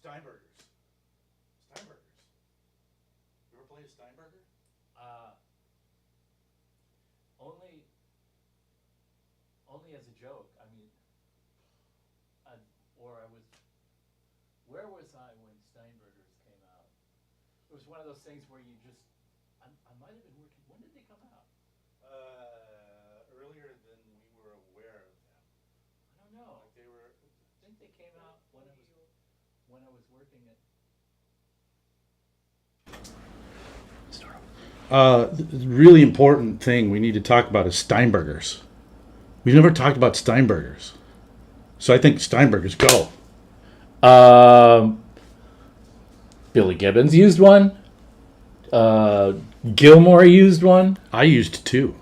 Steinbergers. Steinbergers. You ever play a Steinberger? Uh, only, only as a joke. I mean, or I was. Where was I when Steinbergers came out? It was one of those things where you just. I might have been working. When did they come out? Earlier than we were aware of them. I don't know. Like they were. I think they came out when I was working at. Really important thing we need to talk about is Steinbergers. We've never talked about Steinbergers. So I think Steinbergers go. Billy Gibbons used one. Gilmore used one. I used two.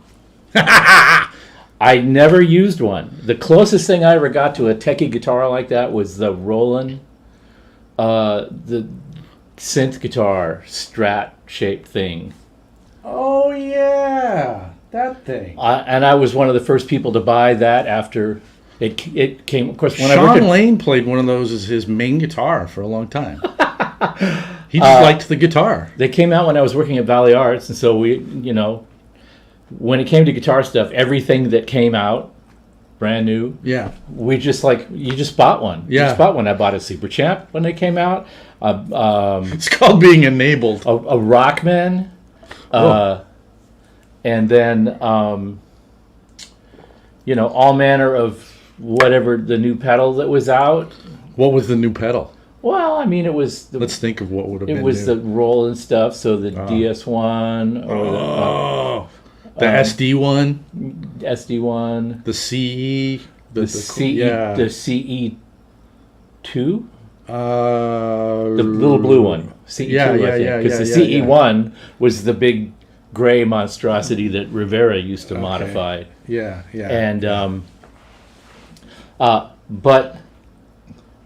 I never used one. The closest thing I ever got to a techie guitar like that was the Roland, the synth guitar Strat shaped thing. Oh yeah, that thing. And I was one of the first people to buy that after it came. Of course, when Sean Lane played one of those as his main guitar for a long time. He just liked the guitar. They came out when I was working at Valley Arts, and so we, when it came to guitar stuff, everything that came out, brand new. Yeah. We just you just bought one. Yeah. You just bought one. I bought a Super Champ when they came out. It's called being enabled. A Rockman. And then, all manner of whatever the new pedal that was out. What was the new pedal? Well, I mean, it was. Let's think of what would have been. It was new. the Roland stuff. So the DS1 or the SD1, SD1, the CE, the CE2, the little blue one, CE2, I think, because the CE1 was the big gray monstrosity that Rivera used to modify. Yeah. And but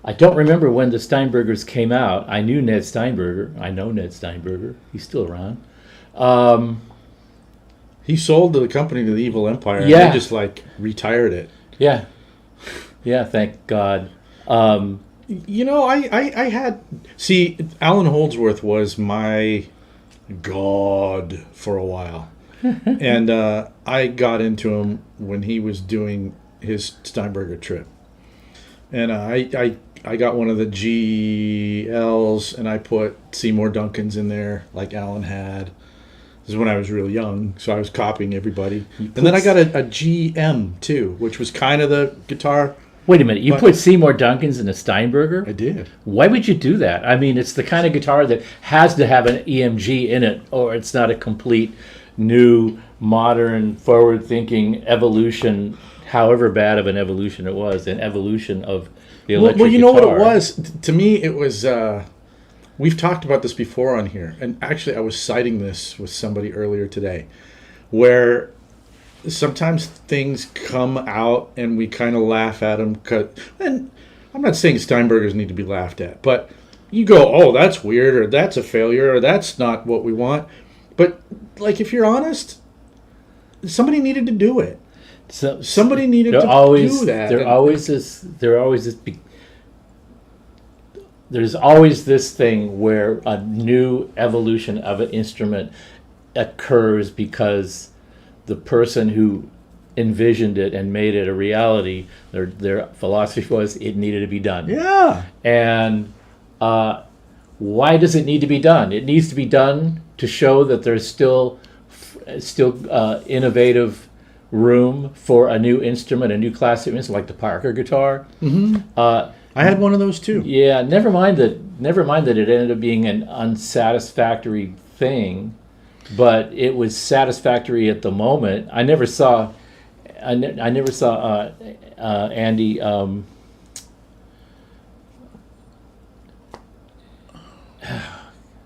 I don't remember when the Steinbergers came out. I knew Ned Steinberger. I know Ned Steinberger. He's still around. He sold the company to the Evil Empire. Yeah. And they just retired it. Yeah. Thank God. I had Alan Holdsworth was my god for a while, and I got into him when he was doing his Steinberger trip, and I got one of the GLs and I put Seymour Duncans in there like Alan had. This is when I was real young, so I was copying everybody. And then I got a GM too, which was kind of the guitar. Wait a minute, you put Seymour Duncans in a Steinberger? I did. Why would you do that? I mean, it's the kind of guitar that has to have an EMG in it, or it's not a complete new, modern, forward-thinking evolution, however bad of an evolution it was, an evolution of the electric Well, you know guitar. what it was? To me, it was... we've talked about this before on here, and actually I was citing this with somebody earlier today, where sometimes things come out and we kind of laugh at them. And I'm not saying Steinbergers need to be laughed at, but you go, oh, that's weird, or that's a failure, or that's not what we want. But if you're honest, somebody needed to do it. So, somebody needed to do that. There's always this thing where a new evolution of an instrument occurs because the person who envisioned it and made it a reality, their philosophy was it needed to be done. Yeah. And why does it need to be done? It needs to be done to show that there's still innovative room for a new instrument, a new classic instrument like the Parker guitar. Mm-hmm. I had one of those too. Yeah, never mind that it ended up being an unsatisfactory thing, but it was satisfactory at the moment. I never saw Andy.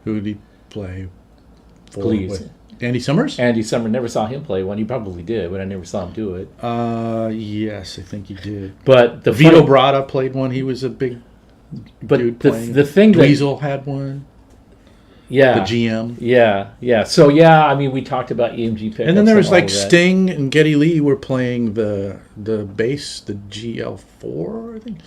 Who did he play for? Please. Andy Summers? Andy Summers, never saw him play one. He probably did, but I never saw him do it. Yes, I think he did. But the Vito Bratta played one. He was a big dude playing. The thing Dweezil had one. Yeah. The GM. Yeah. So, I mean, we talked about EMG pickups. And then there was Sting and Geddy Lee were playing the bass, the GL4, I think.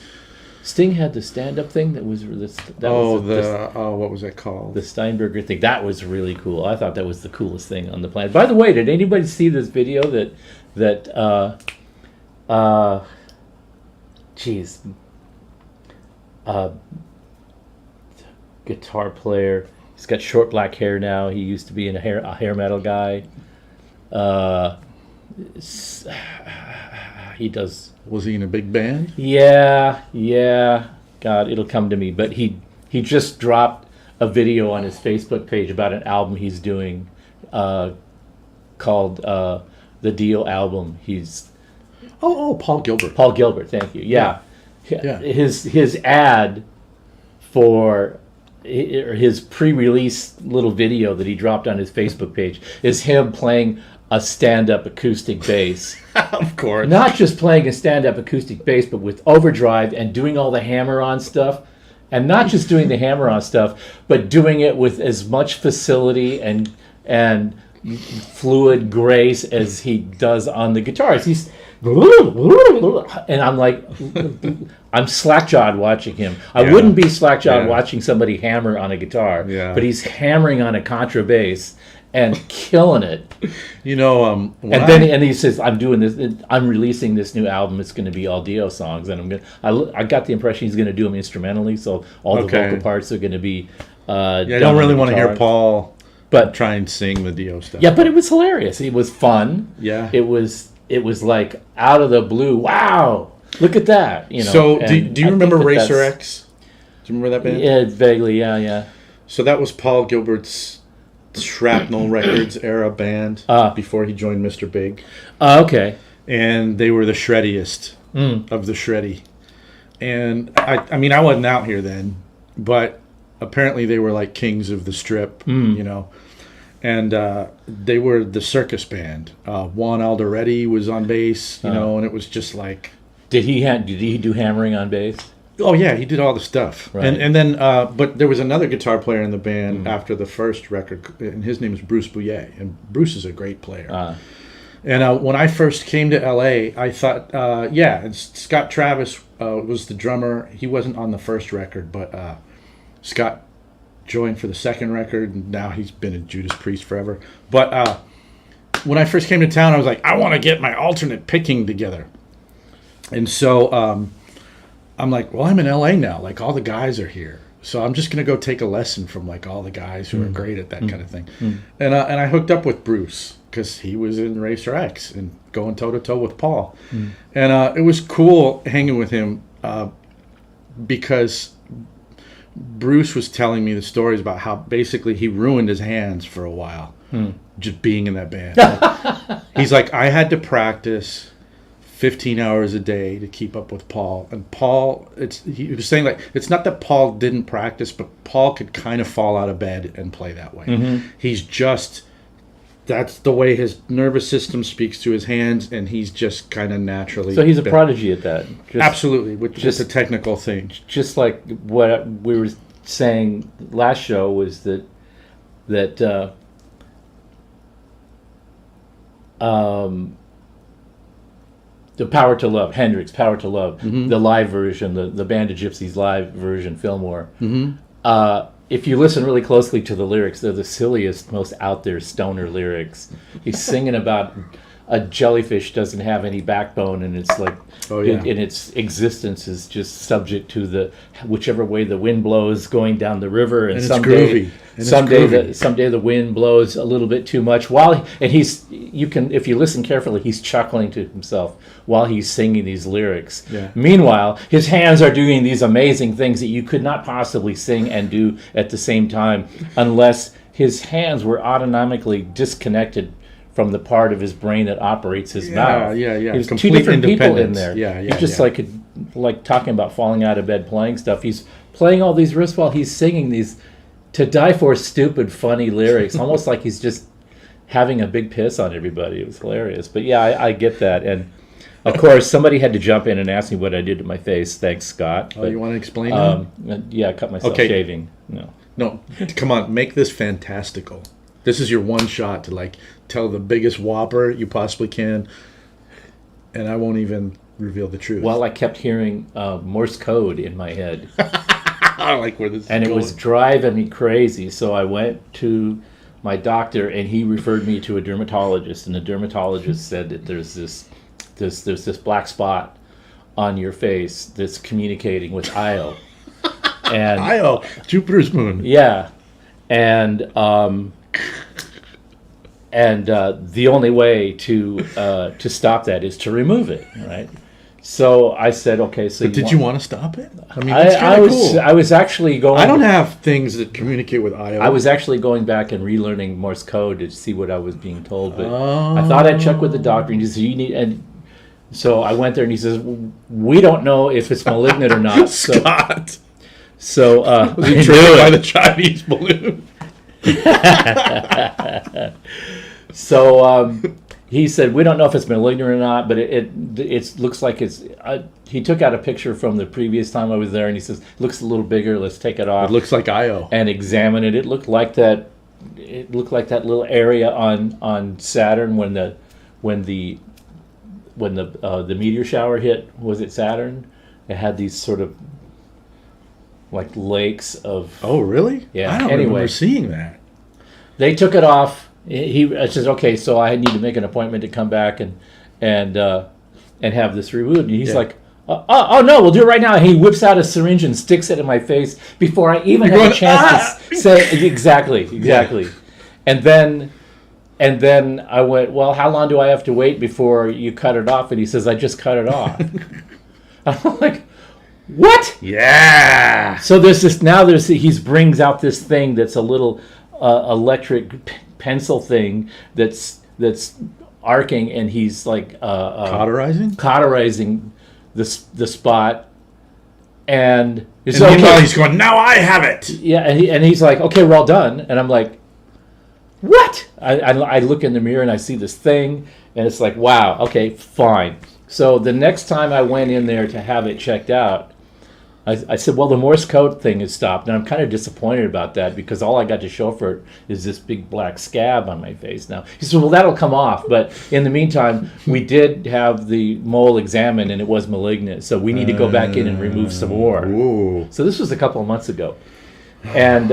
Sting had the stand-up thing that was what was that called? The Steinberger thing. That was really cool. I thought that was the coolest thing on the planet. By the way, did anybody see this video guitar player. He's got short black hair now. He used to be a hair metal guy. He does. Was he in a big band? Yeah. God, it'll come to me. But he just dropped a video on his Facebook page about an album he's doing called the Dio album. He's Paul Gilbert. Paul Gilbert, thank you. Yeah. His ad for his pre-release little video that he dropped on his Facebook page is him playing a stand-up acoustic bass. Of course. Not just playing a stand-up acoustic bass, but with overdrive and doing all the hammer-on stuff. And not just doing the hammer-on stuff, but doing it with as much facility and fluid grace as he does on the guitars. He's and I'm like, I'm slack-jawed watching him. I wouldn't be slack-jawed watching somebody hammer on a guitar, but he's hammering on a contrabass and killing it. You know, and he says, I'm doing this. I'm releasing this new album. It's going to be all Dio songs, and I got the impression he's going to do them instrumentally, so all the vocal parts are going to be. I don't really want to hear Paul, try and sing the Dio stuff. Yeah, but it was hilarious. It was fun. Yeah, it was like out of the blue. Wow, look at that. You know. So do you remember Racer X? Do you remember that band? Yeah, vaguely. Yeah. So that was Paul Gilbert's Shrapnel Records era band before he joined Mr. Big. Okay. And they were the shreddiest of the shreddy. And I mean, I wasn't out here then, but apparently they were like kings of the strip, you know. And they were the circus band. Juan Alderete was on bass, you know, and it was just like. Did he do hammering on bass? Oh yeah, he did all the stuff, right. and then but there was another guitar player in the band after the first record, and his name is Bruce Bouillet, and Bruce is a great player. And when I first came to LA, I thought, and Scott Travis was the drummer. He wasn't on the first record, but Scott joined for the second record, and now he's been in Judas Priest forever. But when I first came to town, I was like, I want to get my alternate picking together, and so. I'm like, well, I'm in LA now. Like, all the guys are here. So I'm just going to go take a lesson from, like, all the guys who are great at that kind of thing. And I hooked up with Bruce because he was in Racer X and going toe-to-toe with Paul. And it was cool hanging with him because Bruce was telling me the stories about how basically he ruined his hands for a while just being in that band. He's like, I had to practice 15 hours a day to keep up with Paul. And Paul, he was saying, like, it's not that Paul didn't practice, but Paul could kind of fall out of bed and play that way. He's just, that's the way his nervous system speaks to his hands, and he's just kind of naturally. So he's a prodigy at that. Absolutely, which is a technical thing. Just like what we were saying last show was that the Power to Love, Hendrix, Power to Love, the live version, the Band of Gypsies live version, Fillmore. If you listen really closely to the lyrics, they're the silliest, most out there stoner lyrics. He's singing about a jellyfish doesn't have any backbone, and it's like, and its existence is just subject to the whichever way the wind blows going down the river, and someday the wind blows a little bit too much. If you listen carefully, he's chuckling to himself while he's singing these lyrics. Meanwhile, his hands are doing these amazing things that you could not possibly sing and do at the same time unless his hands were autonomically disconnected from the part of his brain that operates his mouth. There's two different people in there. He's just like talking about falling out of bed playing stuff. He's playing all these riffs while he's singing these to die for stupid, funny lyrics, almost like he's just having a big piss on everybody. It was hilarious. But yeah, I get that. And of course, somebody had to jump in and ask me what I did to my face. Thanks, Scott. You want to explain that? Yeah, I cut myself shaving. No, come on, make this fantastical. This is your one shot to, like, tell the biggest whopper you possibly can, and I won't even reveal the truth? Well, I kept hearing Morse code in my head. I like where this is And going. it was driving me crazy. So I went to my doctor, and he referred me to a dermatologist. And the dermatologist said that there's this black spot on your face that's communicating with Io. And Io, Jupiter's moon. yeah, and the only way to stop that is to remove it, right? So I said, okay. So But did you want to stop it? I mean, that's I kind of was cool. I was actually going. I don't have things that communicate with Io. I was actually going back and relearning Morse code to see what I was being told, but I thought I'd check with the doctor, and he said, you need. And so I went there, and he says, we don't know if it's malignant or not. Scott. So Was he tricked by the Chinese balloon? So he said, we don't know if it's malignant or not, but it looks like it's. He took out a picture from the previous time I was there, and he says, it looks a little bigger. Let's take it off. It looks like Io. And examine it. It looked like that. It looked like that little area on Saturn when the meteor shower hit. Was it Saturn? It had these sort of like lakes of. Oh, really? Yeah. I don't remember seeing that. They took it off. He says, okay, so I need to make an appointment to come back and have this removed. And he's like, oh no, we'll do it right now. And he whips out a syringe and sticks it in my face before I even have a chance to say exactly. Yeah. And then I went, well, how long do I have to wait before you cut it off? And he says, I just cut it off. I'm like, what? Yeah. So he brings out this thing that's a little electric pencil thing that's arcing, and he's like cauterizing the spot, and meanwhile he's going, now I have it. Yeah, and he's like, okay, we're all done, and I'm like, what? I look in the mirror and I see this thing, and it's like, wow, okay, fine. So the next time I went in there to have it checked out, I said, well, the Morse code thing has stopped, and I'm kind of disappointed about that because all I got to show for it is this big black scab on my face now. He said, well, that'll come off, but in the meantime, we did have the mole examined, and it was malignant, so we need to go back in and remove some more. Ooh. So this was a couple of months ago. And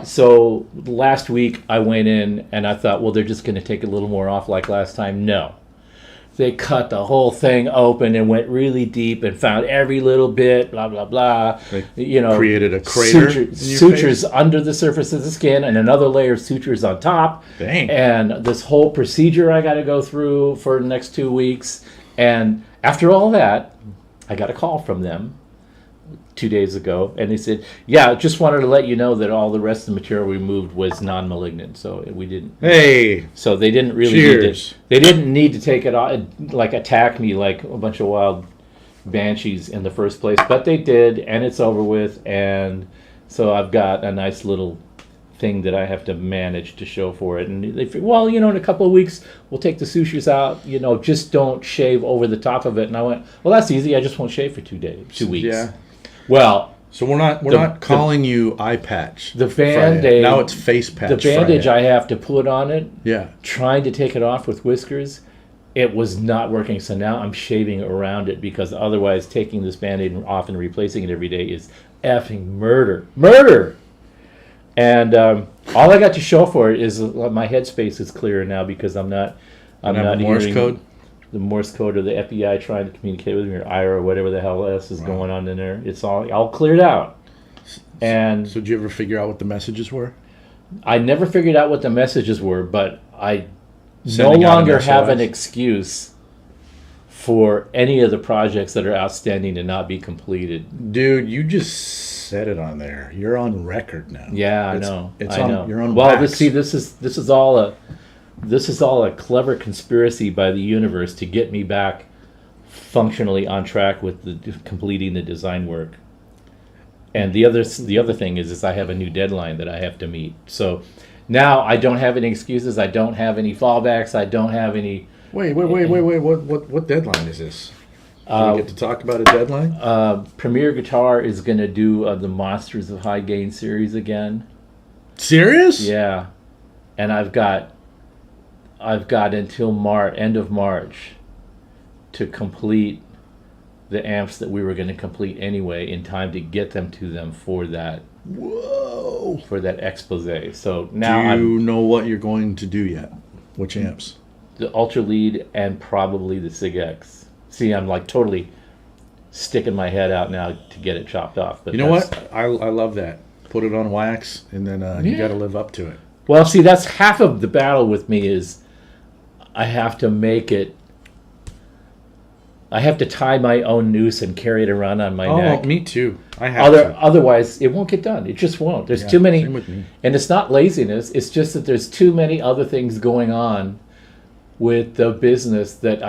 so last week I went in, and I thought, well, they're just going to take a little more off like last time. No. They cut the whole thing open and went really deep and found every little bit, blah, blah, blah. Created a crater. Sutures under the surface of the skin and another layer of sutures on top. Dang. And this whole procedure I got to go through for the next 2 weeks. And after all that, I got a call from them 2 days ago, and they said, yeah, just wanted to let you know that all the rest of the material we moved was non-malignant, so we didn't. Hey. So they didn't really need to take it off, like attack me like a bunch of wild banshees in the first place, but they did, and it's over with, and so I've got a nice little thing that I have to manage to show for it. And they figured, well, in a couple of weeks we'll take the sutures out, just don't shave over the top of it. And I went, well, that's easy, I just won't shave for 2 weeks. Yeah. Well, so we're not calling you eye patch. The Band-Aid. Now it's face patch. The bandage Friday. I have to put on it. Yeah. Trying to take it off with whiskers, it was not working. So now I'm shaving around it because otherwise taking this Band-Aid off and replacing it every day is effing murder. Murder. And all I got to show for it is my headspace is clearer now because I'm not Morse hearing code. The Morse code or the FBI trying to communicate with me, or IRA or whatever the hell else is going on in there. It's all cleared out. And so did you ever figure out what the messages were? I never figured out what the messages were, but I no longer have an excuse for any of the projects that are outstanding to not be completed. Dude, you just said it on there. You're on record now. Yeah, I know. You're on well, wax. this is all a clever conspiracy by the universe to get me back functionally on track with completing the design work. And the other thing is I have a new deadline that I have to meet. So now I don't have any excuses. I don't have any fallbacks. I don't have any. Wait. What deadline is this? Do we get to talk about a deadline? Premier Guitar is going to do the Monsters of High Gain series again. Serious? Yeah, and I've got until end of March to complete the amps that we were going to complete anyway in time to get them to them for that. Whoa! For that expose. So now Do you know what you're going to do yet? Which amps? The Ultra Lead and probably the Sig X. See, I'm like totally sticking my head out now to get it chopped off. But you know what? I love that. Put it on wax, and then you got to live up to it. Well, see, that's half of the battle with me is I have to make it. I have to tie my own noose and carry it around on my neck. Oh, me too. I have to. Otherwise, it won't get done. It just won't. There's too many. Same with me. And it's not laziness. It's just that there's too many other things going on with the business that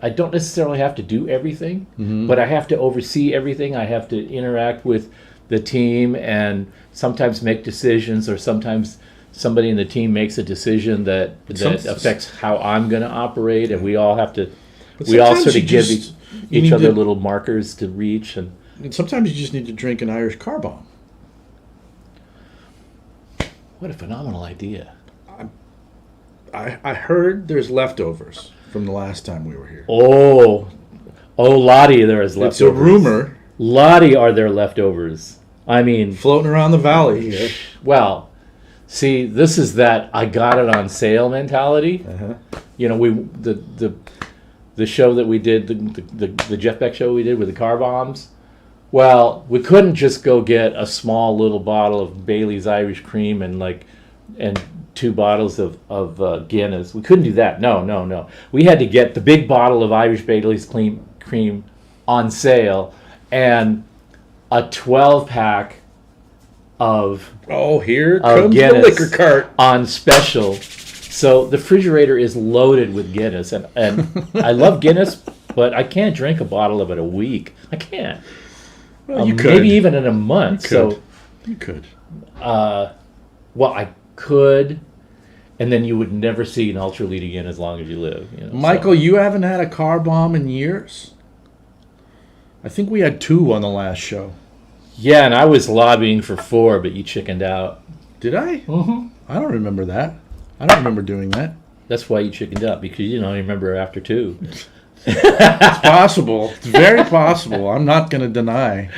I don't necessarily have to do everything, but I have to oversee everything. I have to interact with the team and sometimes make decisions, or sometimes somebody in the team makes a decision that affects how I'm going to operate, and we all have to. We all sort of give each other little markers to reach, and sometimes you just need to drink an Irish car bomb. What a phenomenal idea! I heard there's leftovers from the last time we were here. Oh, Lottie, there is leftovers. It's a rumor. Lottie, are there leftovers? I mean, floating around the valley here. Well, see, this is that I got it on sale mentality. You know, the show that we did, the Jeff Beck show we did with the car bombs. Well, we couldn't just go get a small little bottle of Bailey's Irish Cream and 2 bottles of Guinness. We couldn't do that. No. We had to get the big bottle of Irish Bailey's Cream on sale and a 12-pack of here comes Guinness the liquor cart on special. So the refrigerator is loaded with Guinness, and I love Guinness, but I can't drink a bottle of it a week. I can't. Well, you could. Maybe even in a month. You could. Well, I could, and then you would never see an Ultra Lead again as long as you live. You know, Michael, you haven't had a car bomb in years? I think we had 2 on the last show. Yeah, and I was lobbying for 4, but you chickened out. Did I? Mm-hmm. I don't remember that. I don't remember doing that. That's why you chickened out, because you don't remember after 2. It's possible. It's very possible. I'm not going to deny.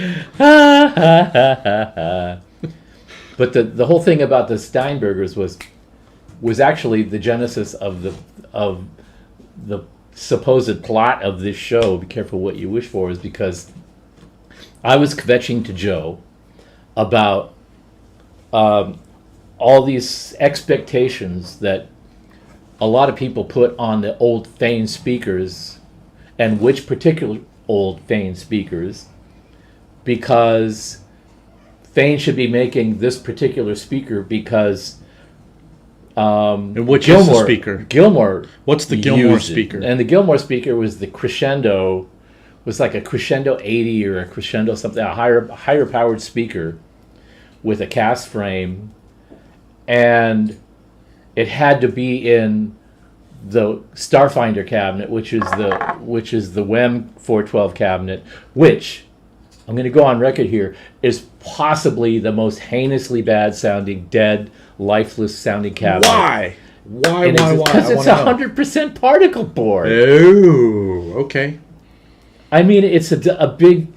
But the whole thing about the Steinbergers was actually the genesis of the supposed plot of this show. Be careful what you wish for, is because I was kvetching to Joe about all these expectations that a lot of people put on the old Fane speakers, and which particular old Fane speakers, because Fane should be making this particular speaker because and which Gilmore, is the speaker? Gilmore. What's the Gilmore used it. speaker? And the Gilmore speaker was the Crescendo, was like a Crescendo 80 or a Crescendo something, a higher powered speaker with a cast frame, and it had to be in the Starfinder cabinet, which is the WEM 412 cabinet, which I'm going to go on record here is possibly the most heinously bad sounding, dead, lifeless sounding cabinet. Why? Why? Because it's 100% particle board. Oh, okay. I mean, it's a big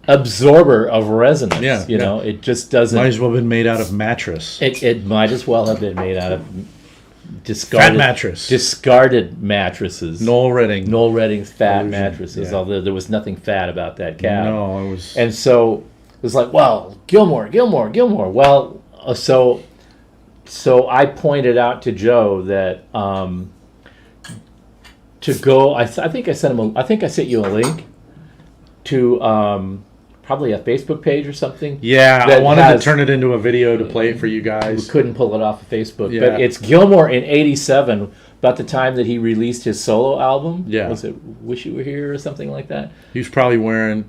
absorber of resonance. Yeah, you know, it just doesn't. Might as well have been made out of mattress. It might as well have been made out of discarded mattresses. Noel Redding's fat illusion. mattresses. Yeah. Although there was nothing fat about that cab. No, it was. And so it was like, well, Gilmore. Well, so I pointed out to Joe that to go. I think I sent him. I think I sent you a link to probably a Facebook page or something. Yeah, I wanted to turn it into a video to play it for you guys. We couldn't pull it off of Facebook, Yeah. but it's Gilmore in '87, about the time that he released his solo album. Yeah. Was it "Wish You Were Here" or something like that? He was probably wearing.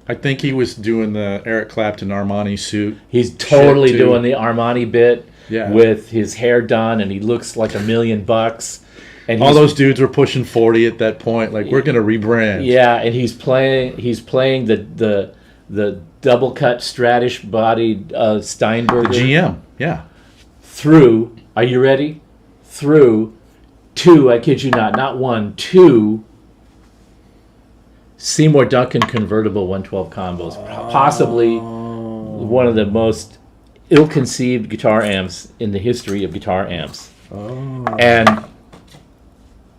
I think he was doing the Eric Clapton Armani suit. He's totally too. doing the Armani bit. Yeah. With his hair done, and he looks like $1 million. And all those dudes were pushing 40 at that point. Like, we're gonna rebrand. Yeah, and he's playing the double cut stratish bodied Steinberger. The GM. Yeah. Through, are you ready? Through 2, I kid you not 1, 2 Seymour Duncan convertible 112 combos, possibly one of the most ill-conceived guitar amps in the history of guitar amps. And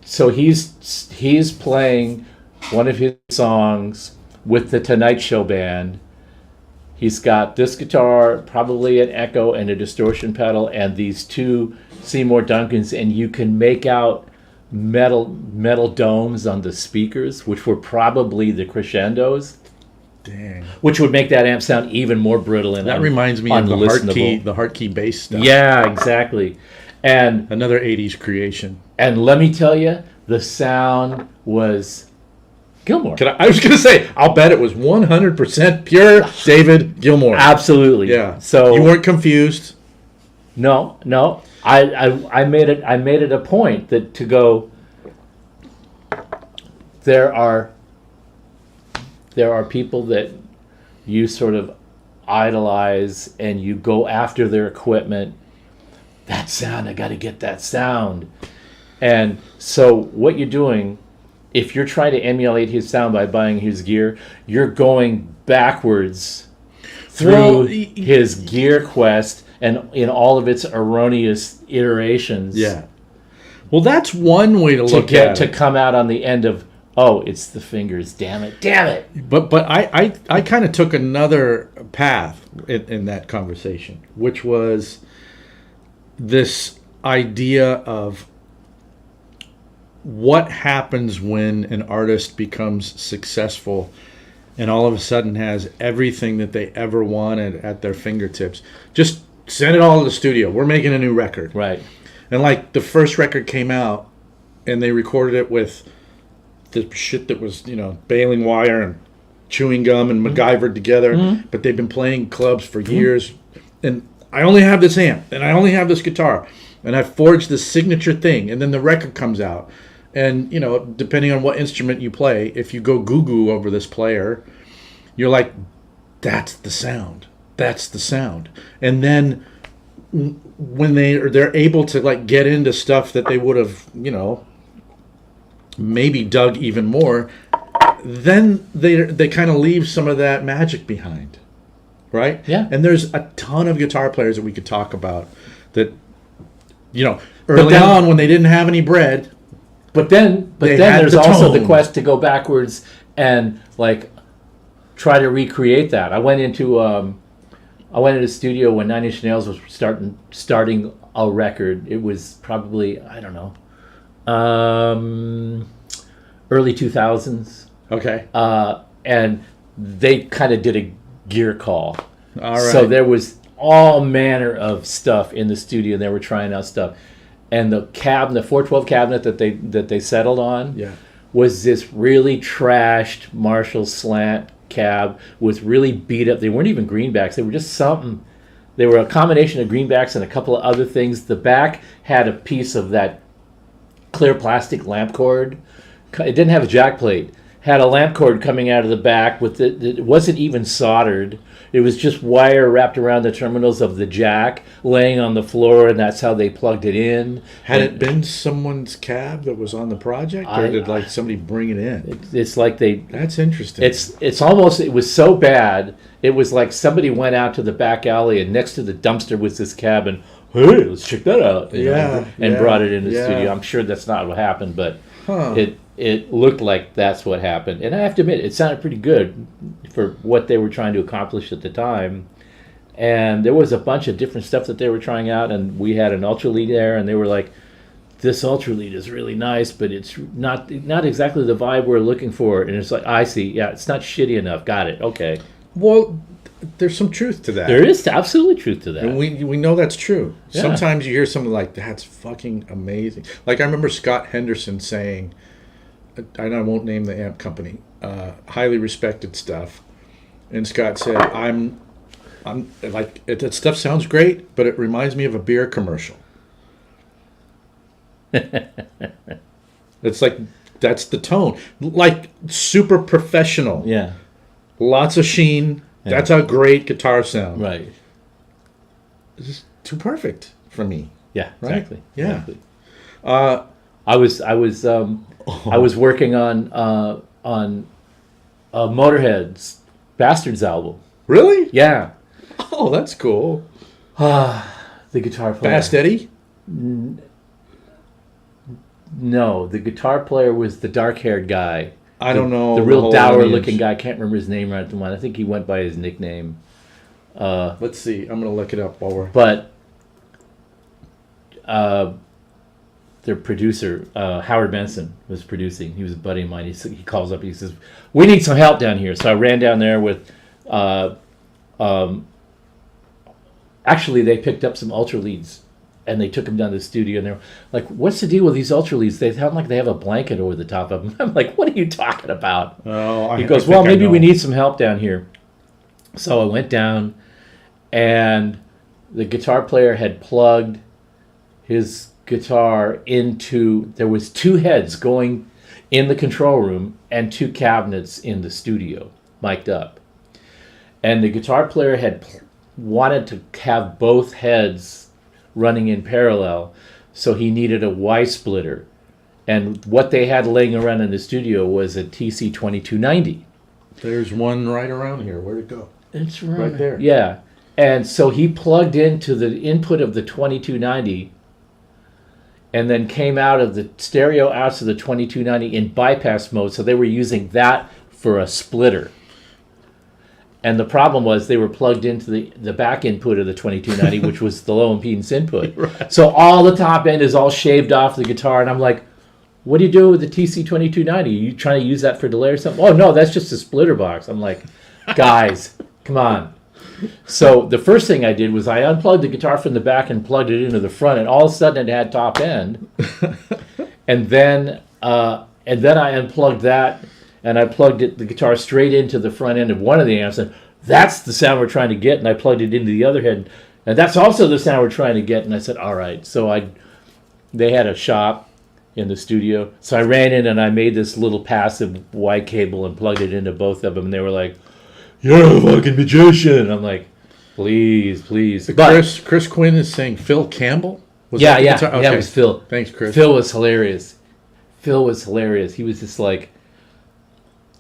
so he's playing one of his songs with the Tonight Show band. He's got this guitar, probably an echo and a distortion pedal, and these two Seymour Duncans, and you can make out metal domes on the speakers, which were probably the crescendos. Dang. Which would make that amp sound even more brittle and that reminds me of unlistenable. the Heart Key bass stuff. Yeah, exactly. And another 80s creation. And let me tell you, the sound was Gilmour. I was going to say, I'll bet it was 100% pure David Gilmour. Absolutely. Yeah. So you weren't confused? No. I made it a point that to go. There are people that you sort of idolize and you go after their equipment. That sound, I got to get that sound. And so what you're doing, if you're trying to emulate his sound by buying his gear, you're going backwards through his gear quest and in all of its erroneous iterations. Yeah. Well, that's one way to look at it. To come out on the end of, oh, it's the fingers, damn it. But I kind of took another path in that conversation, which was this idea of what happens when an artist becomes successful and all of a sudden has everything that they ever wanted at their fingertips. Just send it all to the studio. We're making a new record. Right. And like the first record came out and they recorded it with the shit that was, baling wire and chewing gum and MacGyvered together, but they've been playing clubs for years. And I only have this amp and I only have this guitar and I've forged this signature thing, and then the record comes out. And, depending on what instrument you play, if you go goo-goo over this player, you're like, that's the sound. That's the sound. And then when they're able to like get into stuff that they would have, maybe dug even more, then they kind of leave some of that magic behind. Right? Yeah. And there's a ton of guitar players that we could talk about that, early on when they didn't have any bread. But then there's also the quest to go backwards and like try to recreate that. I went into a studio when Nine Inch Nails was starting a record. It was probably, I don't know, early 2000s. Okay. And they kind of did a gear call. All right. So there was all manner of stuff in the studio. They were trying out stuff. And the 412 cabinet that they settled on was this really trashed Marshall slant cab with really beat up. They weren't even greenbacks. They were just something. They were a combination of greenbacks and a couple of other things. The back had a piece of that clear plastic lamp cord. It didn't have a jack plate. Had a lamp cord coming out of the back with it wasn't even soldered. It was just wire wrapped around the terminals of the jack, laying on the floor, and that's how they plugged it in. Had it been someone's cab that was on the project, or did like somebody bring it in? It's like they. That's interesting. It's almost, it was so bad. It was like somebody went out to the back alley, and next to the dumpster was this cab, and hey, let's check that out. And brought it in the studio. I'm sure that's not what happened, but it looked like that's what happened. And I have to admit, it sounded pretty good for what they were trying to accomplish at the time. And there was a bunch of different stuff that they were trying out, and we had an Ultra Lead there, and they were like, this Ultra Lead is really nice, but it's not exactly the vibe we're looking for. And it's like, I see, yeah, it's not shitty enough. Got it, okay. Well, there's some truth to that. There is absolutely truth to that. And we know that's true. Yeah. Sometimes you hear something like, that's fucking amazing. Like I remember Scott Henderson saying, and I won't name the amp company, highly respected stuff. And Scott said, I'm like, that stuff sounds great, but it reminds me of a beer commercial. It's like, that's the tone. Like, super professional. Yeah. Lots of sheen. Yeah. That's a great guitar sound. Right. This is too perfect for me. Yeah, right? Exactly. Yeah. Exactly. I was working on Motorhead's Bastards album. Really? Yeah. Oh, that's cool. The guitar player. Fast Eddie? No, the guitar player was the dark-haired guy. I don't know. The real whole dour-looking lineage. guy. I can't remember his name right at the moment. I think he went by his nickname. Let's see. I'm going to look it up while we're... But their producer, Howard Benson, was producing. He was a buddy of mine. He calls up. He says, "We need some help down here." So I ran down there with... actually, they picked up some ultra leads. And they took them down to the studio, and they're like, "What's the deal with these ultra leads? They sound like they have a blanket over the top of them." I'm like, "What are you talking about?" Oh, He goes, "Well, maybe we need some help down here." So I went down, and the guitar player had plugged his guitar into... There was 2 heads going in the control room and 2 cabinets in the studio, mic'd up. And the guitar player had wanted to have both heads running in parallel, so he needed a Y splitter, and what they had laying around in the studio was a TC-2290. There's one right around here. Where'd it go? It's right there. Yeah, and so he plugged into the input of the 2290, and then came out of the stereo out to the 2290 in bypass mode. So they were using that for a splitter. And the problem was they were plugged into the back input of the 2290, which was the low impedance input. Right. So all the top end is all shaved off the guitar. And I'm like, "What do you do with the TC-2290? Are you trying to use that for delay or something?" "Oh, no, that's just a splitter box." I'm like, "Guys, come on." So the first thing I did was I unplugged the guitar from the back and plugged it into the front. And all of a sudden it had top end. and then I unplugged that. And I plugged the guitar straight into the front end of one of the amps, and that's the sound we're trying to get. And I plugged it into the other head, and that's also the sound we're trying to get. And I said, "All right." So they had a shop in the studio, so I ran in and I made this little passive Y cable and plugged it into both of them. And they were like, "You're a fucking magician." I'm like, "Please, please." Chris Quinn is saying Phil Campbell? Yeah, it was Phil. Thanks, Chris. Phil was hilarious. He was just like,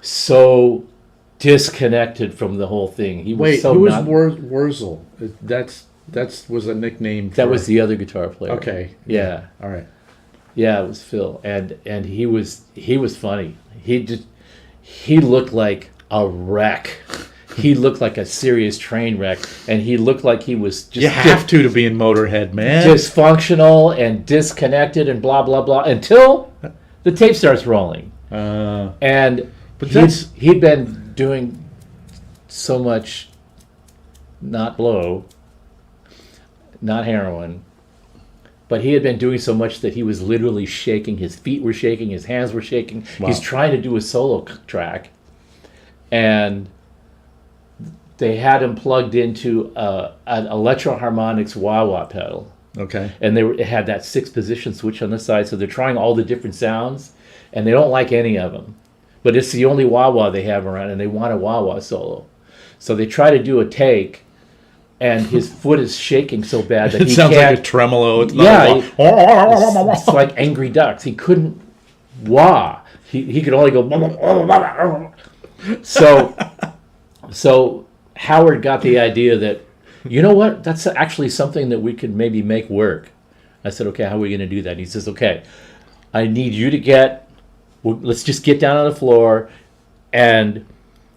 so disconnected from the whole thing. He was Wait, so who was not... Wurzel? That was a nickname. That was the other guitar player. Okay. Yeah. All right. Yeah, it was Phil, and he was funny. He looked like a wreck. He looked like a serious train wreck, and he looked like he was just... You have to be in Motorhead, man. Dysfunctional and disconnected and blah, blah, blah, until the tape starts rolling. He'd been doing so much, not blow, not heroin, but he had been doing so much that he was literally shaking. His feet were shaking, his hands were shaking. Wow. He's trying to do a solo track, and they had him plugged into an Electro-Harmonix wah-wah pedal. Okay. And it had that 6-position switch on the side, so they're trying all the different sounds, and they don't like any of them. But it's the only wah-wah they have around, and they want a wah-wah solo. So they try to do a take, and his foot is shaking so bad that it he sounds can't... like a tremolo. It's not it's like Angry Ducks. He couldn't wah. He could only go... So Howard got the idea that, you know what, that's actually something that we could maybe make work. I said, "Okay, how are we going to do that?" And he says, "Okay, I need you to let's just get down on the floor." And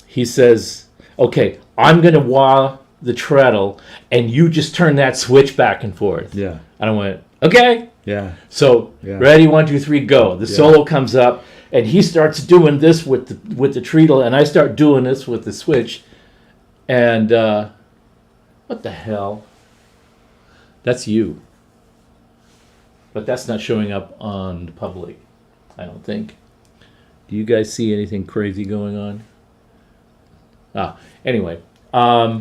he says, "Okay, I'm going to wah the treadle, and you just turn that switch back and forth." Yeah. And I went, "Okay." Yeah. So, ready, 1, 2, 3, go. The solo comes up, and he starts doing this with the treadle, and I start doing this with the switch. And what the hell? That's you. But that's not showing up on the public, I don't think. Do you guys see anything crazy going on? Anyway. I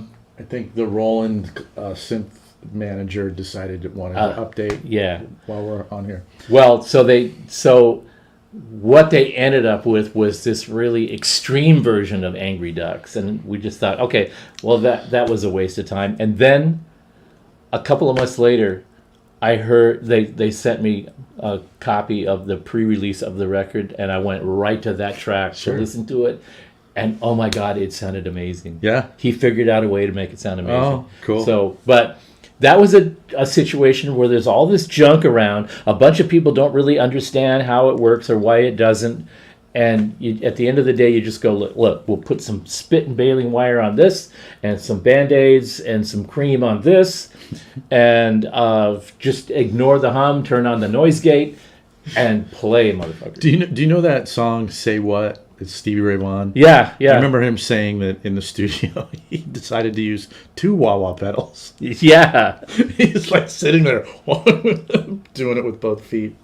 think the Roland synth manager decided it wanted to update. Yeah. While we're on here. Well, so what they ended up with was this really extreme version of Angry Ducks, and we just thought, okay, well that was a waste of time. And then a couple of months later, I heard they sent me a copy of the pre-release of the record, and I went right to that track to listen to it. And oh my God, it sounded amazing. Yeah. He figured out a way to make it sound amazing. Oh, cool. So, but that was a situation where there's all this junk around. A bunch of people don't really understand how it works or why it doesn't. And at the end of the day, you just go, look, we'll put some spit and baling wire on this and some Band-Aids and some cream on this. And just ignore the hum, turn on the noise gate, and play, motherfucker. Do you know that song, Say What? It's Stevie Ray Vaughan. Yeah. I remember him saying that in the studio he decided to use 2 wah-wah pedals. Yeah. He's like sitting there doing it with both feet.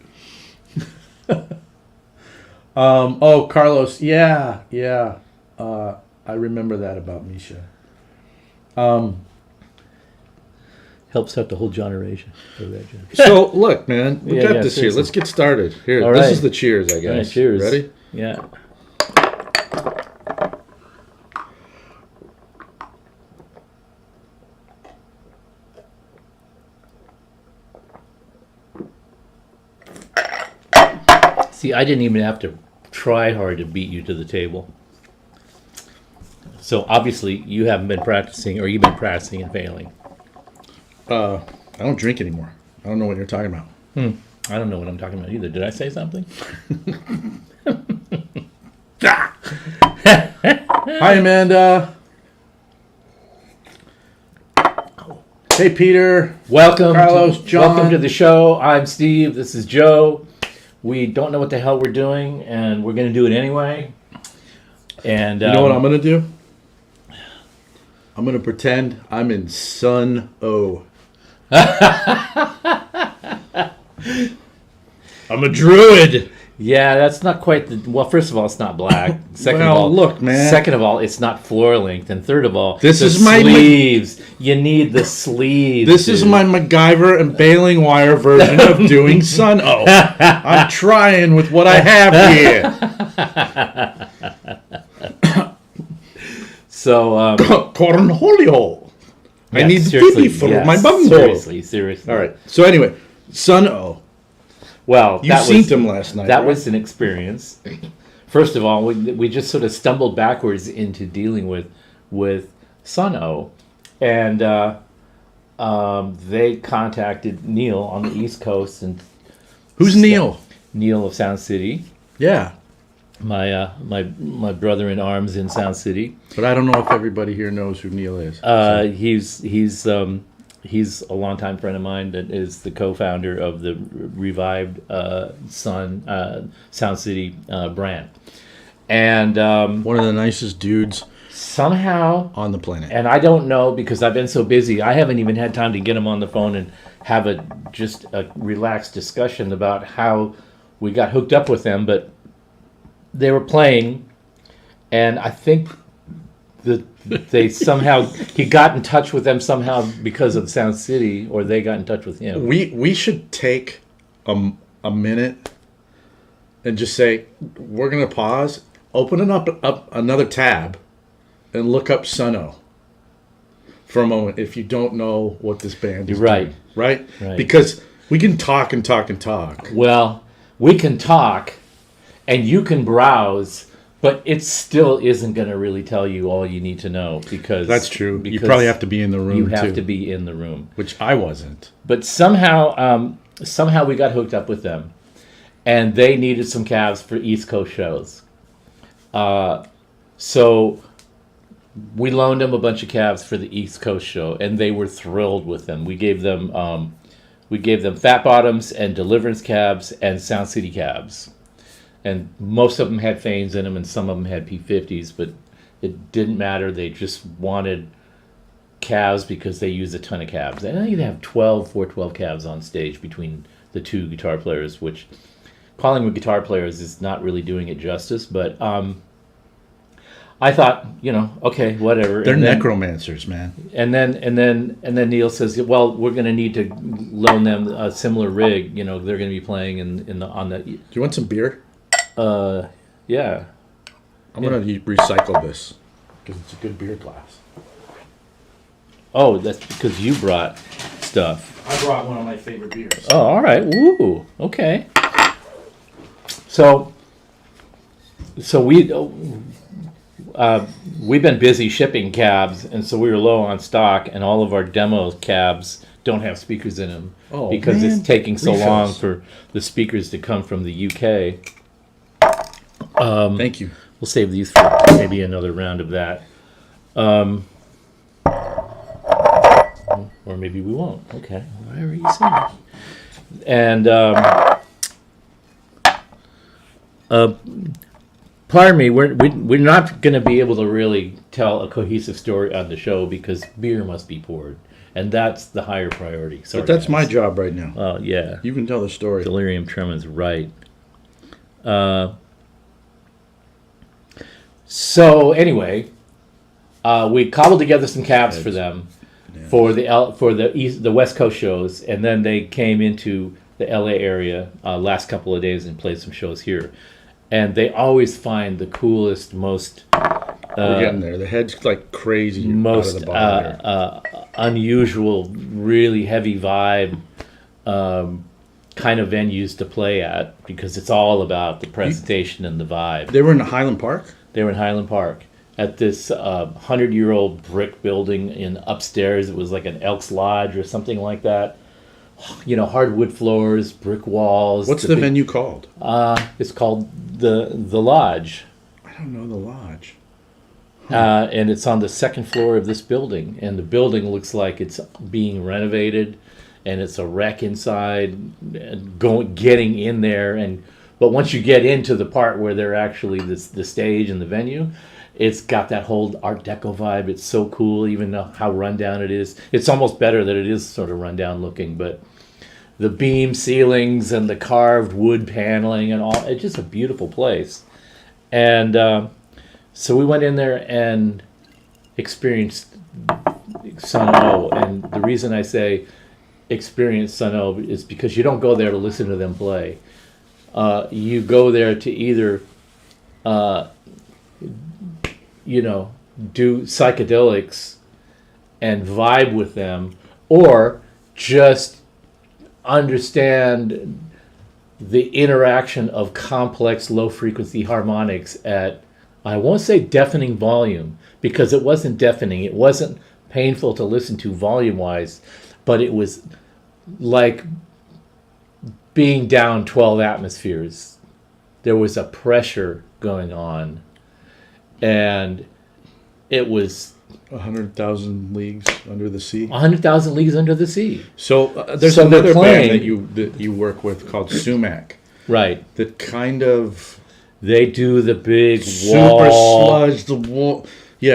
Oh, Carlos. Yeah. I remember that about Misha. Helps out the whole generation. So, look, man, we got this seriously. here. Let's get started. Here, All this right. is the cheers, I guess. All right, cheers. Ready? Yeah. See, I didn't even have to try hard to beat you to the table. So obviously you haven't been practicing, or you've been practicing and failing. I don't drink anymore. I don't know what you're talking about. I don't know what I'm talking about either. Did I say something? Hi, Amanda. Hey, Peter. Welcome, Carlos, John. Welcome to the show. I'm Steve. This is Joe. We don't know what the hell we're doing, and we're going to do it anyway. And You know what I'm going to do? I'm going to pretend I'm in Sun O. I'm a druid. Yeah, that's not quite the... Well, first of all, it's not black. Second of Well, all, look, man. Second of all, it's not floor length. And third of all, This the is my- sleeves. You need the sleeves. This is dude. my MacGyver and baling wire version of doing Sun O. I'm trying with what I have here. So, Cornholio. I yeah, need the seriously, pee for yes, my bunghole. Seriously. All right. So anyway, Sun O. Well, You seen him last night. That right? was an experience. First of all, we just sort of stumbled backwards into dealing with Sun O, and they contacted Neil on the East Coast. And Who's Neil? Neil of Sound City, Yeah, my brother in arms in Sound City. but I don't know if everybody here knows who Neil is. He's a longtime friend of mine that is the co-founder of the revived Sound City brand, and One of the nicest dudes somehow, on the planet. and I don't know because I've been so busy, I haven't even had time to get him on the phone and have a relaxed discussion about how we got hooked up with them, but they were playing, and I think that they somehow he got in touch with them somehow because of Sound City, or they got in touch with him. We should take a minute and just say we're gonna pause, open it up another tab, and look up Sun O for a moment. If you don't know what this band is, Right. doing, right, Right. because we can talk and talk and talk. Well, we can talk, and you can browse, but it still isn't going to really tell you all you need to know because That's true. You because probably have to be in the room You have too, to be in the room. which I wasn't. But somehow we got hooked up with them, and they needed some calves for East Coast shows. So we loaned them a bunch of calves for the East Coast show, and they were thrilled with them. We gave them Fat Bottoms and Deliverance calves and Sound City calves, and most of them had Fanes in them, and some of them had P50s, but it didn't matter. They just wanted calves because they use a ton of calves. And I think they have 412 calves on stage between the two guitar players, which calling them guitar players is not really doing it justice, but I thought, okay, whatever. They're And then- necromancers, man. And then Neil says, well, we're going to need to loan them a similar rig. They're going to be playing on the Do you want some beer? yeah. I'm gonna recycle this because it's a good beer glass. Oh, that's because you brought stuff. I brought one of my favorite beers. Oh, all right. Woo. Okay. So we've been busy shipping cabs, and so we were low on stock, and all of our demo cabs don't have speakers in them because it's taking so long for the speakers to come from the UK. Thank you. We'll save these for maybe another round of that. Or maybe we won't. Okay, whatever you say. And pardon me, we're not going to be able to really tell a cohesive story on the show because beer must be poured, and that's the higher priority. Sorry, But that's guys. my job right now. Oh yeah, You can tell the story. delirium tremens, right? So anyway, we cobbled together some cabs for them for the West Coast shows, and then they came into the LA area last couple of days and played some shows here. And they always find the coolest, most We're getting there. The head's like crazy. most out of the bottom here. unusual, really heavy vibe kind of venues to play at because it's all about the presentation and the vibe. They were in Highland Park? They were in Highland Park at this 100-year-old brick building in upstairs. It was like an Elks Lodge or something like that. You know, hardwood floors, brick walls. What's the venue called? It's called the Lodge. I don't know the lodge. And it's on the second floor of this building. And the building looks like it's being renovated. And it's a wreck inside. Getting in there. But once you get into the part where they're actually the stage and the venue, it's got that whole Art Deco vibe. It's so cool, even though how rundown it is. It's almost better that it is sort of rundown looking, but the beam ceilings and the carved wood paneling and all, it's just a beautiful place. And so we went in there and experienced Sun O. And the reason I say experience Sun O is because you don't go there to listen to them play. You go there to either do psychedelics and vibe with them, or just understand the interaction of complex low-frequency harmonics at, I won't say deafening volume, because it wasn't deafening. It wasn't painful to listen to volume-wise, but it was like being down 12 atmospheres. There was a pressure going on. And it was 100,000 Leagues Under the Sea. 100,000 Leagues Under the Sea. So there's So they're another playing- band that you work with called Sumac Right. that kind of They do the big super sludge, the wall,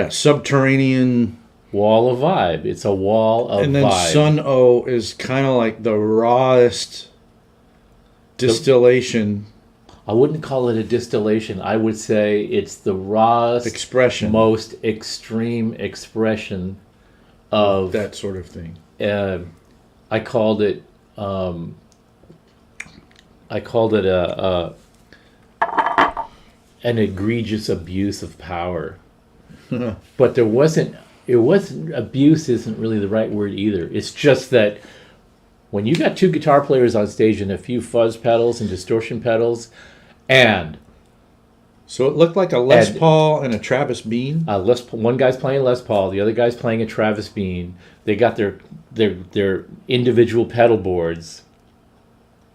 subterranean. wall of vibe. It's a wall of And then vibe. Sun O is kind of like the rawest distillation I wouldn't call it a distillation. I would say it's the rawest, expression, most extreme expression of that sort of thing. I called it an egregious abuse of power. But it wasn't abuse isn't really the right word either. It's just that when you got two guitar players on stage and a few fuzz pedals and distortion pedals, and so it looked like a Les Paul and a Travis Bean. one guy's playing Les Paul, the other guy's playing a Travis Bean. They got their individual pedal boards.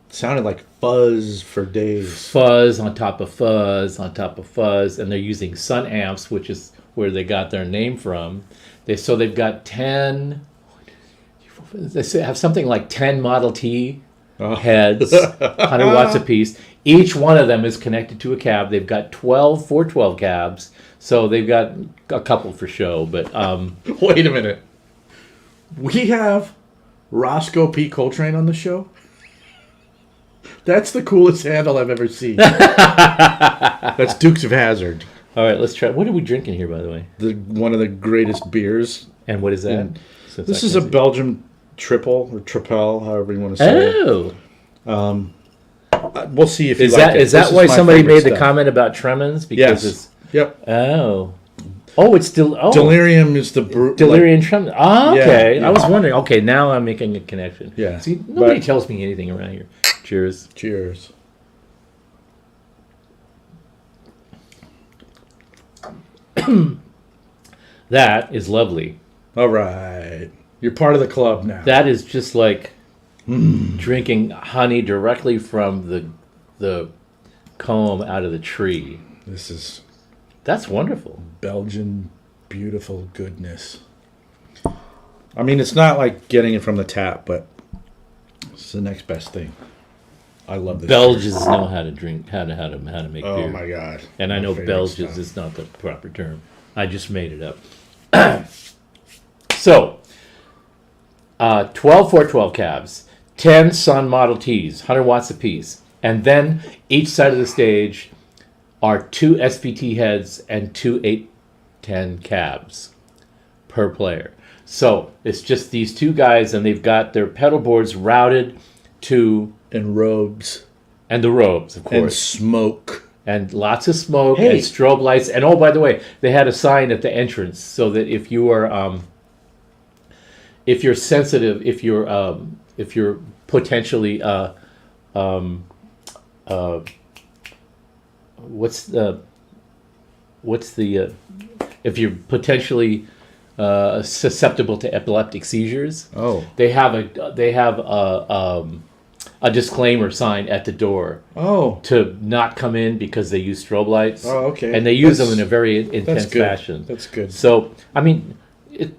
Sounded like fuzz for days. Fuzz on top of fuzz on top of fuzz, and they're using Sun amps, which is where they got their name from. They've got 10. They have something like 10 Model T heads, 100 watts apiece. Each one of them is connected to a cab. They've got 412 cabs, so they've got a couple for show. But Wait a minute. We have Roscoe P. Coltrane on the show? That's the coolest handle I've ever seen. That's Dukes of Hazzard. all right, let's try. What are we drinking here, by the way? One of the greatest beers. And what is that? And Since this I is can't a see. Belgium triple or tripel, however you want to say it. Oh, We'll see if you is like that it. is that This why my somebody favorite made the stuff. comment about Tremens? Because Yes. it's Yep. it's still Delirium is the Delirium Tremens. Oh, Yeah, okay. yeah. I was wondering. Okay, now I'm making a connection. Yeah, See, nobody but- tells me anything around here. Cheers. Cheers. That is lovely. All right. You're part of the club now. That is just like drinking honey directly from the comb out of the tree. This is That's wonderful. Belgian beautiful goodness. I mean, it's not like getting it from the tap, but it's the next best thing. I love this. Belgians know how to drink, how to make beer. Oh my God! And I know favorite Belgians stuff. is not the proper term. I just made it up. So, 12 412 cabs, 10 Sun Model Ts, 100 watts apiece. And then each side of the stage are 2 SVT heads and 2 810 cabs per player. So, it's just these two guys, and they've got their pedal boards routed to... And robes. And the robes, of And course. smoke. And lots of smoke Hey. and strobe lights. And oh, by the way, they had a sign at the entrance so that if you are, if you're sensitive, if you're potentially, if you're potentially susceptible to epileptic seizures, Oh. they have a disclaimer sign at the door. Oh. To not come in because they use strobe lights. Oh, okay. And they use That's- them in a very intense good. fashion. That's good. So, I mean,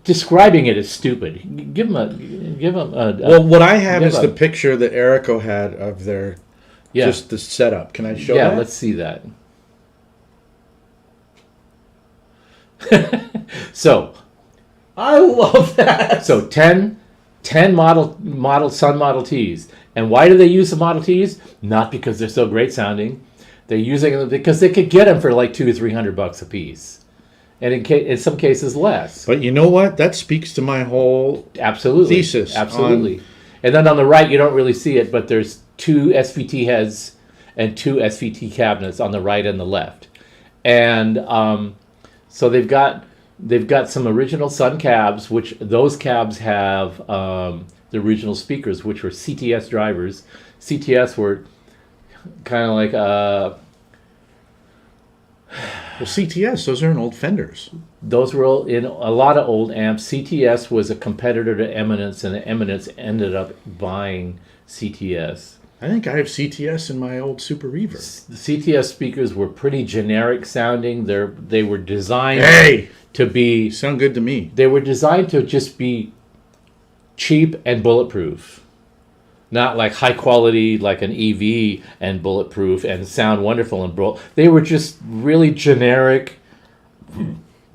describing it is stupid. Give them a Well, what I have give is a- the picture that Erico had of their yeah, just the setup. Can I show yeah. that? Let's see that. So, I love that. so 10 model Sun Model Ts. And why do they use the Model Ts? Not because they're so great sounding. They're using them because they could get them for like $200 or $300 a piece. And in some cases less. But you know what? That speaks to my whole Absolutely. thesis Absolutely. And then on the right, you don't really see it, but there's 2 SVT heads and 2 SVT cabinets on the right and the left. And so they've got some original Sun cabs, which those cabs have the original speakers, which were CTS drivers. CTS were kind of like Well, CTS, those are in old Fenders. those were in a lot of old amps. CTS was a competitor to Eminence, and Eminence ended up buying CTS. I think I have CTS in my old Super Reverb. The CTS speakers were pretty generic sounding. They were designed Hey! to be. You sound good to me. They were designed to just be cheap and bulletproof, not like high quality like an EV and bulletproof and sound wonderful and they were just really generic,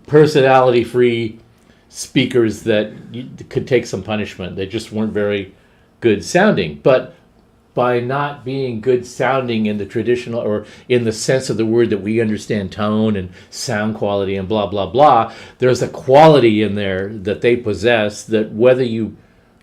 personality free speakers that could take some punishment. They just weren't very good sounding, but by not being good sounding in the traditional or in the sense of the word that we understand, tone and sound quality and blah blah blah, there's a quality in there that they possess that whether you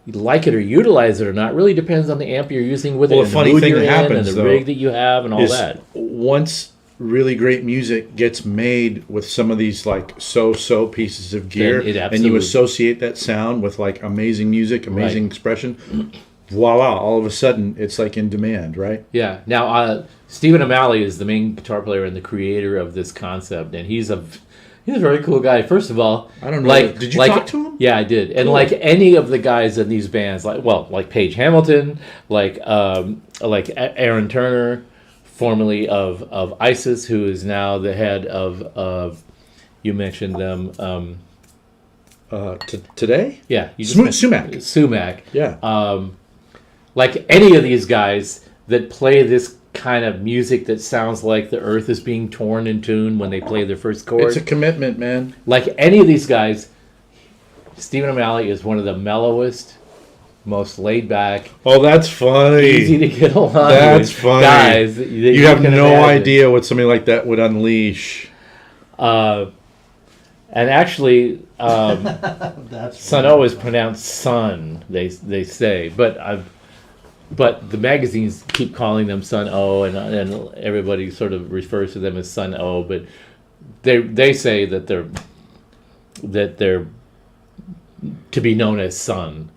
like it or utilize it or not really depends on the amp you're using with Well, it, the and funny mood thing you're that in, happens, and the though, rig that you have and all Is that. once really great music gets made with some of these like so pieces of gear, Then it and you absolutely- associate that sound with like amazing music, amazing Right. expression, voila! All of a sudden, it's like in demand, right? Yeah. Now, Stephen O'Malley is the main guitar player and the creator of this concept, and he's a very cool guy. First of all, I don't know. Did you talk to him? Yeah, I did. And Cool. like any of the guys in these bands, like Paige Hamilton, like Aaron Turner, formerly of ISIS, who is now the head of you mentioned them. Today? Yeah, you Sumac. Sumac. Yeah. Like any of these guys that play this kind of music that sounds like the earth is being torn in tune when they play their first chord. It's a commitment, man. Like any of these guys, Stephen O'Malley is one of the mellowest, most laid back, Oh, that's funny. easy to get along That's with funny. guys. That You have can no imagine. idea what somebody like that would unleash. And actually, That's Sun O is pronounced Sun. They say, but the magazines keep calling them Sun O, and everybody sort of refers to them as Sun O. But they say that they're to be known as Sun.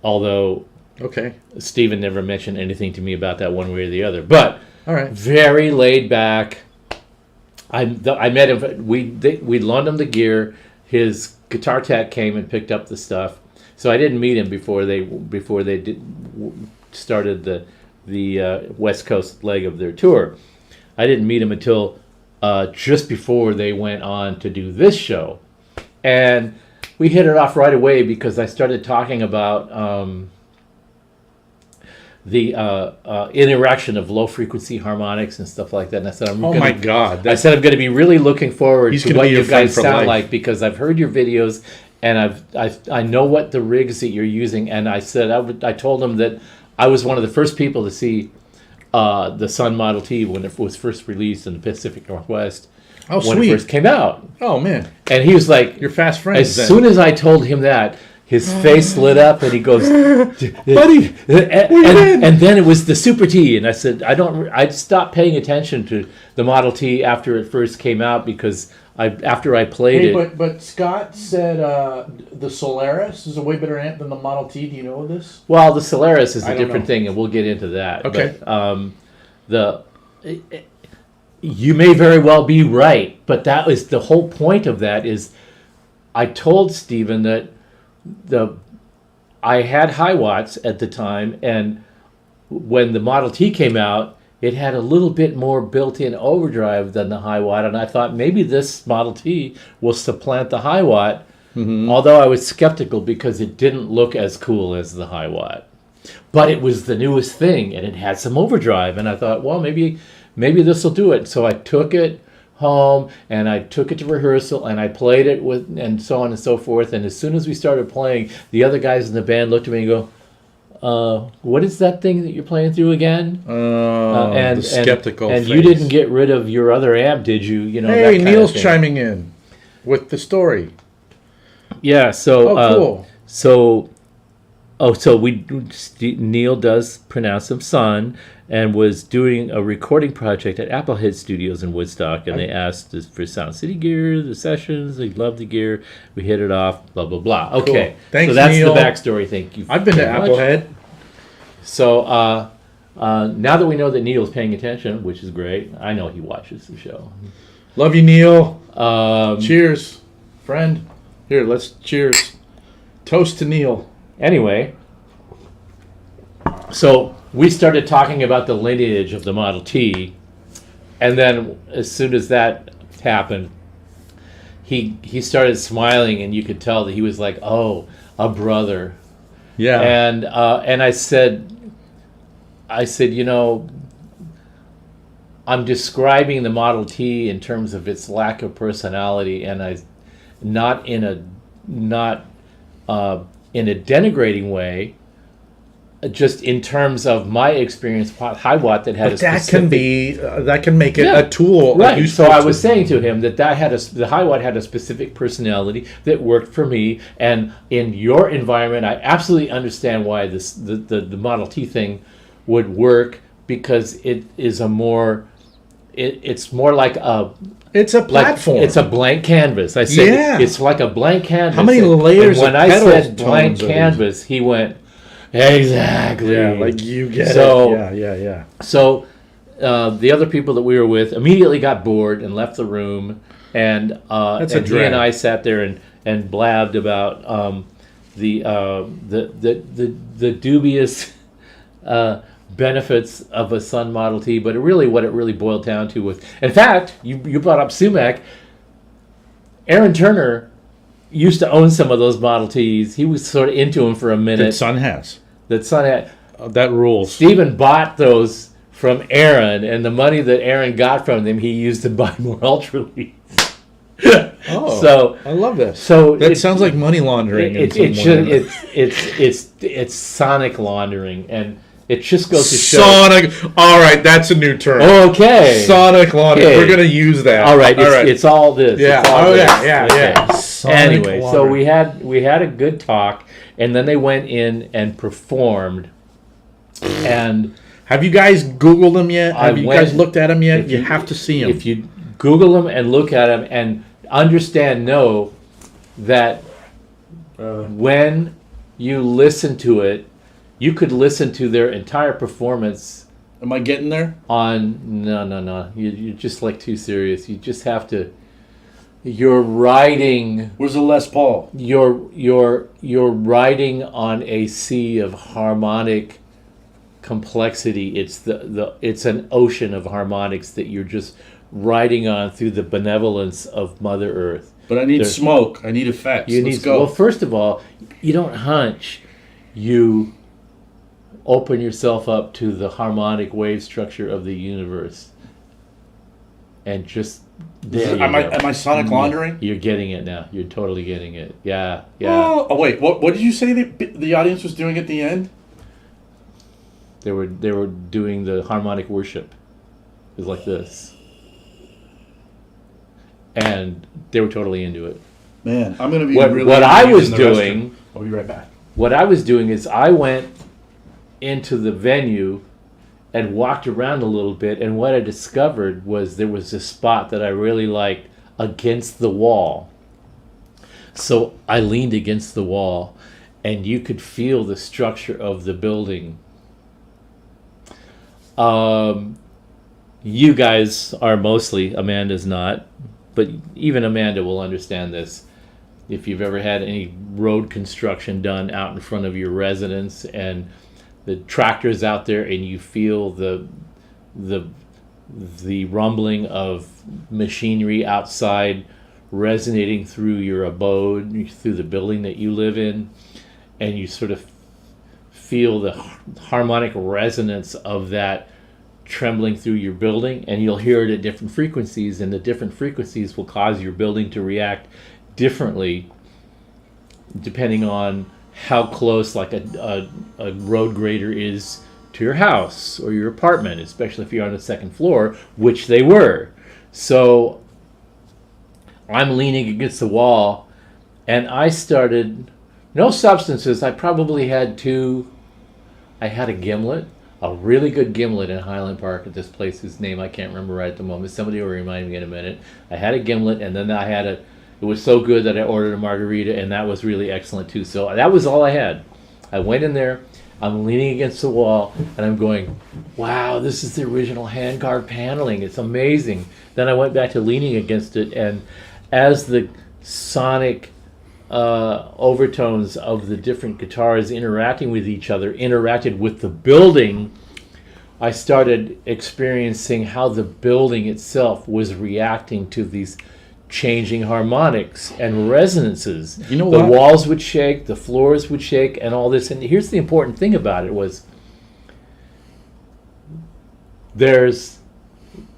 Although Okay. Stephen never mentioned anything to me about that one way or the other. But All right. very laid back, I met him. We loaned him the gear. His guitar tech came and picked up the stuff. So I didn't meet him before they started the West Coast leg of their tour. I didn't meet him until just before they went on to do this show, and we hit it off right away because I started talking about the interaction of low frequency harmonics and stuff like that. And I said, I'm going to be really looking forward to what you guys sound like, because I've heard your videos and I know what the rigs that you're using. And I said, I told him that I was one of the first people to see the Sun Model T when it was first released in the Pacific Northwest. Oh, when sweet. it first came out. Oh, man. And he was like, you're fast friends. As soon as I told him that, his face lit up, and he goes, buddy, and then it was the Super T, and I said, I stopped paying attention to the Model T after it first came out because after I played it. But Scott said the Solaris is a way better amp than the Model T. Do you know this? Well, the Solaris is a different thing, and we'll get into that. Okay. But, you may very well be right, but that was the whole point of that. Is I told Stephen that I had high watts at the time, and when the Model T came out, it had a little bit more built-in overdrive than the high watt, and I thought maybe this Model T will supplant the high watt. Mm-hmm. Although I was skeptical because it didn't look as cool as the high watt, but it was the newest thing, and it had some overdrive, and I thought, well, maybe this will do it. So I took it home and I took it to rehearsal and I played it with, and so on and so forth. And as soon as we started playing, the other guys in the band looked at me and go, what is that thing that you're playing through again? The skeptical and face. You didn't get rid of your other amp, did you? You know, hey, Neil's chiming in with the story. Yeah, so cool. So Neil does pronounce him son, and was doing a recording project at Applehead Studios in Woodstock, and they asked us for Sound City gear, the sessions. They loved the gear. We hit it off. Blah blah blah. Okay, cool. Thanks, so that's Neil. the backstory. Thank you. I've been to Applehead. So now that we know that Neil's paying attention, which is great, I know he watches the show. Love you, Neil. Cheers, friend. Here, let's cheers. Toast to Neil. Anyway, so we started talking about the lineage of the Model T, and then as soon as that happened, he started smiling, and you could tell that he was like, "Oh, a brother." Yeah. And I said, you know, I'm describing the Model T in terms of its lack of personality, and not in a denigrating way. Just in terms of my experience, high watt that had that can make it a tool. Right. So I was saying to him that the high watt had a specific personality that worked for me, and in your environment, I absolutely understand why the Model T thing would work, because it is it's more like it's a platform. It's a blank canvas. I said it's like a blank canvas. How many layers? And when I said blank canvas, he went, exactly. Yeah, like you get it. Yeah. So the other people that we were with immediately got bored and left the room, and he and I sat there and blabbed about the dubious benefits of a Sun Model T, but what it really boiled down to was, in fact, you brought up Sumac. Aaron Turner used to own some of those Model Ts. He was sort of into them for a minute. That Sun has. That rules. Stephen bought those from Aaron, and the money that Aaron got from them, he used to buy more Ultraleads. So I love this. So that sounds like money laundering. It's sonic laundering, and it just goes to show. Sonic. All right, that's a new term. Okay. Sonic laundering. Okay. We're gonna use that. All right. It's all this. Yeah. Yeah. Sonic anyway, laundering. so we had a good talk, and then they went in and performed. And have you guys Googled them yet? Have you guys looked at them yet? You have to see them. If you Google them and look at them and know that when you listen to it, you could listen to their entire performance Am I getting there? No. You're just like too serious. You just have to. You're riding. Where's the Les Paul? You're riding on a sea of harmonic complexity. It's it's an ocean of harmonics that you're just riding on through the benevolence of Mother Earth. But I need smoke. I need effects. Let's go. Well, first of all, you don't hunch. You open yourself up to the harmonic wave structure of the universe, and just am I sonic laundering? You're getting it now. You're totally getting it. Yeah. Oh wait, what did you say the audience was doing at the end? They were doing the harmonic worship. It was like this, and they were totally into it. Man, I'm gonna be what I was doing. I'll be right back. What I was doing is I went into the venue and walked around a little bit, and what I discovered was there was a spot that I really liked against the wall. So I leaned against the wall, and you could feel the structure of the building. You guys are mostly, Amanda's not, but even Amanda will understand this. If you've ever had any road construction done out in front of your residence and the tractor's out there and you feel the rumbling of machinery outside resonating through your abode, through the building that you live in, and you sort of feel the harmonic resonance of that trembling through your building, and you'll hear it at different frequencies, and the different frequencies will cause your building to react differently depending on how close like a road grader is to your house or your apartment, especially if you're on the second floor, which they were. So I'm leaning against the wall, and I started, no substances, I probably had I had a gimlet, a really good gimlet in Highland Park at this place whose name I can't remember right at the moment. Somebody will remind me in a minute. I had a gimlet, and then I had it was so good that I ordered a margarita, and that was really excellent too. So that was all I had. I went in there, I'm leaning against the wall, and I'm going, wow, this is the original hand-carved paneling. It's amazing. Then I went back to leaning against it, and as the sonic overtones of the different guitars interacting with each other interacted with the building, I started experiencing how the building itself was reacting to these changing harmonics and resonances. You know the what? walls would shake, the floors would shake, and all this. And here's the important thing about it was there's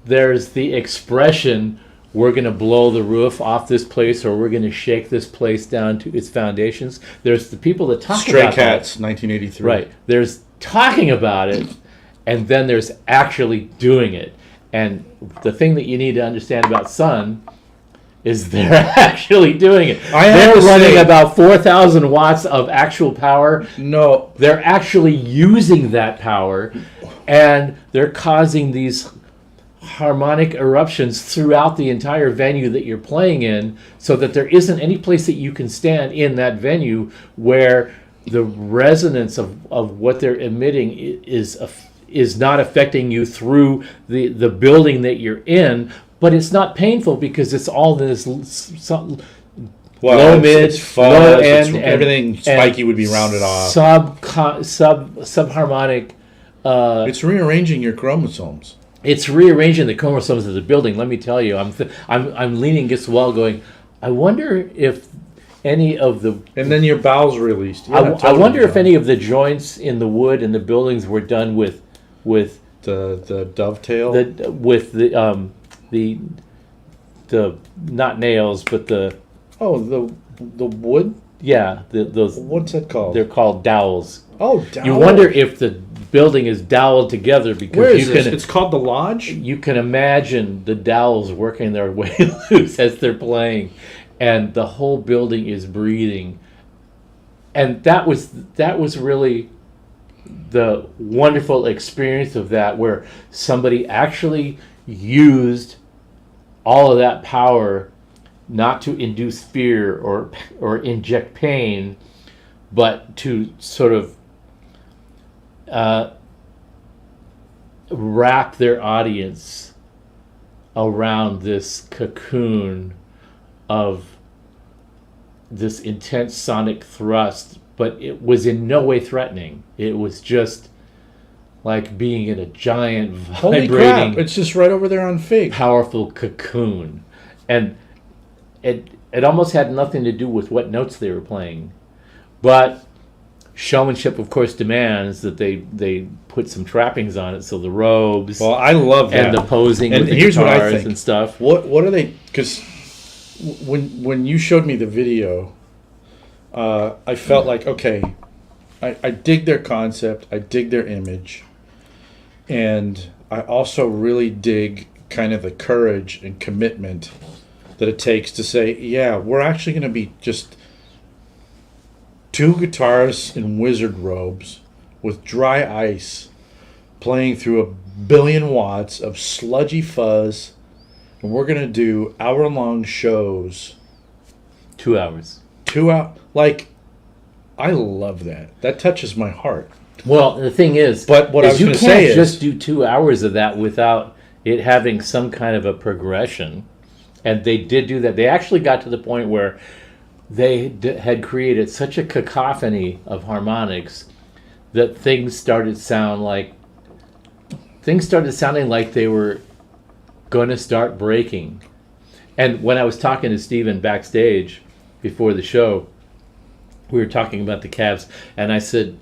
the expression, we're going to blow the roof off this place, or we're going to shake this place down to its foundations. There's the people that talk Stray about Cats, that. 1983. Right. There's talking about it, and then there's actually doing it. And the thing that you need to understand about Sun is they're actually doing it. They're running about 4,000 watts of actual power. No. They're actually using that power, and they're causing these harmonic eruptions throughout the entire venue that you're playing in, so that there isn't any place that you can stand in that venue where the resonance of what they're emitting is not affecting you through the building that you're in. But it's not painful because it's all this low mid, low end, everything spiky would be rounded off. Subharmonic. It's rearranging your chromosomes. It's rearranging the chromosomes of the building. Let me tell you, I'm leaning against the wall, going, I wonder if any of the and then your bowels released. Yeah, I wonder if any of the joints in the wood and the buildings were done with the dovetail, the not nails, but the wood. Yeah, those. What's that called? They're called dowels. Oh, dowels. You wonder if the building is doweled together because where is this? It's called the Lodge. You can imagine the dowels working their way loose as they're playing, and the whole building is breathing. And that was really the wonderful experience of that, where somebody actually used all of that power not to induce fear or inject pain, but to sort of wrap their audience around this cocoon of this intense sonic thrust, but it was in no way threatening. It was just like being in a giant Holy crap! vibrating, It's just right over there on Fig. powerful cocoon. And it almost had nothing to do with what notes they were playing. But showmanship, of course, demands that they put some trappings on it, so the robes Well, I love that. and the posing And with the here's what I guitars think. and stuff. What are they? Because when you showed me the video, I felt like, okay, I dig their concept, I dig their image, and I also really dig kind of the courage and commitment that it takes to say, yeah, we're actually going to be just two guitarists in wizard robes with dry ice playing through 1 billion watts of sludgy fuzz, and we're going to do hour-long shows. 2 hours. 2 hours. Like, I love that. That touches my heart. Well, the thing is, But what I was you gonna can't say is- just do 2 hours of that without it having some kind of a progression. And they did do that. They actually got to the point where they had created such a cacophony of harmonics that things started sounding like they were going to start breaking. And when I was talking to Steven backstage before the show, we were talking about the Cavs, and I said,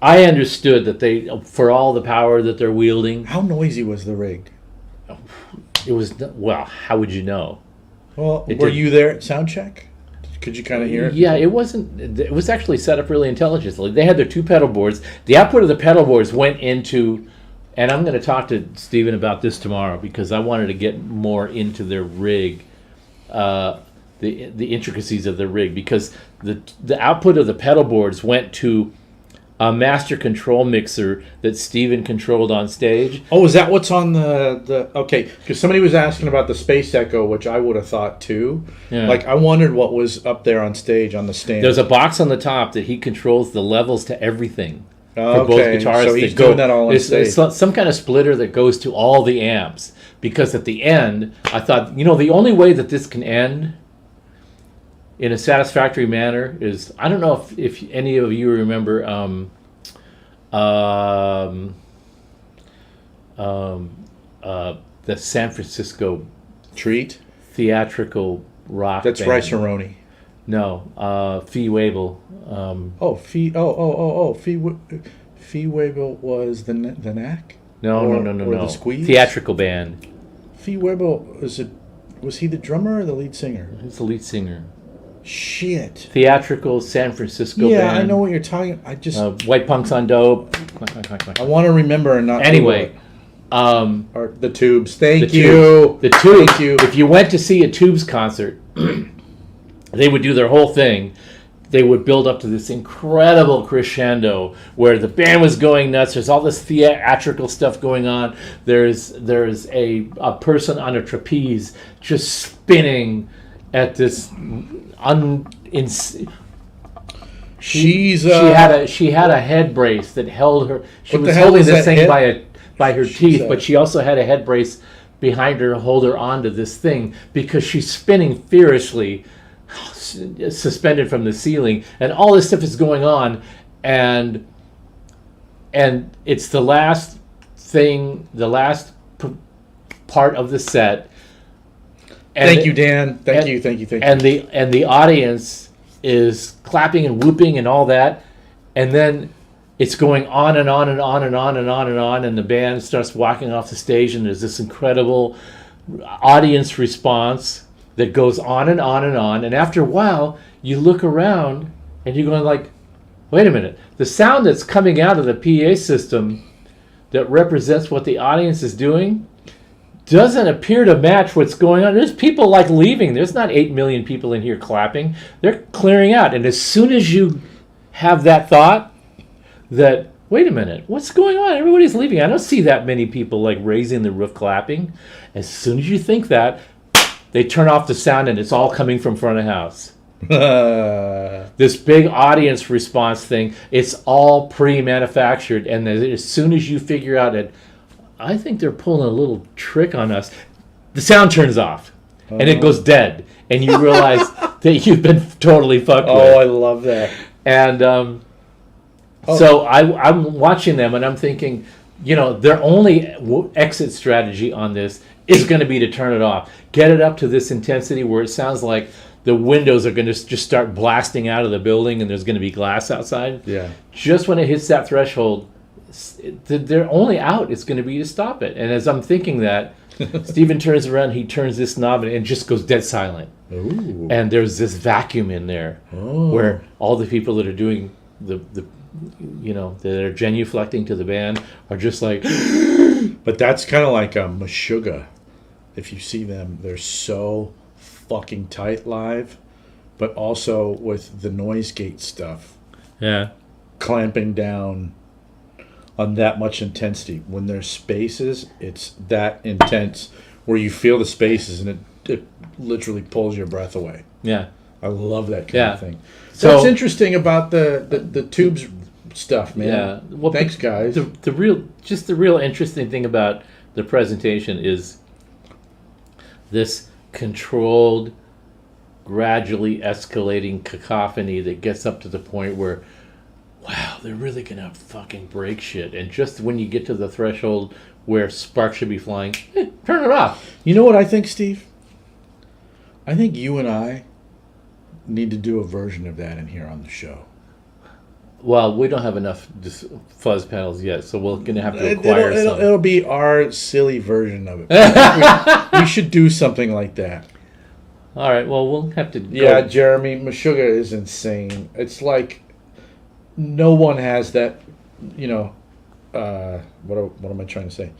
I understood that they, for all the power that they're wielding, How noisy was the rig? it was, well, how would you know? Well, It were did- you there at soundcheck? Could you kind of hear it? Yeah, it wasn't, it was actually set up really intelligently. They had their 2 pedal boards. The output of the pedal boards went into, and I'm going to talk to Steven about this tomorrow because I wanted to get more into their rig, the intricacies of the rig, because the output of the pedal boards went to a master control mixer that Steven controlled on stage. Oh, is that what's on the okay? Because somebody was asking about the Space Echo, which I would have thought too. Yeah. Like, I wondered what was up there on stage on the stand. There's a box on the top that he controls the levels to everything. For both Okay, guitarists, so he's doing that all on it's stage. some kind of splitter that goes to all the amps. Because at the end, I thought, the only way that this can end in a satisfactory manner is, I don't know if any of you remember the San Francisco Treat. theatrical rock That's band. Rice-A-Roni. No, Fee Waybill. Fee Waybill was the Knack. No, Or no. the Squeeze? Theatrical band. Fee Waybill was he the drummer or the lead singer? He's the lead singer. Shit. Theatrical San Francisco Yeah, band. I know what you're talking. I just White Punks on Dope. I want to remember and not Anyway, or the Tubes. Thank the you. Tubes. The Tubes. Thank you. If you went to see a Tubes concert, they would do their whole thing. They would build up to this incredible crescendo where the band was going nuts. There's all this theatrical stuff going on. There's a person on a trapeze just spinning at this she had a head brace that held her. She What the was hell holding was this that thing head? by her She's teeth, a- but she also had a head brace behind her to hold her onto this thing because she's spinning furiously, suspended from the ceiling, and all this stuff is going on, and it's the last thing, the last part of the set. And Thank you, Dan. Thank you. And the audience is clapping and whooping and all that, and then it's going on and on and on and on and on and on, and the band starts walking off the stage, and there's this incredible audience response that goes on and on and on, and after a while you look around and you're going like, wait a minute, the sound that's coming out of the PA system that represents what the audience is doing doesn't appear to match what's going on. There's people like leaving. There's not 8 million people in here clapping. They're clearing out. And as soon as you have that thought that, wait a minute, what's going on? Everybody's leaving. I don't see that many people like raising the roof clapping. As soon as you think that, they turn off the sound and it's all coming from front of house. This big audience response thing, it's all pre-manufactured. And as soon as you figure out that, I think they're pulling a little trick on us. The sound turns off, and it goes dead, and you realize that you've been totally fucked with. Oh, I love that. And so I'm watching them, and I'm thinking, their only exit strategy on this is going to be to turn it off. Get it up to this intensity where it sounds like the windows are going to just start blasting out of the building and there's going to be glass outside. Yeah. Just when it hits that threshold, their only out is going to be to stop it. And as I'm thinking that, Steven turns around, he turns this knob, and it just goes dead silent. Ooh. And there's this vacuum in there where all the people that are doing that are genuflecting to the band are just like... But that's kind of like Meshuggah. If you see them, they're so fucking tight live, but also with the noise gate stuff. Yeah. Clamping down on that much intensity. When there's spaces, it's that intense where you feel the spaces and it literally pulls your breath away. Yeah. I love that kind of thing. So That's interesting about the tubes stuff, man. Yeah. Well, thanks, guys. The real interesting thing about the presentation is this controlled, gradually escalating cacophony that gets up to the point where, wow, they're really gonna fucking break shit. And just when you get to the threshold where sparks should be flying, turn it off. You know what I think, Steve? I think you and I need to do a version of that in here on the show. Well, we don't have enough fuzz panels yet, so we're going to have to acquire some. It'll be our silly version of it. we should do something like that. All right, well, we'll have to go. Yeah, Jeremy, Meshuggah is insane. It's like no one has that, what am I trying to say?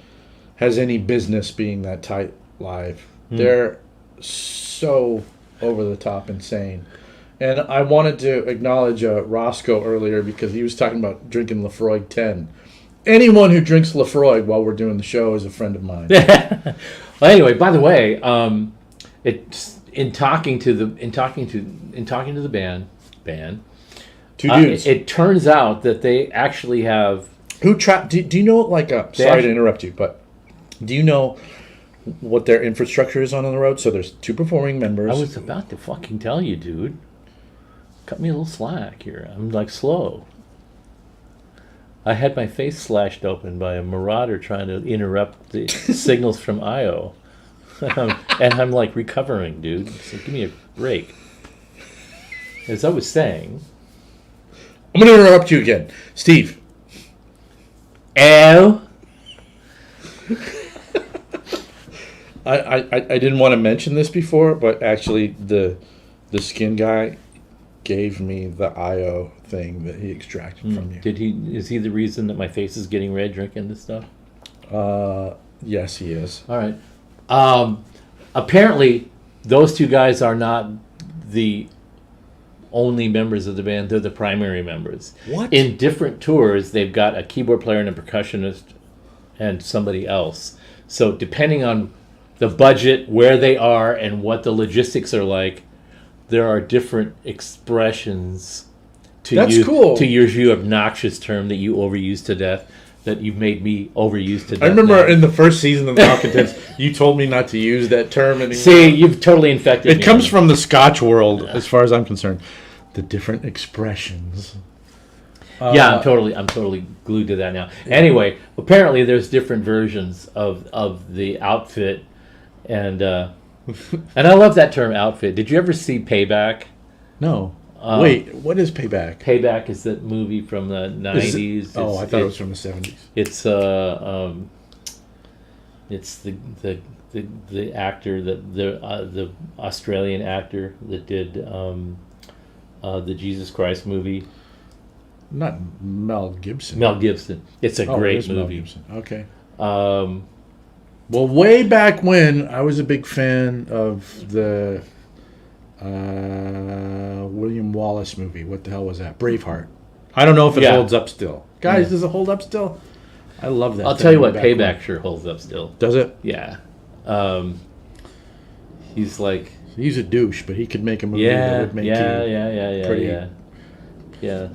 Has any business being that tight live. They're so over the top insane. And I wanted to acknowledge Roscoe earlier because he was talking about drinking Lefroy 10. Anyone who drinks Lefroy while we're doing the show is a friend of mine. Well, anyway, by the way, in talking to the band, Two dudes. it turns out that they actually have. Do you know, sorry to interrupt you, but do you know what their infrastructure is on the road? So there's two performing members. I was about to fucking tell you, dude. Cut me a little slack here. I'm slow. I had my face slashed open by a marauder trying to interrupt the signals from IO. And I'm recovering, dude. So give me a break. As I was saying... I'm going to interrupt you again. Steve. Ow. I didn't want to mention this before, but actually the skin guy gave me the IO thing that he extracted from you. Is he the reason that my face is getting red drinking this stuff? Yes, he is. All right. Apparently, those two guys are not the only members of the band. They're the primary members. What? In different tours, they've got a keyboard player and a percussionist and somebody else. So depending on the budget, where they are, and what the logistics are like, there are different expressions to use your obnoxious term that you overuse to death, that you've made me overuse to death. I remember now. in the first season of the Malcontents, you told me not to use that term anymore. See, you've totally infected me. It comes from the Scotch world, as far as I'm concerned. The different expressions. Yeah, I'm totally glued to that now. Anyway, apparently there's different versions of the outfit, and I love that term, outfit. Did you ever see Payback? No. Wait, what is Payback? Payback is that movie from the 90s. I thought it was from the 70s. It's the actor the Australian actor that did the Jesus Christ movie. Not Mel Gibson. Mel Gibson. It's a great movie. Mel Gibson. Okay. Well, way back when, I was a big fan of the William Wallace movie. What the hell was that? Braveheart. I don't know if it holds up still. Guys, does it hold up still? I love that. I'll tell you what, Payback sure holds up still. Does it? Yeah. He's like... He's a douche, but he could make a movie that would make you pretty... Yeah.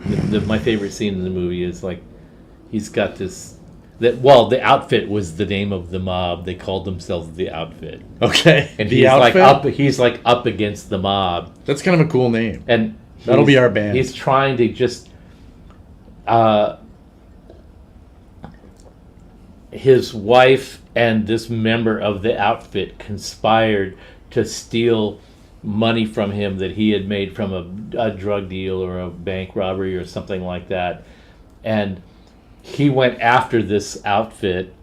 My favorite scene in the movie is he's got this The outfit was the name of the mob. They called themselves the outfit. Okay. And The Outfit? he's like up against the mob. That's kind of a cool name. And That'll be our band. He's trying to just his wife and this member of the outfit conspired to steal money from him that he had made from a drug deal or a bank robbery or something like that. And he went after this outfit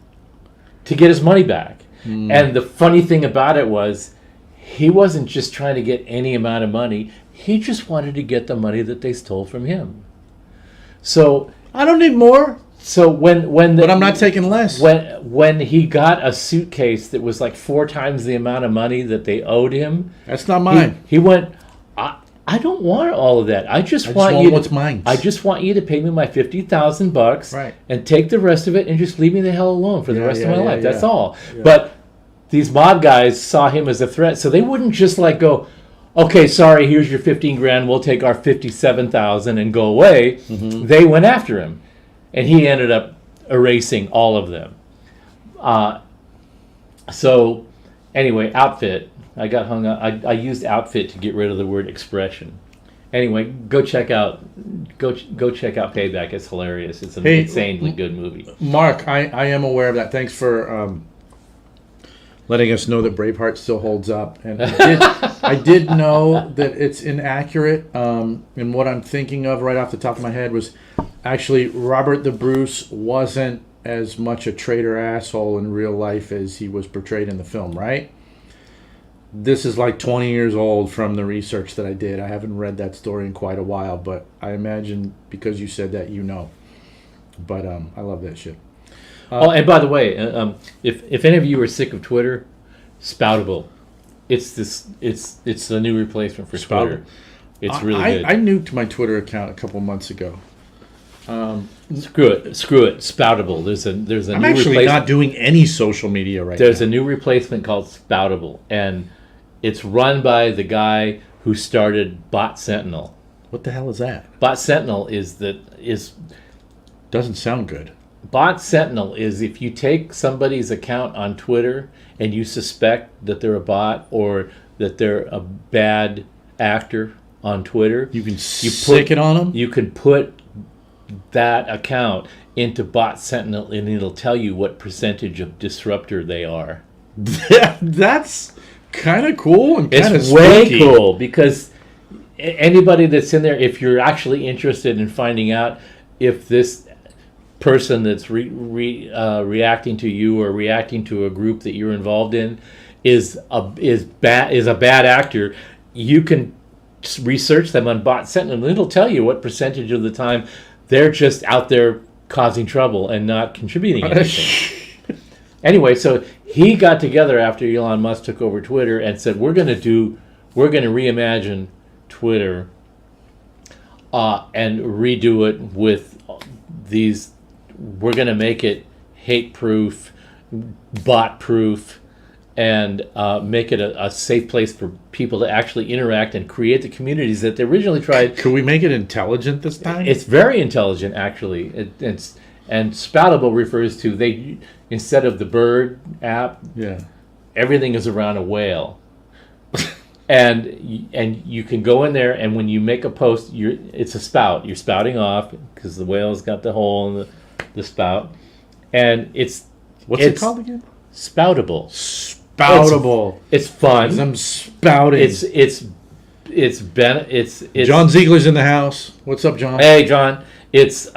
to get his money back. And the funny thing about it was, he wasn't just trying to get any amount of money. He just wanted to get the money that they stole from him. So I don't need more, but I'm not taking less. When he got a suitcase that was like 4 times the amount of money that they owed him, That's not mine. he went, I don't want all of that. I just want what's mine. I just want you to pay me my $50,000 Right. and take the rest of it and just leave me the hell alone for the rest of my life. That's yeah. all. But these mob guys saw him as a threat, so they wouldn't just like go, okay, sorry, here's your 15 grand. We'll take our 57,000 and go away. They went after him, and he ended up erasing all of them. So anyway, outfit. I got hung up. I used outfit to get rid of the word expression. Anyway, go check out Payback. It's hilarious. It's an insanely good movie. Mark, I am aware of that. Thanks for letting us know that Braveheart still holds up. And I did know that it's inaccurate. And what I'm thinking of right off the top of my head was actually Robert the Bruce wasn't as much a traitor asshole in real life as he was portrayed in the film, right? This is like 20 years old from the research that I did. I haven't read that story in quite a while, but I imagine because you said that, you know. But I love that shit. And by the way, if any of you are sick of Twitter, Spoutable. It's the new replacement for Twitter. It's really good. I nuked my Twitter account a couple months ago. Screw it. Spoutable. There's a I'm new actually replacement. not doing any social media right now. There's a new replacement called Spoutable, and it's run by the guy who started Bot Sentinel. What the hell is that? Bot Sentinel is Doesn't sound good. Bot Sentinel is if you take somebody's account on Twitter and you suspect that they're a bot or that they're a bad actor on Twitter, You can stick it on them? you can put that account into Bot Sentinel and it'll tell you what percentage of disruptor they are. That's kind of cool and kind of It's way cool because anybody that's in there, if you're actually interested in finding out if this person that's reacting to you or reacting to a group that you're involved in is a bad actor, you can research them on Bot Sentinel and it'll tell you what percentage of the time they're just out there causing trouble and not contributing anything. Anyway, so he got together after Elon Musk took over Twitter and said, we're going to reimagine Twitter and redo it with these. We're going to make it hate-proof, bot-proof, and make it a safe place for people to actually interact and create the communities that they originally tried. Could we make it intelligent this time? It's very intelligent, actually. And Spoutable refers to instead of the bird app, everything is around a whale. and you can go in there, and when you make a post, it's a spout. You're spouting off because the whale's got the hole in the spout, and what's it called again? Spoutable. Spoutable. It's fun. I'm spouting. It's John Ziegler's in the house. What's up, John? Hey, John. It's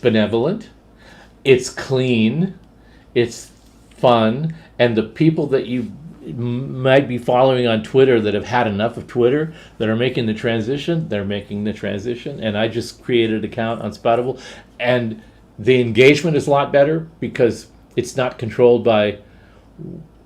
benevolent. It's clean. It's fun, and the people that you might be following on Twitter that have had enough of Twitter that are making the transition, they're making the transition. And I just created an account on Spoutable, and the engagement is a lot better because it's not controlled by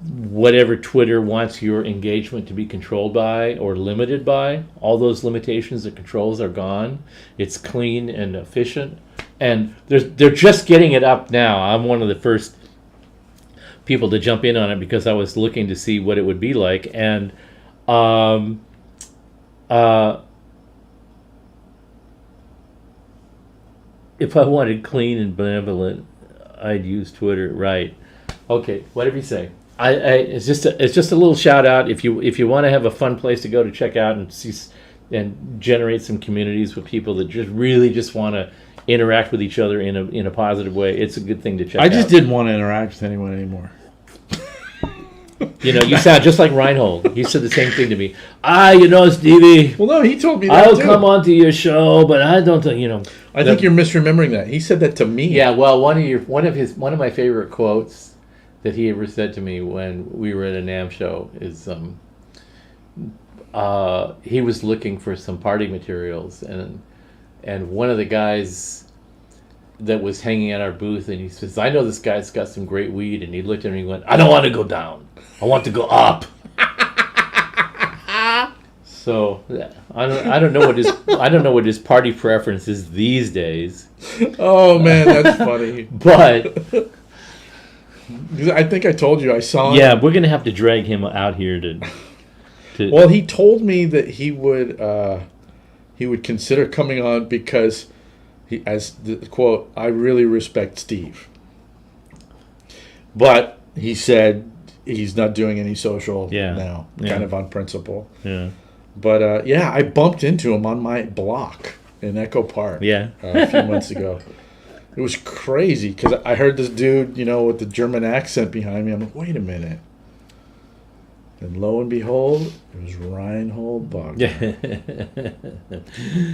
whatever Twitter wants your engagement to be controlled by or limited by. All those limitations and controls are gone. It's clean and efficient, and they're just getting it up now. I'm one of the first people to jump in on it because I was looking to see what it would be like, and if I wanted clean and benevolent, I'd use Twitter. Right. Okay. Whatever you say. It's just a little shout out. If you want to have a fun place to go to check out and see and generate some communities with people that just want to interact with each other in a positive way, it's a good thing to check out. I just didn't want to interact with anyone anymore. You know, you sound just like Reinhold. He said the same thing to me. Stevie. Well, no, he told me that I'll too. come onto your show, but I don't. I think you're misremembering that. He said that to me. Yeah, well, one of my favorite quotes that he ever said to me when we were at a NAMM show is he was looking for some party materials, and one of the guys that was hanging at our booth, and he says, "I know this guy's got some great weed," and he looked at me and he went, "I don't want to go down. I want to go up." So I don't know what his party preference is these days. Oh man, that's funny. But I think I told you I saw him. yeah, we're gonna have to drag him out here to. Well, he told me that he would consider coming on because he, as the quote, "I really respect Steve," but he said he's not doing any social now, kind of on principle. Yeah. But I bumped into him on my block in Echo Park. Yeah. A few months ago. It was crazy because I heard this dude, with the German accent behind me. I'm like, wait a minute. And lo and behold, it was Reinhold Bogner.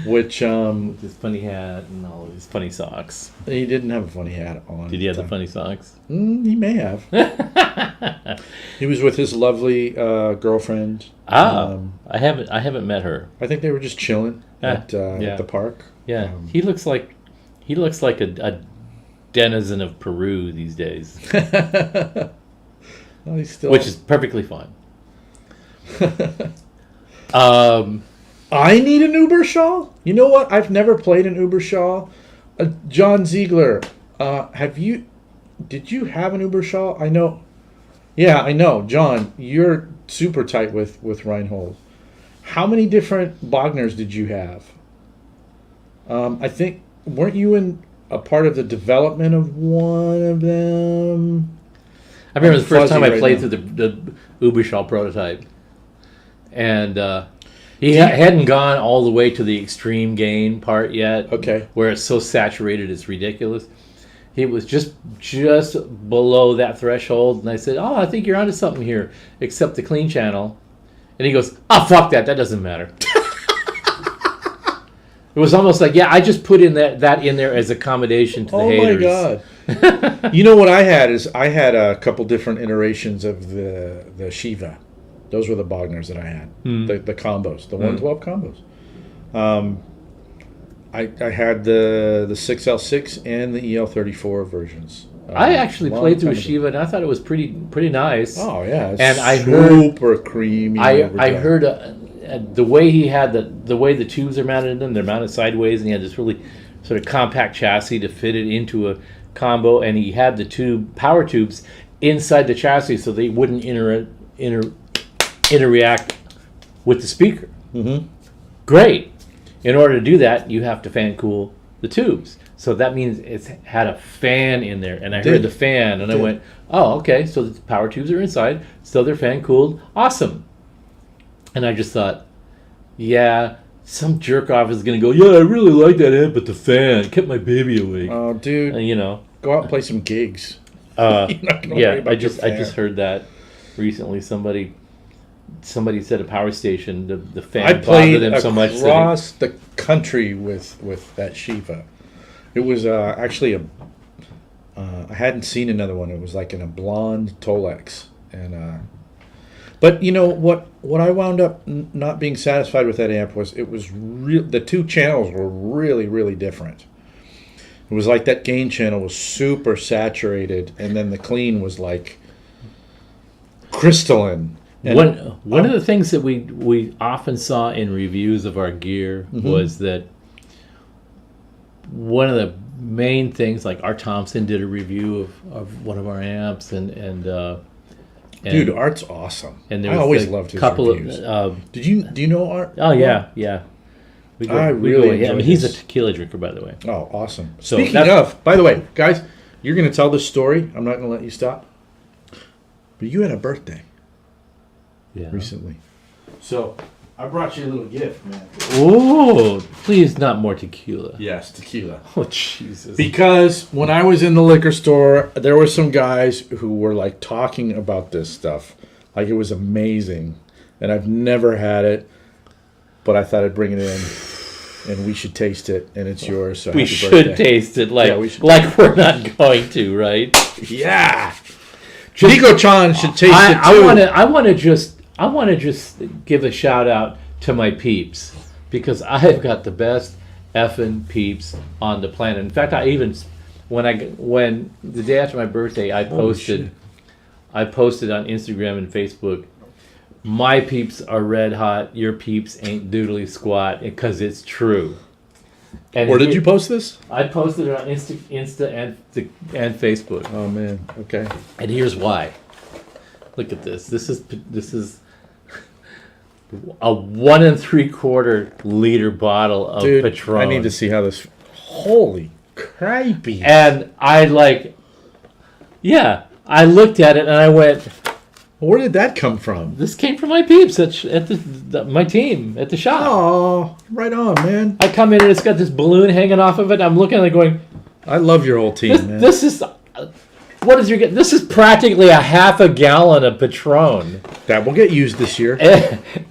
Which with his funny hat and all of his funny socks. He didn't have a funny hat on. Did he have the funny socks? He may have. He was with his lovely girlfriend. I haven't met her. I think they were just chilling at the park. Yeah, he looks like a denizen of Peru these days. Well, he's still... Which is perfectly fine. I need an Uber shawl. You know what? I've never played an Uber shawl. John Ziegler, did you have an Uber shawl? I know. Yeah, I know. John, you're super tight with Reinhold. How many different Bogners did you have? I think, weren't you a part of the development of one of them? I remember the first time I played through the Uberschall prototype. And he hadn't gone all the way to the extreme gain part yet. Okay. Where it's so saturated it's ridiculous. He was just below that threshold. And I said, I think you're onto something here. Except the clean channel. And he goes, fuck that. That doesn't matter. It was almost like, I just put in that in there as accommodation to the haters. Oh my God. You know what I had is I had a couple different iterations of the Shiva. Those were the Bogners that I had. The combos, the 112 combos. I had the 6L6 and the EL34 versions. I actually played through a Shiva and I thought it was pretty nice. Oh yeah, and I super creamy. I heard the way he had the way the tubes are mounted in them. They're mounted sideways, and he had this really sort of compact chassis to fit it into a combo. And he had the power tubes inside the chassis so they wouldn't interact with the speaker. Mm-hmm. Great. In order to do that, you have to fan cool the tubes. So that means it's had a fan in there. And I heard the fan, and I went, oh, okay, so the power tubes are inside, so they're fan cooled. Awesome. And I just thought, some jerk off is going to go, I really like that amp, but the fan kept my baby awake. Oh, dude. Go out and play some gigs. I just heard that recently. Somebody said a power station, the fan bothered them so much. I played across the country with that Shiva. It was actually I hadn't seen another one. It was like in a blonde Tolex, and but what I wound up not being satisfied with that amp was it was the two channels were really, really different. It was like that gain channel was super saturated, and then the clean was like crystalline. And one of the things that we often saw in reviews of our gear was that one of the main things, like Art Thompson did a review of one of our amps, and dude, Art's awesome. And I always loved his reviews. Do you know Art? Oh yeah. We go, I we really go, enjoy he's a this. tequila drinker, by the way. Oh, awesome. So Speaking that's- of, by the way, guys, you're going to tell this story. I'm not going to let you stop. But you had a birthday Yeah. recently. So I brought you a little gift, man. Oh, please, not more tequila. Yes, tequila. Oh, Jesus. Because when I was in the liquor store, there were some guys who were like talking about this stuff. Like it was amazing. And I've never had it, but I thought I'd bring it in and we should taste it. And it's yours. So we happy should birthday. taste it like, Yeah, we should like we're not going to, right? Yeah. Nico-chan should taste it I too. want to just give a shout out to my peeps because I've got the best effing peeps on the planet. In fact, when the day after my birthday, I posted on Instagram and Facebook, my peeps are red hot. Your peeps ain't doodly squat, because it's true. And Where did you post this? I posted it on Insta and Facebook. Oh man. Okay. And here's why. Look at this. This is a 1 3/4 liter bottle of Dude, Patron. I need to see how this. Holy cripey. And I looked at it and I went, Where did that come from? this came from my peeps at my team at the shop. Oh, right on, man. I come in and it's got this balloon hanging off of it. I'm looking at it going, I love your whole team, man. this is... What is this is practically a half a gallon of Patron. That will get used this year.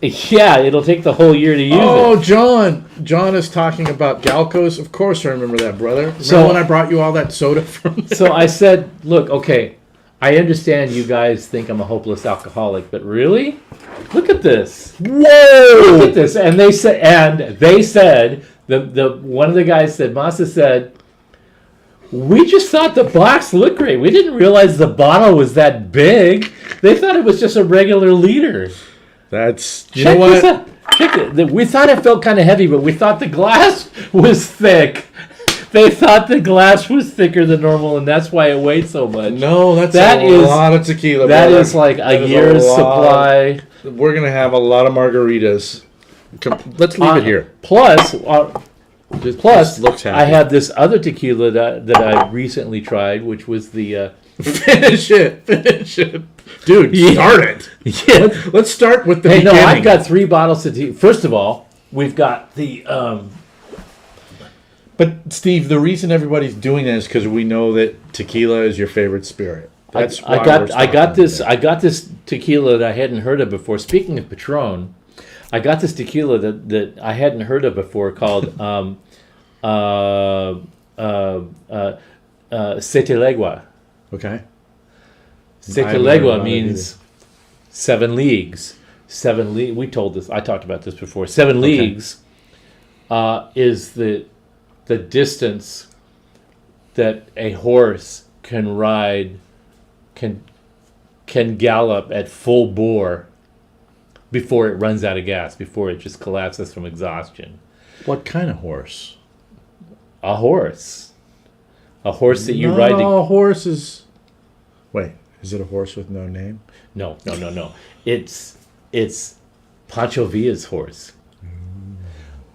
Yeah, it'll take the whole year to use it. Oh, John is talking about Galcos. Of course I remember that, brother. Remember when I brought you all that soda from there? So I said, look, okay, I understand you guys think I'm a hopeless alcoholic, but really? Look at this. Whoa! Look at this. And they said, the one of the guys said, Masa said, we just thought the box looked great. We didn't realize the bottle was that big. They thought it was just a regular liter. That's, you Check know what? this out. Check it. We thought it felt kind of heavy, but we thought the glass was thick. They thought the glass was thicker than normal, and that's why it weighed so much. No, that's That a is- lot of tequila, That brother. is like That a is year's lot. supply. We're going to have a lot of margaritas. Let's leave it here. Plus, Just looks happy. I had this other tequila that I recently tried, which was the... Finish it. Dude, Yeah. start it. yeah. Let's start with the Hey, beginning. no, I've got 3 bottles of tequila. First of all, we've got the... But Steve, the reason everybody's doing that is because we know that tequila is your favorite spirit. That's why I got this tequila that I hadn't heard of before. Speaking of Patron, I got this tequila that I hadn't heard of before called Siete Legua. Okay. Siete I've never Legua heard means 7 leagues. 7 leagues. We told this. I talked about this before. 7 leagues is the distance that a horse can ride, can gallop at full bore before it runs out of gas, before it just collapses from exhaustion. What kind of horse? A horse that you ride. No, horse is. Wait, is it a horse with no name? No. It's Pancho Villa's horse.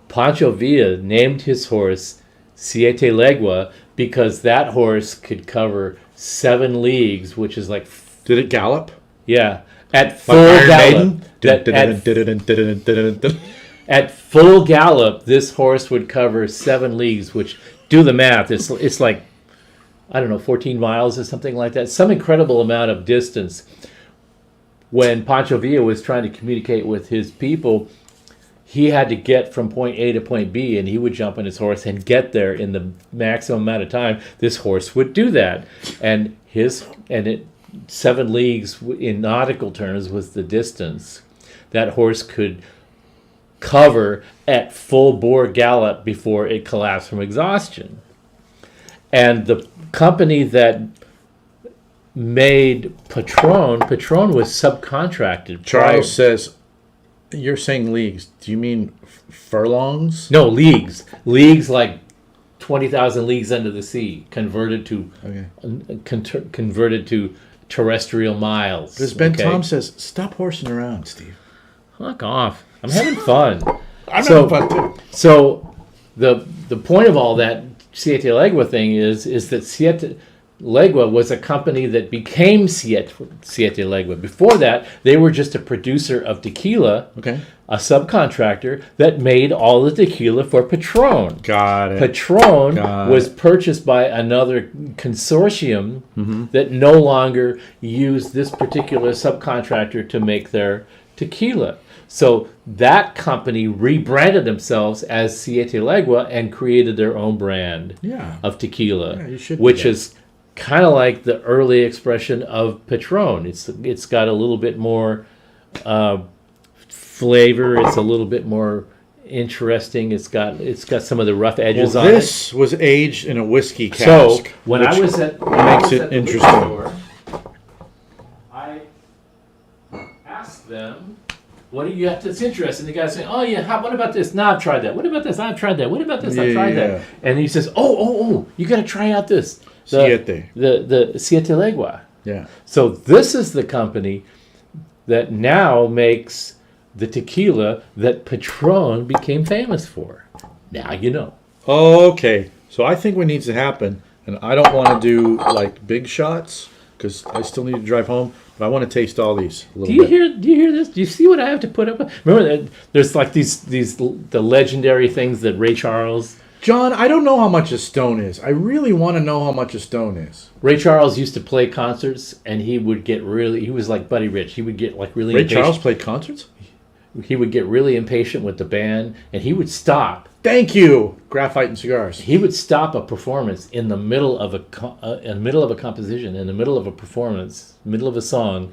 Pancho Villa named his horse Siete Legua because that horse could cover 7 leagues, which is like, Did it gallop? yeah, at full Like gallop. Iron Maiden? At full gallop, this horse would cover 7 leagues, which, do the math, it's like, I don't know, 14 miles or something like that. Some incredible amount of distance. When Pancho Villa was trying to communicate with his people, he had to get from point A to point B, and he would jump on his horse and get there in the maximum amount of time. This horse would do that. And 7 leagues in nautical terms was the distance that horse could cover at full bore gallop before it collapsed from exhaustion. And the company that made Patron was subcontracted. Charles says, you're saying leagues. Do you mean furlongs? No, leagues. Leagues like 20,000 leagues under the sea, converted to terrestrial miles. Because Ben okay? Tom says, stop horsing around, Steve. Fuck off. I'm having fun. I'm having fun too. So the point of all that Siete Legua thing is that Siete Legua was a company that became Siete Legua. Before that, they were just a producer of tequila, Okay. a subcontractor that made all the tequila for Patron. Got it. Patron Got was purchased by another consortium that no longer used this particular subcontractor to make their tequila. So that company rebranded themselves as Siete Legua and created their own brand Yeah. of tequila, Yeah, you should do which that. is kind of like the early expression of Patron. It's got a little bit more flavor. It's a little bit more interesting. It's got some of the rough edges Well, on it. this was aged in a whiskey cask. So when I which was at makes it the liquor interesting. store, I asked them, "What do you have that's interesting?" The guy's saying, "Oh yeah, what about this? No, I've tried that. What about this? I've tried that. What about this? I've tried Yeah. that." And he says, "Oh, you got to try out this Siete. the Siete Legua." Yeah. So this is the company that now makes the tequila that Patron became famous for. Now you know. Okay. So I think what needs to happen, and I don't want to do like big shots because I still need to drive home, but I want to taste all these a little Do you bit. hear this? Do you see what I have to put up with? Remember that there's like the legendary things that Ray Charles John, I don't know how much a stone is. I really want to know how much a stone is. Ray Charles used to play concerts, and he was like Buddy Rich. He would get like really Ray impatient. Charles played concerts? He would get really impatient with the band, and he would stop. Thank you. Graphite and cigars. He would stop a performance in the middle of in the middle of a composition, in the middle of a performance, middle of a song.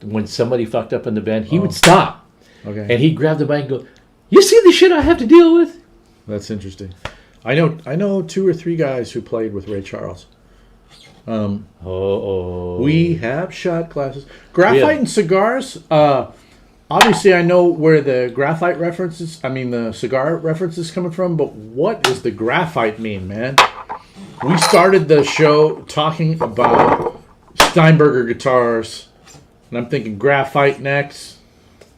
When somebody fucked up in the band, he would stop, Okay. and he'd grab the mic and go, "You see the shit I have to deal with?" That's interesting. I know 2 or 3 guys who played with Ray Charles. We have shot glasses. Graphite Yeah. and cigars. Obviously, I know where the graphite references, the cigar reference is coming from, but what does the graphite mean, man? We started the show talking about Steinberger guitars, and I'm thinking graphite next.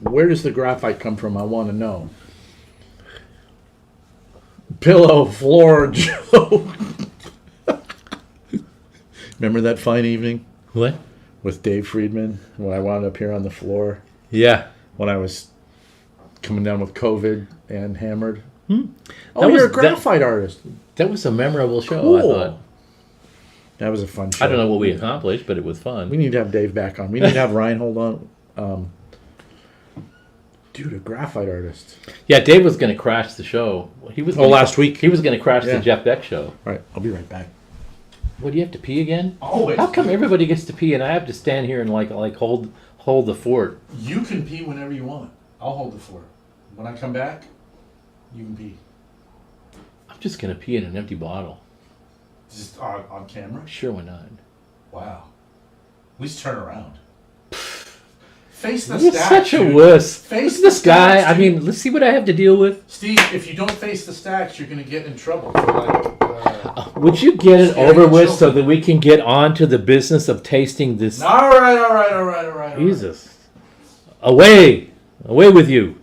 Where does the graphite come from? I want to know. Pillow Floor Joe. Remember that fine evening What? with Dave Friedman when I wound up here on the floor Yeah. when I was coming down with COVID and hammered? That Oh, was- you're a graphite artist. That was a memorable show, I Cool. thought. That was a fun show. I don't know what we accomplished, but it was fun. We need to have Dave back on. We need to have Ryan hold on. Dude, a graphite artist. Yeah, Dave was going to crash the show. He was. Last week. He was going to crash Yeah. the Jeff Beck show. All right, I'll be right back. What, do you have to pee again? Always. How come everybody gets to pee and I have to stand here and like hold the fort? You can pee whenever you want. I'll hold the floor. When I come back, you can pee. I'm just going to pee in an empty bottle. Just on camera? Sure, why not? Wow. At least turn around. Face the You're stacks. such a dude. wuss. Face Look at this the guy. stacks, I mean, let's see what I have to deal with. Steve, if you don't face the stacks, you're going to get in trouble. For like, Would you get it Scaring over the with so children. that we can get on to the business of tasting this? all right. Jesus. Away with you.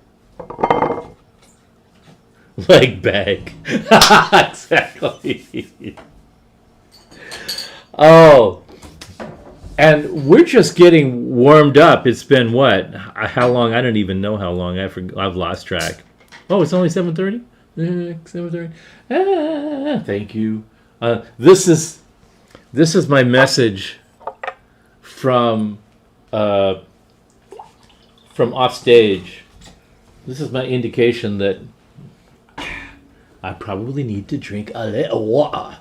Leg bag. Exactly. Oh. And we're just getting warmed up. It's been what? How long? I don't even know how long. I've lost track. Oh, it's only 7:30? 7:30. Thank you. This is my message from off stage. This is my indication that I probably need to drink a little water.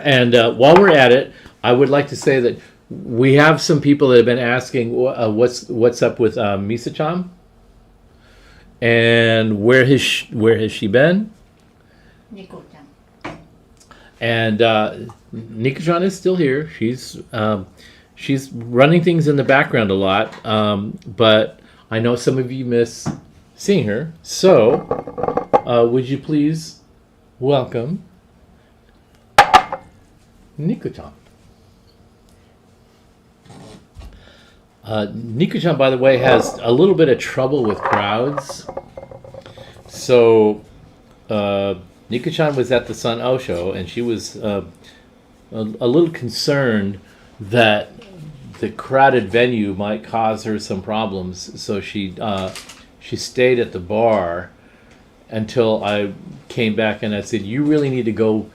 And while we're at it, I would like to say that we have some people that have been asking what's up with Misa-chan, and where has she been? Nico-chan. And Nika-chan is still here. She's running things in the background a lot, but I know some of you miss seeing her. So, would you please welcome Nika-chan? Nico-chan, by the way, has a little bit of trouble with crowds. So, Nico-chan was at the Sun O show, and she was a little concerned that the crowded venue might cause her some problems. So she stayed at the bar until I came back, and I said, "You really need to go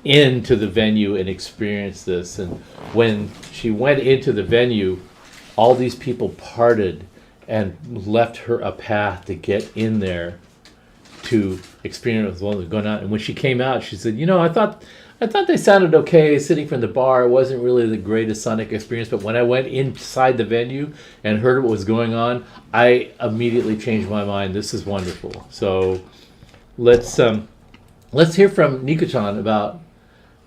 into the venue and experience this." And when she went into the venue, all these people parted and left her a path to get in there to experience what was going on. And when she came out, she said, I thought they sounded okay sitting from the bar. It wasn't really the greatest sonic experience, but when I went inside the venue and heard what was going on, I immediately changed my mind. This is wonderful. So let's hear from Nico-chan about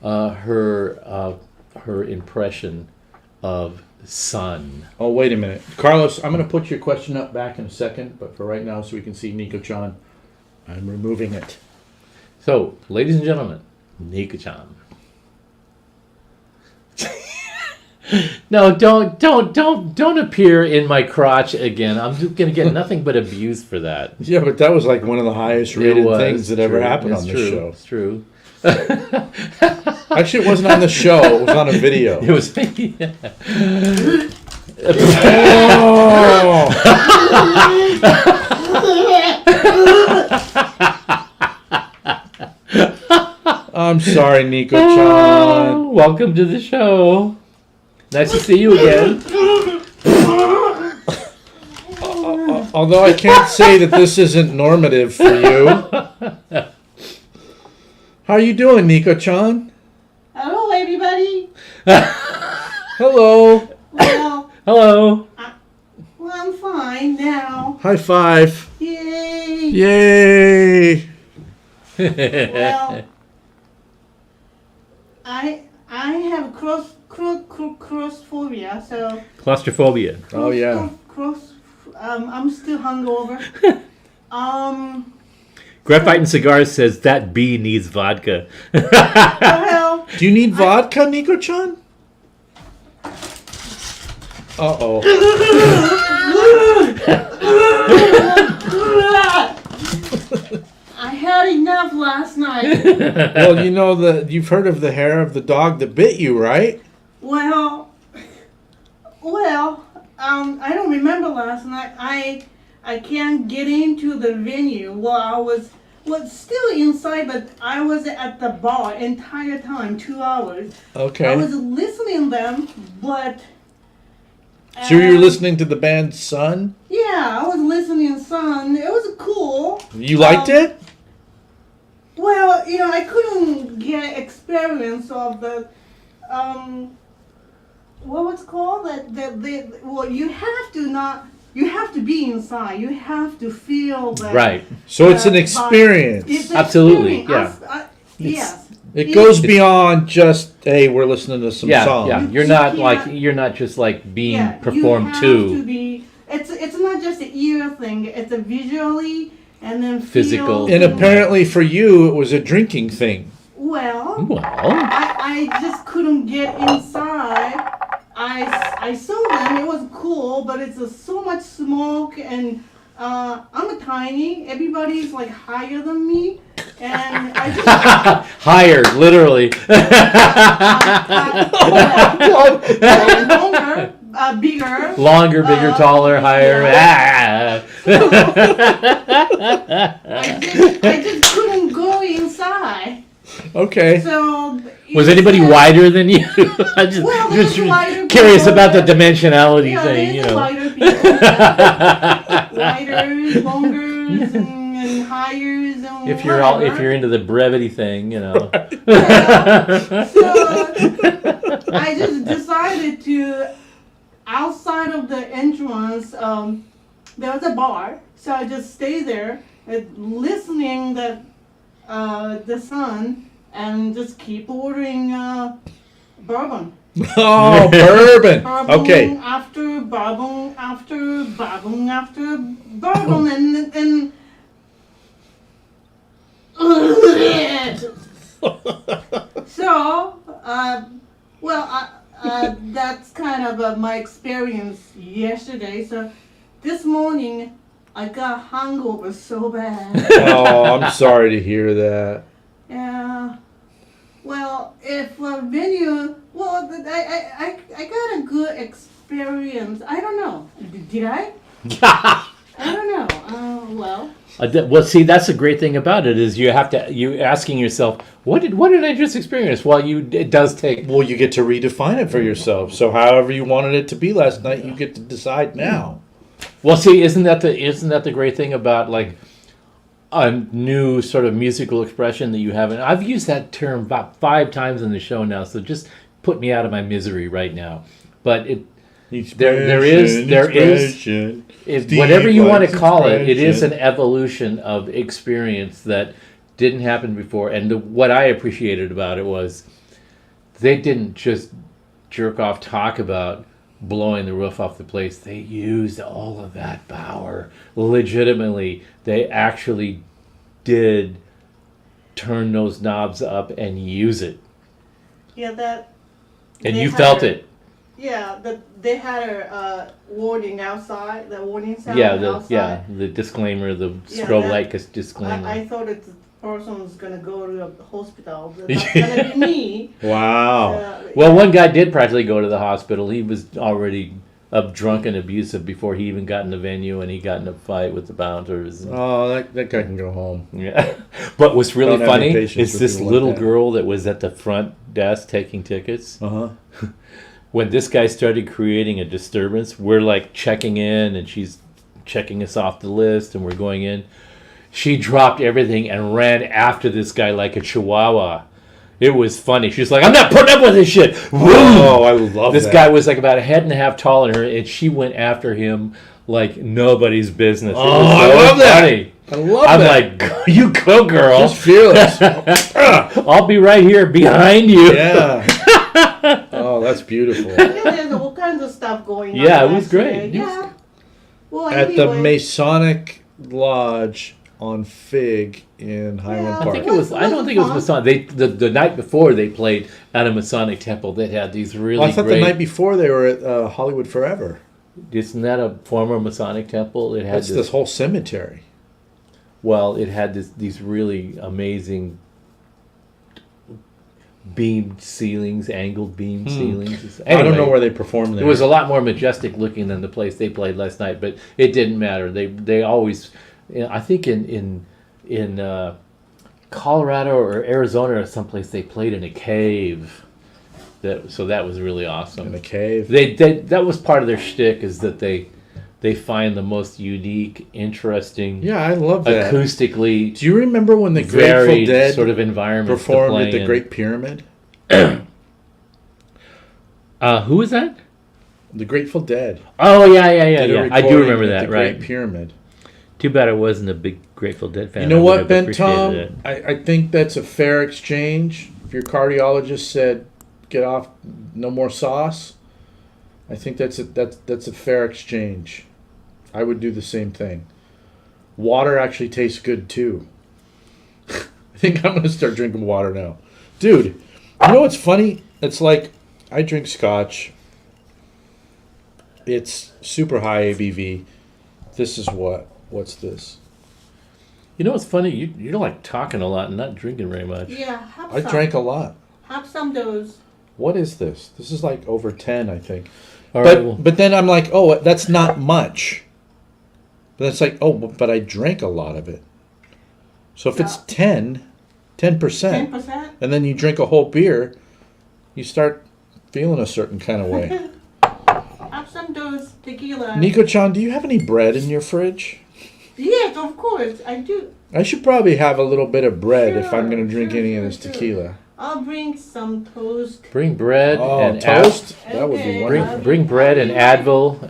her impression of Sun. Oh, wait a minute. Carlos, I'm going to put your question up back in a second, but for right now, so we can see Nico-chan, I'm removing it. So, ladies and gentlemen, Nico-chan. No, don't appear in my crotch again. I'm just going to get nothing but abuse for that. Yeah, but that was like one of the highest rated things that ever happened on this show. It's true. Actually, it wasn't on the show. It was on a video. It was. I'm sorry, Nico-chan. Oh, welcome to the show. Nice to see you again. Although I can't say that this isn't normative for you. How are you doing, Nico-chan? Hello, everybody. Hello. Well, Hello. I'm fine now. High five. Yay. Yay. Well, I have claustrophobia, so Claustrophobia. Oh, yeah. I'm still hungover. Graphite and Cigars says that bee needs vodka. Well, Do you need vodka, Nico-chan? Uh-oh. I had enough last night. Well, you've heard of the hair of the dog that bit you, right? Well, I don't remember last night. I can't get into the venue. Well, I was still inside, but I was at the bar entire time, 2 hours. Okay. I was listening them, but. So you were listening to the band Sun? Yeah, I was listening Sun. It was cool. You liked it? Well, I couldn't get experience of the what was called well, you have to be inside. You have to feel that. Right. So it's an experience. It's an Absolutely, experience. yeah. Yes. It goes beyond just, hey, we're listening to some songs. Yeah. You're not just like being Yeah, performed you have to. be. It's not just an ear thing. It's a visually and then Physical. feel And apparently for you, it was a drinking thing. Well, Well, I just couldn't get inside. I saw them. It was cool, but it's so much smoke, and I'm tiny. Everybody's like higher than me, and I just higher, literally. longer, bigger. Longer, bigger, taller, higher. yeah. I just couldn't go inside. Okay. So Was anybody wider than you? I'm just, Well, just there's wider curious people. about the dimensionality Yeah, thing, there's wider people. Widers, longers, and highers, and If whatever. you're into the brevity thing, So I just decided to, outside of the entrance, there was a bar, so I just stay there, listening the Sun, and just keep ordering bourbon. Oh, bourbon. Bourbon Okay. after bourbon after bourbon after bourbon, and so, that's kind have my experience yesterday. So this morning I got hungover so bad. Oh, I'm sorry to hear that. Yeah. Well, if a venue, well, I got a good experience. I don't know. Did I? I don't know. Well. Well, see, that's the great thing about it is you asking yourself, what did I just experience? Well, it does take. Well, you get to redefine it for yourself. So, however you wanted it to be last night, you get to decide now. Well, see, isn't that the great thing about like a new sort of musical expression that you have? And I've used that term about 5 times in the show now, so just put me out of my misery right now. But there is whatever you want to call it. It is an evolution of experience that didn't happen before. And what I appreciated about it was they didn't just jerk off talk about blowing the roof off the place. They used all of that power legitimately. They actually did turn those knobs up and use it. Yeah, that. And you felt it. Yeah, they had a warning outside, the warning sign outside. The disclaimer, the strobe light disclaimer. I thought that the person was going to go to the hospital. That's going to be me. Wow. Well, one guy did practically go to the hospital. He was already drunk and abusive before he even got in the venue, and he got in a fight with the bouncers. Oh, that guy can go home. Yeah. But what's really funny is this little like girl that was at the front desk taking tickets. Uh-huh. When this guy started creating a disturbance, we're like checking in and she's checking us off the list and we're going in. She dropped everything and ran after this guy like a chihuahua. It was funny. She's like, I'm not putting up with this shit. Oh, I love this that. guy was like about a head and a half taller than her, and she went after him like nobody's business. Oh, I love that. I'm like, you go, girl. Just fearless. I'll be right here behind you. Yeah. Oh, that's beautiful. There's all kinds of stuff going on. Yeah, it was great. Yeah. Well, At the anyway. Masonic Lodge on Fig in Highland Park. I don't think it was Masonic. The night before they played at a Masonic temple that had these really I thought great. the night before they were at Hollywood Forever. Isn't that a former Masonic temple? It had That's this whole cemetery. Well, it had these really amazing beamed ceilings, angled beam ceilings. Anyway, I don't know where they performed there. it was a lot more majestic looking than the place they played last night, but it didn't matter. They always, I think in Colorado or Arizona or someplace they played in a cave. So that was really awesome. In a cave. That was part of their shtick, is that they find the most unique, interesting, Yeah, I love that. acoustically Do you remember when the Grateful varied Dead sort of environment performed at the Great Pyramid? Who is that? The Grateful Dead. Oh yeah. Did a I do recording remember at that. the Right. Great Pyramid. Too bad I wasn't a big Grateful Dead fan. You know I would what, have Ben appreciated Tom? it. I think that's a fair exchange. If your cardiologist said, "Get off, no more sauce," I think that's a fair exchange. I would do the same thing. Water actually tastes good too. I think I'm gonna start drinking water now, dude. You know what's funny? It's like I drink scotch. It's super high ABV. This is what's this? You know what's funny? You're like talking a lot and not drinking very much. Yeah, have I some. drank a lot. Have some those. What is this? This is like over 10, I think. All but right, well- but then I'm like, oh, that's not much. But it's like, oh, but I drank a lot of it. So if it's 10%, 10%? and then you drink a whole beer, you start feeling a certain kind of way. Have some those tequila. Nico-chan, do you have any bread in your fridge? Yes, of course, I do. I should probably have a little bit of bread if I'm going to Sure, drink any of sure, this sure. tequila. I'll bring some toast. Bring bread Oh, and toast? That would be Okay. wonderful. Bring bread and Advil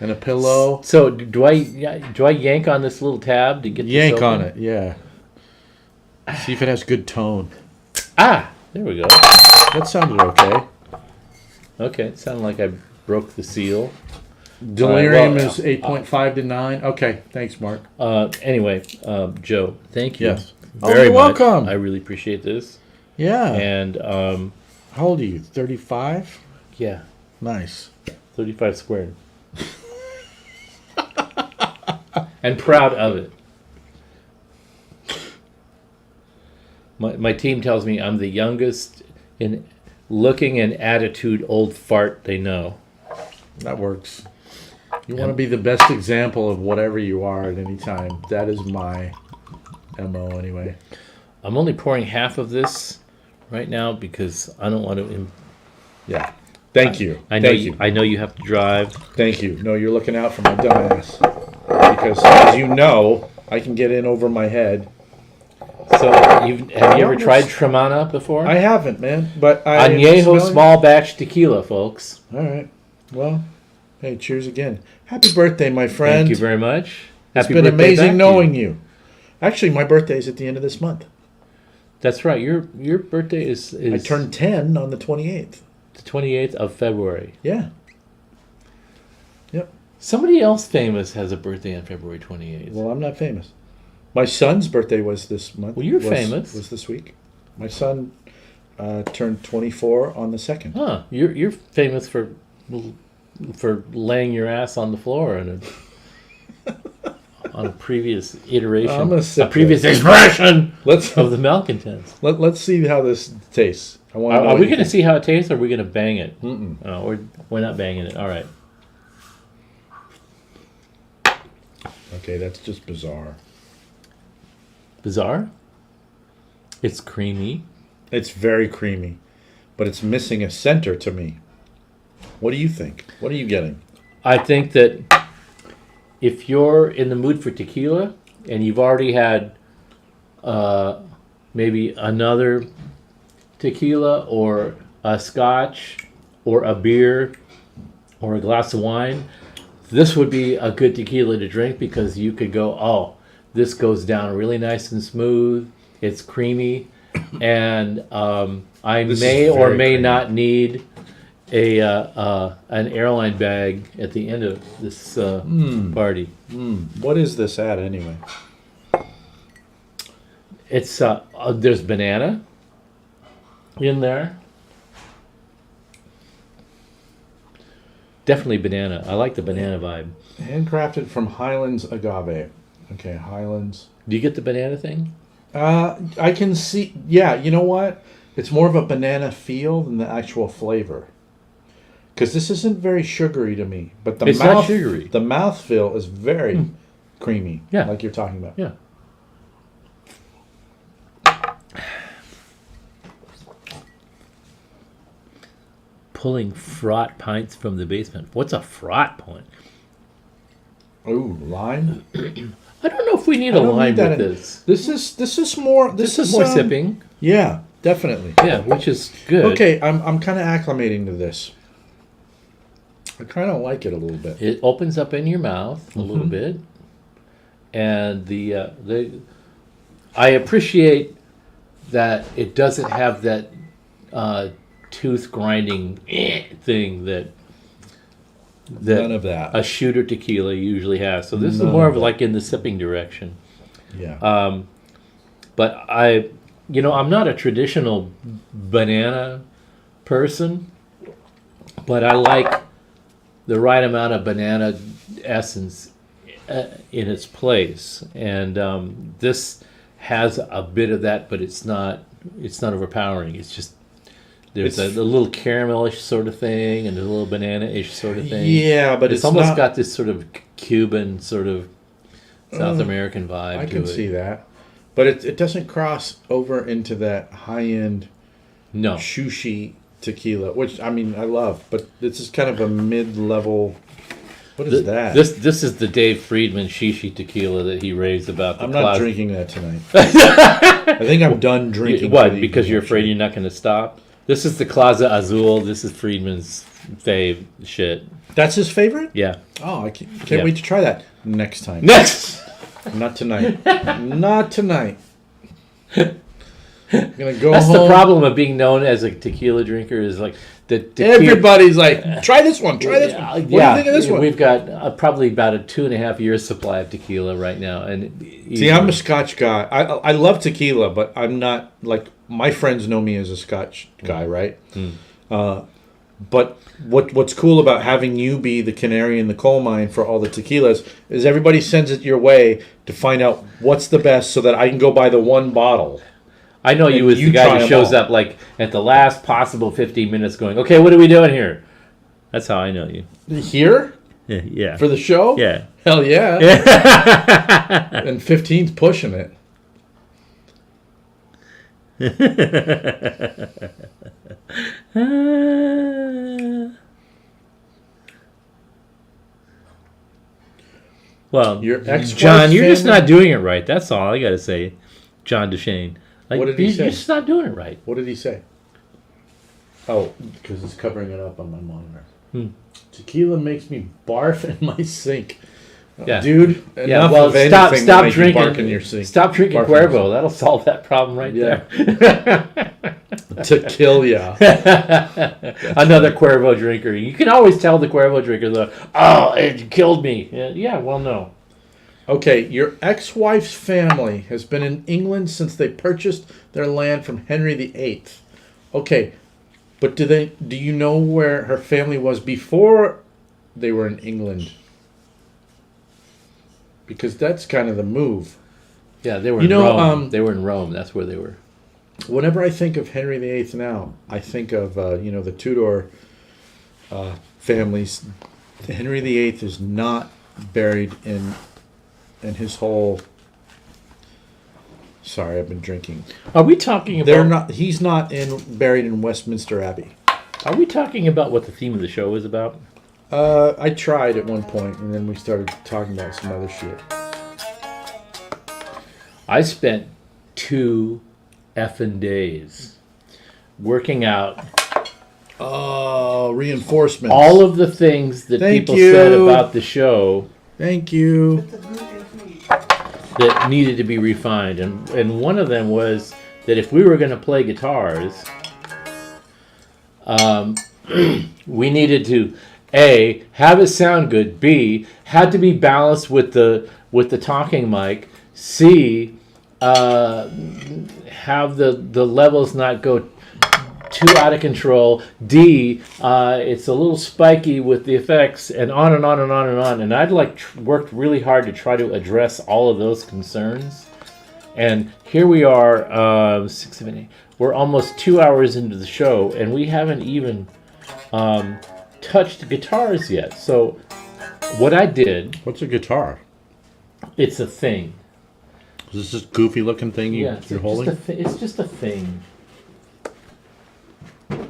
And a pillow. So do I yank on this little tab to get this Yank open? on it, yeah. See if it has good tone. Ah, there we go. That sounded okay. Okay, it sounded like I broke the seal. Delirium well, is 8.5 to 9. Okay, thanks, Mark. Anyway, Joe, thank you. Yes. Very you're much. welcome. I really appreciate this. Yeah. And How old are you? 35? Yeah, Nice. 35 squared. And proud of it. My team tells me I'm the youngest in looking and attitude old fart they know. That works. You want to be the best example of whatever you are at any time. That is my MO anyway. I'm only pouring half of this right now because I don't want to. Yeah. Thank you. I know Thank you. I know you have to drive. Thank you. No, you're looking out for my dumb ass. Because, as you know, I can get in over my head. So have you ever tried Tremana before? I haven't, man. But I Añejo smelling- small batch tequila, folks. All right. Well, hey, cheers again. Happy birthday, my friend. Thank you very much. It's Happy been birthday amazing back to knowing you. Actually, my birthday's at the end of this month. That's right. Your birthday is I turned 10 on the 28th. the 28th of February. Yeah. Yep. Somebody else famous has a birthday on February 28th. Well, I'm not famous. My son's birthday was this month. Well, you're was, famous. Was this week. My son turned 24 on the 2nd. Huh? You're famous for laying your ass on the floor on a previous iteration. I'm gonna sip a previous this. expression Let's of the Malcontents. let's see how this tastes. I want to know Are what we you going to think. see how it tastes, or are we going to bang it? Mm-mm. Oh, we're not banging it. All right. Okay, that's just bizarre. Bizarre. It's creamy. It's very creamy, but it's missing a center to me. What do you think? What are you getting? I think that if you're in the mood for tequila and you've already had maybe another tequila or a scotch or a beer or a glass of wine, this would be a good tequila to drink because you could go, oh, this goes down really nice and smooth. It's creamy. And I This may is or very may creamy. not need an airline bag at the end of this party. What is this at anyway? It's there's banana in there. Definitely banana. I like the banana vibe. Handcrafted from Highlands agave. Okay, Highlands. Do you get the banana thing? I can see. Yeah, you know what? It's more of a banana feel than the actual flavor. Because this isn't very sugary to me, but the It's mouth, not sugary. The mouthfeel is very creamy. Yeah. like you're talking about. Yeah. Pulling fraught pints from the basement. What's a fraught pint? Ooh, lime. I don't know if we need I a don't lime need that with in- this. This is more. This is more sipping. Yeah, definitely. Yeah, which is good. Okay, I'm kind of acclimating to this. I kind of like it a little bit. It opens up in your mouth a little Mhm. bit, and I appreciate that it doesn't have that tooth grinding thing that None of that. a shooter tequila usually has. So this None is more of of that. like in the sipping direction. Yeah. But I'm not a traditional banana person, but I like the right amount of banana essence in its place, and this has a bit of that, but it's not overpowering. It's just there's a little caramelish sort of thing and a little banana-ish sort of thing. Yeah, but it's almost got this sort of Cuban sort of South American vibe. I to can it. see that. But it doesn't cross over into that high-end No, sushi tequila, which, I mean, I love. But this is kind of a mid-level... What is that? This is the Dave Friedman shishi tequila that he raves about. The I'm not closet. drinking that tonight. I think I'm done drinking. What? for the Because you're evening, afraid you're not going to stop? This is the Closet Azul. This is Friedman's fave shit. actually. That's his favorite? Yeah. Oh, I can't Yeah. wait to try that next time. Next! Not tonight. Not tonight. I'm gonna go That's home. the problem of being known as a tequila drinker is like the tequila. Everybody's like, try this one. Try this one. What do you think of this one? We've got probably about a 2.5 years supply of tequila right now. And See, I'm a Scotch guy. I love tequila, but I'm not like my friends know me as a Scotch guy, right? But what's cool about having you be the canary in the coal mine for all the tequilas is everybody sends it your way to find out what's the best so that I can go buy the one bottle. I know you And as you the guy try who 'em shows all. up like at the last possible 15 minutes going, okay, what are we doing here? That's how I know you. Here? Yeah. For the show? Yeah. Hell yeah. And 15's pushing it. Well, Your ex-wife's John, you're just family- not doing it right. That's all I got to say, John Duchesne. Like, What did he say? You're just not doing it right. What did he say? Oh, because it's covering it up on my monitor. Tequila makes me barf in my sink. Yeah. Dude, enough Yeah, well, of anything stop that makes you drinking. bark in your sink. Stop drinking Barf in your Cuervo. That'll solve that problem right Yeah. there. To kill ya. Another Cuervo drinker. You can always tell the Cuervo drinker, though, oh, it killed me. Yeah, well, no. Okay, your ex-wife's family has been in England since they purchased their land from Henry VIII. Okay, but do you know where her family was before they were in England? Because that's kind of the move. Yeah, they were You in know, Rome. They were in Rome. That's where they were. Whenever I think of Henry VIII now, I think of the Tudor families. Henry VIII is not buried in his whole. Sorry, I've been drinking. Are we talking about? They're not. He's not buried in Westminster Abbey. Are we talking about what the theme of the show is about? I tried at one point, and then we started talking about some other shit. I spent 2 effing days working out Oh, reinforcements. all of the things that Thank people you. said about the show Thank you. that needed to be refined, and one of them was that if we were going to play guitars, we needed to A, have it sound good, B, had to be balanced with the talking mic, C, have the levels not go too out of control, D, it's a little spiky with the effects, and on and on and on and on. And I'd worked really hard to try to address all of those concerns. And here we are, 6, 7, 8. We're almost 2 hours into the show, and we haven't even touched guitars yet. So what I did, What's a guitar? it's a thing. Is this goofy looking thing Yeah, you're holding? it's just a thing.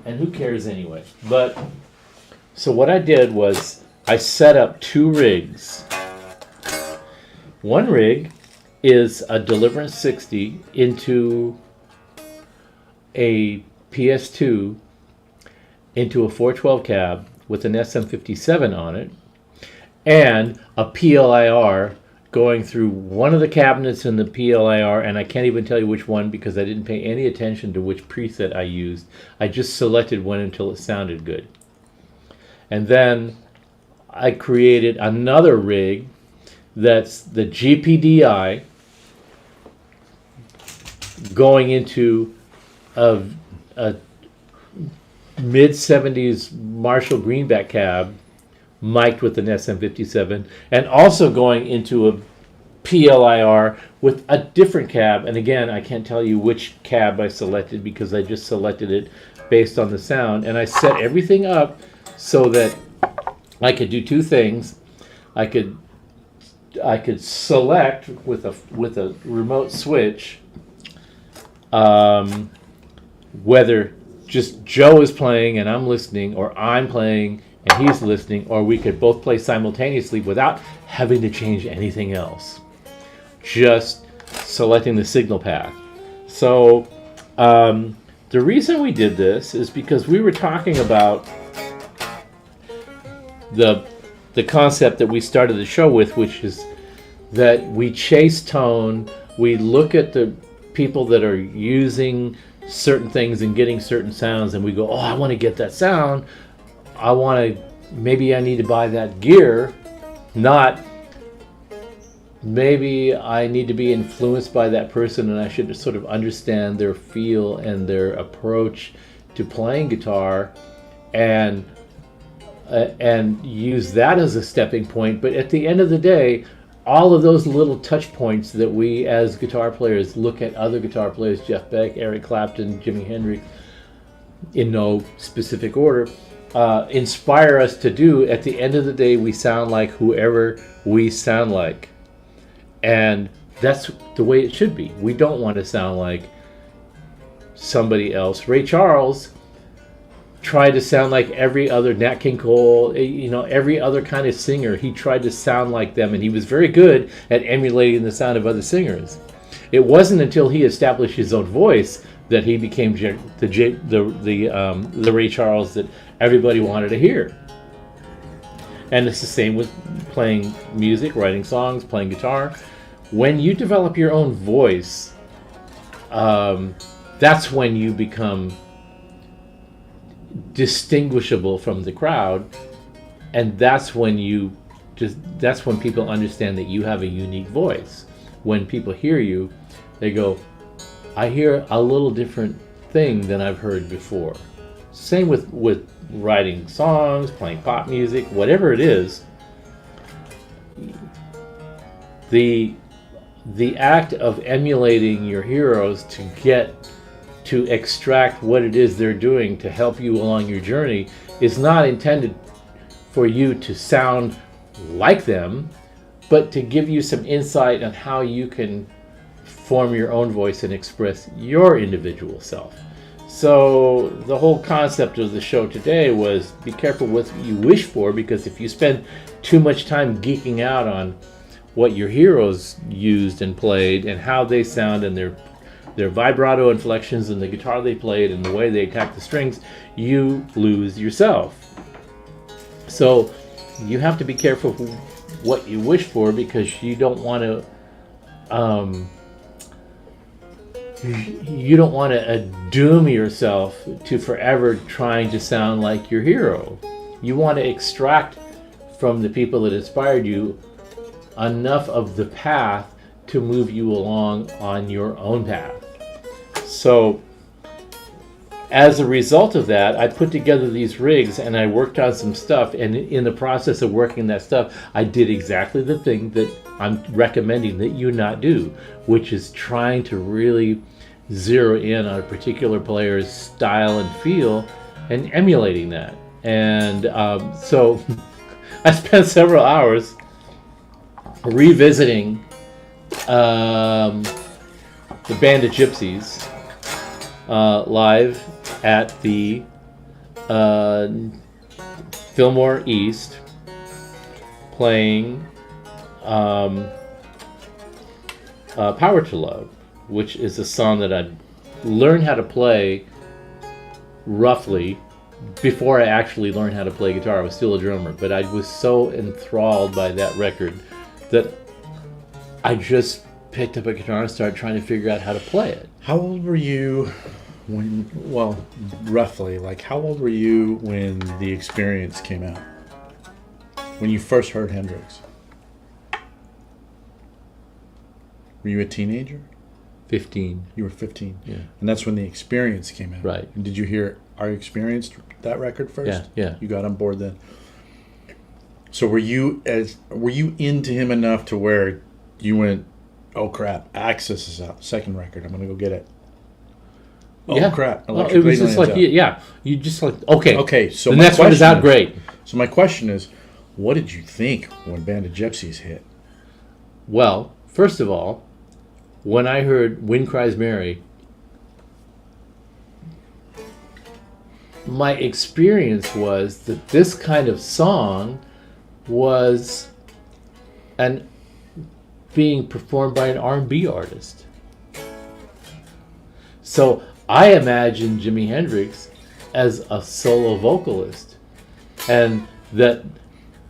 And who cares anyway? But so what I did was I set up 2 rigs. One rig is a Deliverance 60 into a PS2 into a 412 cab with an SM57 on it and a PLIR going through one of the cabinets in the PLIR, and I can't even tell you which one because I didn't pay any attention to which preset I used. I just selected one until it sounded good. And then I created another rig that's the GPDI going into a mid-70s Marshall Greenback cab mic'd with an SM57, and also going into a PLIR with a different cab. And again, I can't tell you which cab I selected because I just selected it based on the sound. And I set everything up so that I could do 2 things. I could select with a remote switch whether just Joe is playing and I'm listening, or I'm playing and he's listening, or we could both play simultaneously without having to change anything else. Just selecting the signal path. So the reason we did this is because we were talking about the concept that we started the show with, which is that we chase tone, we look at the people that are using certain things and getting certain sounds, and we go, oh, I want to get that sound. Maybe I need to buy that gear, not maybe I need to be influenced by that person and I should sort of understand their feel and their approach to playing guitar and use that as a stepping point. But at the end of the day, all of those little touch points that we as guitar players look at other guitar players, Jeff Beck, Eric Clapton, Jimi Hendrix, in no specific order, inspire us to do. At the end of the day, we sound like whoever we sound like. And that's the way it should be. We don't want to sound like somebody else. Ray Charles tried to sound like every other Nat King Cole, every other kind of singer. He tried to sound like them, and he was very good at emulating the sound of other singers. It wasn't until he established his own voice that he became the Ray Charles that everybody wanted to hear. And it's the same with playing music, writing songs, playing guitar. When you develop your own voice, that's when you become distinguishable from the crowd, and that's when people understand that you have a unique voice. When people hear you, they go, I hear a little different thing than I've heard before. Same with writing songs, playing pop music, whatever it is. The act of emulating your heroes to extract what it is they're doing to help you along your journey is not intended for you to sound like them, but to give you some insight on how you can form your own voice and express your individual self. So the whole concept of the show today was be careful what you wish for, because if you spend too much time geeking out on what your heroes used and played and how they sound and their vibrato inflections and the guitar they played and the way they attacked the strings, you lose yourself. So you have to be careful what you wish for, because you don't want to doom yourself to forever trying to sound like your hero. You want to extract from the people that inspired you enough of the path to move you along on your own path. So as a result of that, I put together these rigs and I worked on some stuff, and in the process of working that stuff, I did exactly the thing that I'm recommending that you not do, which is trying to really zero in on a particular player's style and feel and emulating that. And so I spent several hours revisiting the Band of Gypsies live at the Fillmore East, playing Power to Love, which is a song that I learned how to play roughly before I actually learned how to play guitar. I was still a drummer, but I was so enthralled by that record that I just picked up a guitar and started trying to figure out how to play it. How old were you when, well, roughly, like how old were you when The Experience came out? When you first heard Hendrix? Were you a teenager? 15. You were 15? Yeah. And that's when The Experience came out? Right. And did you hear Are You Experienced, that record first? Yeah. You got on board then? So were you into him enough to where you went, oh crap, Axis is out, second record, I'm gonna go get it. Oh yeah. crap, Well, it was just like, you just like, okay. Okay, so the my next one is question out, great. So my question is, what did you think when Band of Gypsies hit? Well, first of all, when I heard Wind Cries Mary, my experience was that this kind of song was being performed by an R&B artist. So I imagined Jimi Hendrix as a solo vocalist, and that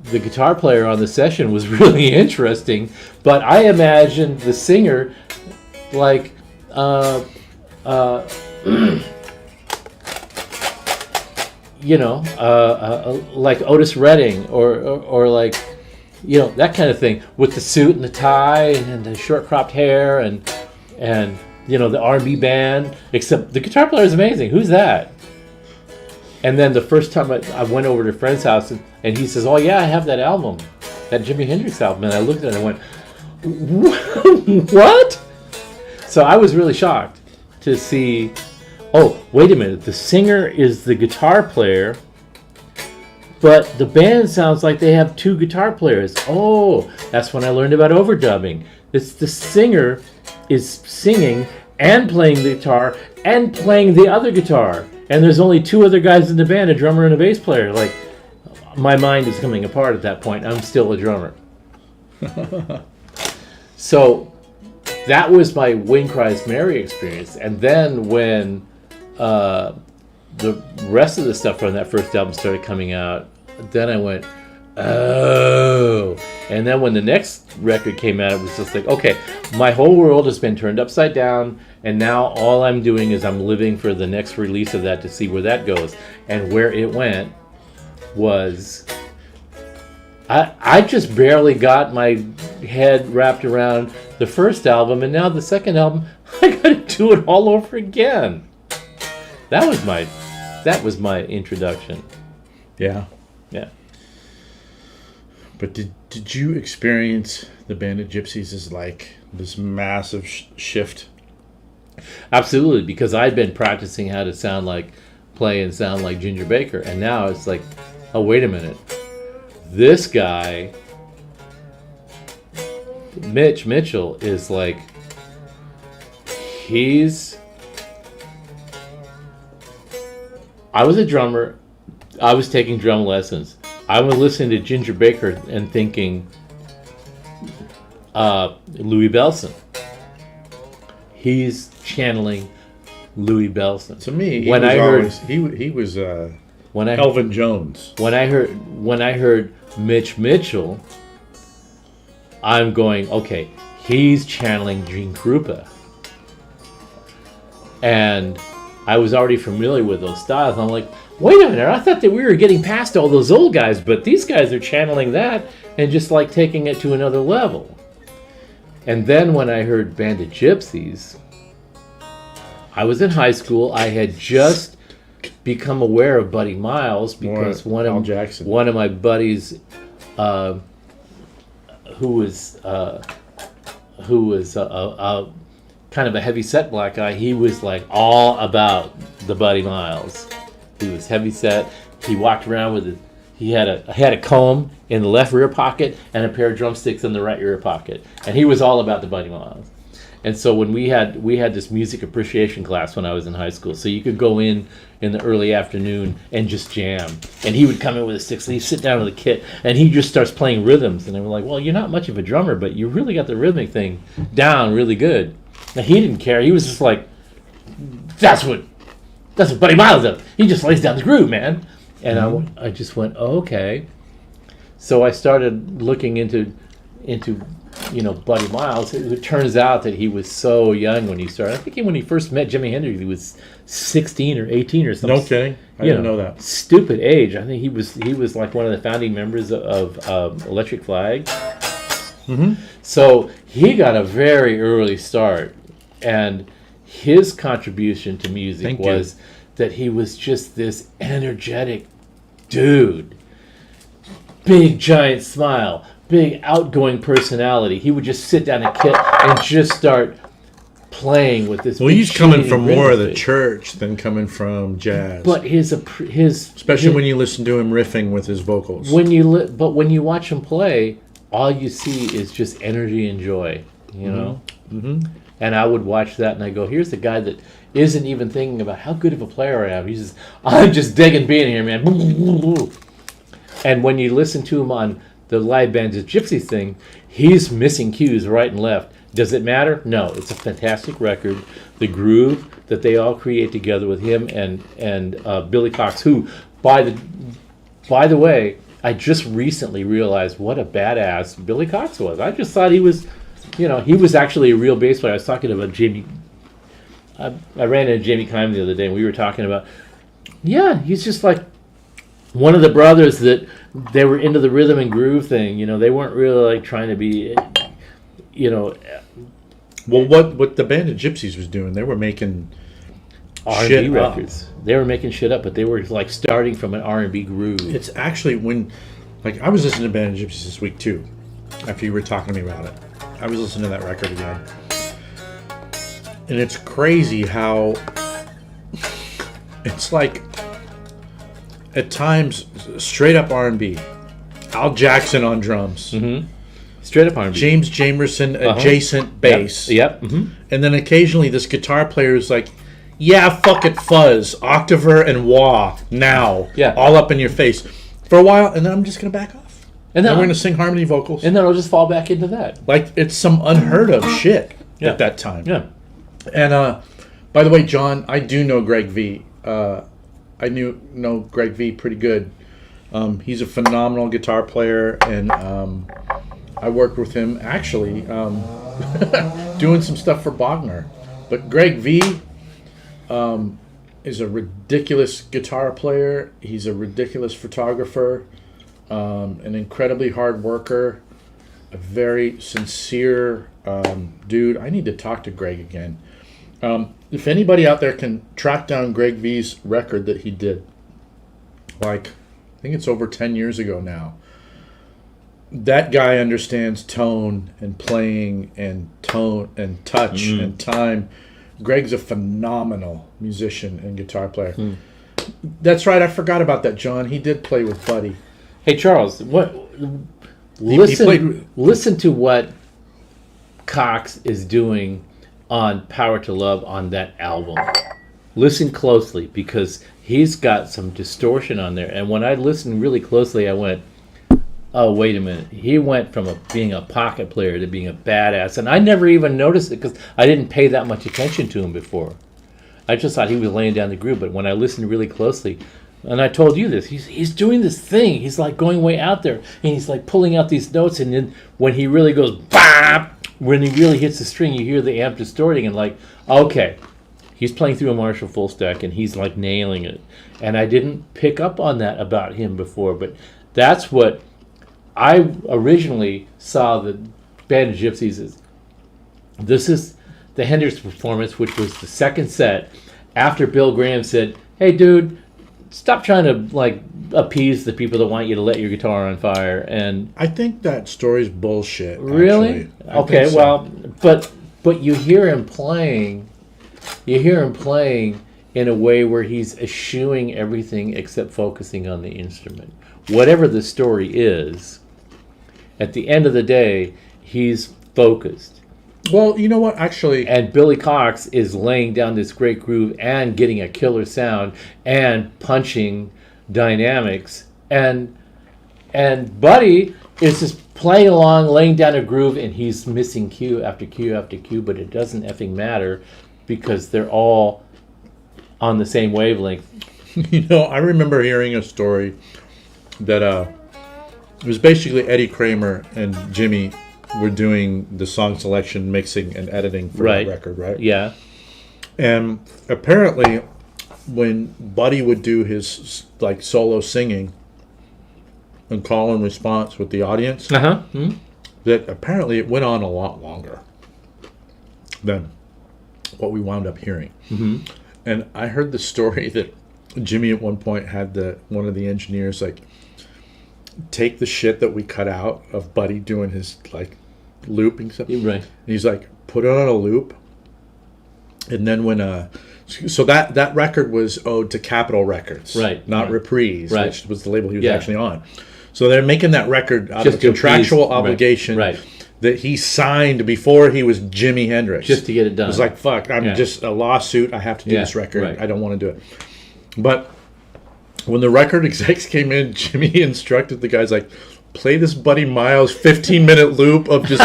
the guitar player on the session was really interesting, but I imagined the singer like like Otis Redding or like, that kind of thing, with the suit and the tie and the short cropped hair and the R&B band. Except the guitar player is amazing. Who's that? And then the first time I went over to a friend's house, and he says, "Oh yeah, I have that album, that Jimi Hendrix album." And I looked at it and I went, "What?" So I was really shocked to see, oh, wait a minute, the singer is the guitar player, but the band sounds like they have two guitar players. Oh, that's when I learned about overdubbing. It's the singer is singing and playing the guitar and playing the other guitar. And there's only two other guys in the band, a drummer and a bass player. Like, my mind is coming apart at that point. I'm still a drummer. So that was my When Cries Mary experience. And then when the rest of the stuff from that first album started coming out, then I went, oh. And then when the next record came out, it was just like, okay, my whole world has been turned upside down, and now all I'm doing is I'm living for the next release of that to see where that goes. And where it went was, I just barely got my head wrapped around the first album, and now the second album, I got to do it all over again. That was my introduction. Yeah. Yeah. But did you experience the Bandit Gypsies as like this massive shift? Absolutely, because I'd been practicing how to play and sound like Ginger Baker, and now it's like, oh, wait a minute. This guy, Mitch Mitchell, is like, I was a drummer. I was taking drum lessons. I was listening to Ginger Baker and thinking, Louis Bellson. He's channeling Louis Bellson. To me, he was Elvin Jones. When I heard Mitch Mitchell, I'm going, okay, he's channeling Gene Krupa. And I was already familiar with those styles. I'm like, wait a minute, I thought that we were getting past all those old guys, but these guys are channeling that and just like taking it to another level. And then when I heard Bandit Gypsies, I was in high school. I had just become aware of Buddy Miles because one of my buddies, who was kind of a heavy set black guy, he was like all about the Buddy Miles. He was heavy set. He walked around with he had a comb in the left rear pocket and a pair of drumsticks in the right rear pocket, and he was all about the Buddy Miles. And so when we had this music appreciation class when I was in high school, so you could go in the early afternoon and just jam. And he would come in with a stick, so he'd sit down with a kit, and he just starts playing rhythms. And they were like, well, you're not much of a drummer, but you really got the rhythmic thing down really good. And he didn't care. He was just like, that's what Buddy Miles does. He just lays down the groove, man. And I just went, oh, okay. So I started looking into Buddy Miles. It turns out that he was so young when he started. I think when he first met Jimi Hendrix, he was 16 or 18 or something. No kidding. I didn't know that. Stupid age. I think he was like one of the founding members of Electric Flag. Mm-hmm. So he got a very early start, and his contribution to music was that he was just this energetic dude. Big giant smile. Big outgoing personality. He would just sit down a kit and just start playing with this. Well, he's coming from more of the church than coming from jazz. But his especially when you listen to him riffing with his vocals. When you watch him play, all you see is just energy and joy. You know. Mm-hmm. And I would watch that and I go, here's the guy that isn't even thinking about how good of a player I am. He's just, I'm just digging being here, man. And when you listen to him on the live Bandit Gypsies thing, he's missing cues right and left. Does it matter? No. It's a fantastic record. The groove that they all create together with him and Billy Cox, who, by the way, I just recently realized what a badass Billy Cox was. I just thought he was, he was actually a real bass player. I was talking about Jamie. I ran into Jamie Kime the other day, and we were talking about, he's just like one of the brothers that they were into the rhythm and groove thing. They weren't really like trying to be, Well, what the Bandit Gypsies was doing, they were making R&B shit records. They were making shit up, but they were like starting from an R&B groove. It's actually when, like, I was listening to Band of Gypsies this week too, after you were talking to me about it. I was listening to that record again. And it's crazy how it's like, at times, straight up R&B. Al Jackson on drums. Mm-hmm. Straight up R&B. James Jamerson adjacent bass. Yep. Mm-hmm. And then occasionally this guitar player is like, yeah, fuck it, fuzz, octaver and wah, now. Yeah. All up in your face. For a while, and then I'm just going to back off. And then we're going to sing harmony vocals. And then I'll just fall back into that. Like, it's some unheard of shit at that time. Yeah. And, by the way, John, I do know Greg V. I know Greg V pretty good. He's a phenomenal guitar player, and I worked with him, actually, doing some stuff for Bogner. But Greg V is a ridiculous guitar player. He's a ridiculous photographer. An incredibly hard worker, a very sincere dude. I need to talk to Greg again. If anybody out there can track down Greg V's record that he did, like, I think it's over 10 years ago now. That guy understands tone and playing and tone and touch and time. Greg's a phenomenal musician and guitar player. That's right, I forgot about that, John. He did play with Buddy. Hey Charles, listen to what Cox is doing on Power to Love on that album. Listen closely, because he's got some distortion on there. And when I listened really closely, I went, oh, wait a minute. He went from being a pocket player to being a badass. And I never even noticed it because I didn't pay that much attention to him before. I just thought he was laying down the groove. But when I listened really closely, and I told you this, he's doing this thing. He's like going way out there. And he's like pulling out these notes. And then when he really goes, bop, when he really hits the string, you hear the amp distorting. And like, okay, he's playing through a Marshall full stack. And he's like nailing it. And I didn't pick up on that about him before. But that's what I originally saw the Band of Gypsies as. This is the Hendrix performance, which was the second set after Bill Graham said, hey, dude, stop trying to like appease the people that want you to let your guitar on fire. And I think that story's bullshit. Really? Okay, so. Well, but you hear him playing in a way where he's eschewing everything except focusing on the instrument. Whatever the story is, at the end of the day, he's focused. Well, you know what, actually... And Billy Cox is laying down this great groove and getting a killer sound and punching dynamics. And Buddy is just playing along, laying down a groove, and he's missing cue after cue after cue, but it doesn't effing matter because they're all on the same wavelength. You know, I remember hearing a story that it was basically Eddie Kramer and Jimmy were doing the song selection, mixing, and editing for that record, right? Yeah. And apparently, when Buddy would do his like solo singing and call and response with the audience, that apparently it went on a lot longer than what we wound up hearing. Mm-hmm. And I heard the story that Jimmy at one point had one of the engineers like take the shit that we cut out of Buddy doing his like looping stuff. Right. And he's like, put it on a loop. And then when so that record was owed to Capitol Records, right? Not Reprise, right. Which was the label he was actually on. So they're making that record out of a contractual obligation that he signed before he was Jimi Hendrix. Just to get it done. It was like, fuck, I'm just a lawsuit. I have to do this record. Right. I don't want to do it. But when the record execs came in, Jimmy instructed the guys, like, play this Buddy Miles 15-minute loop of just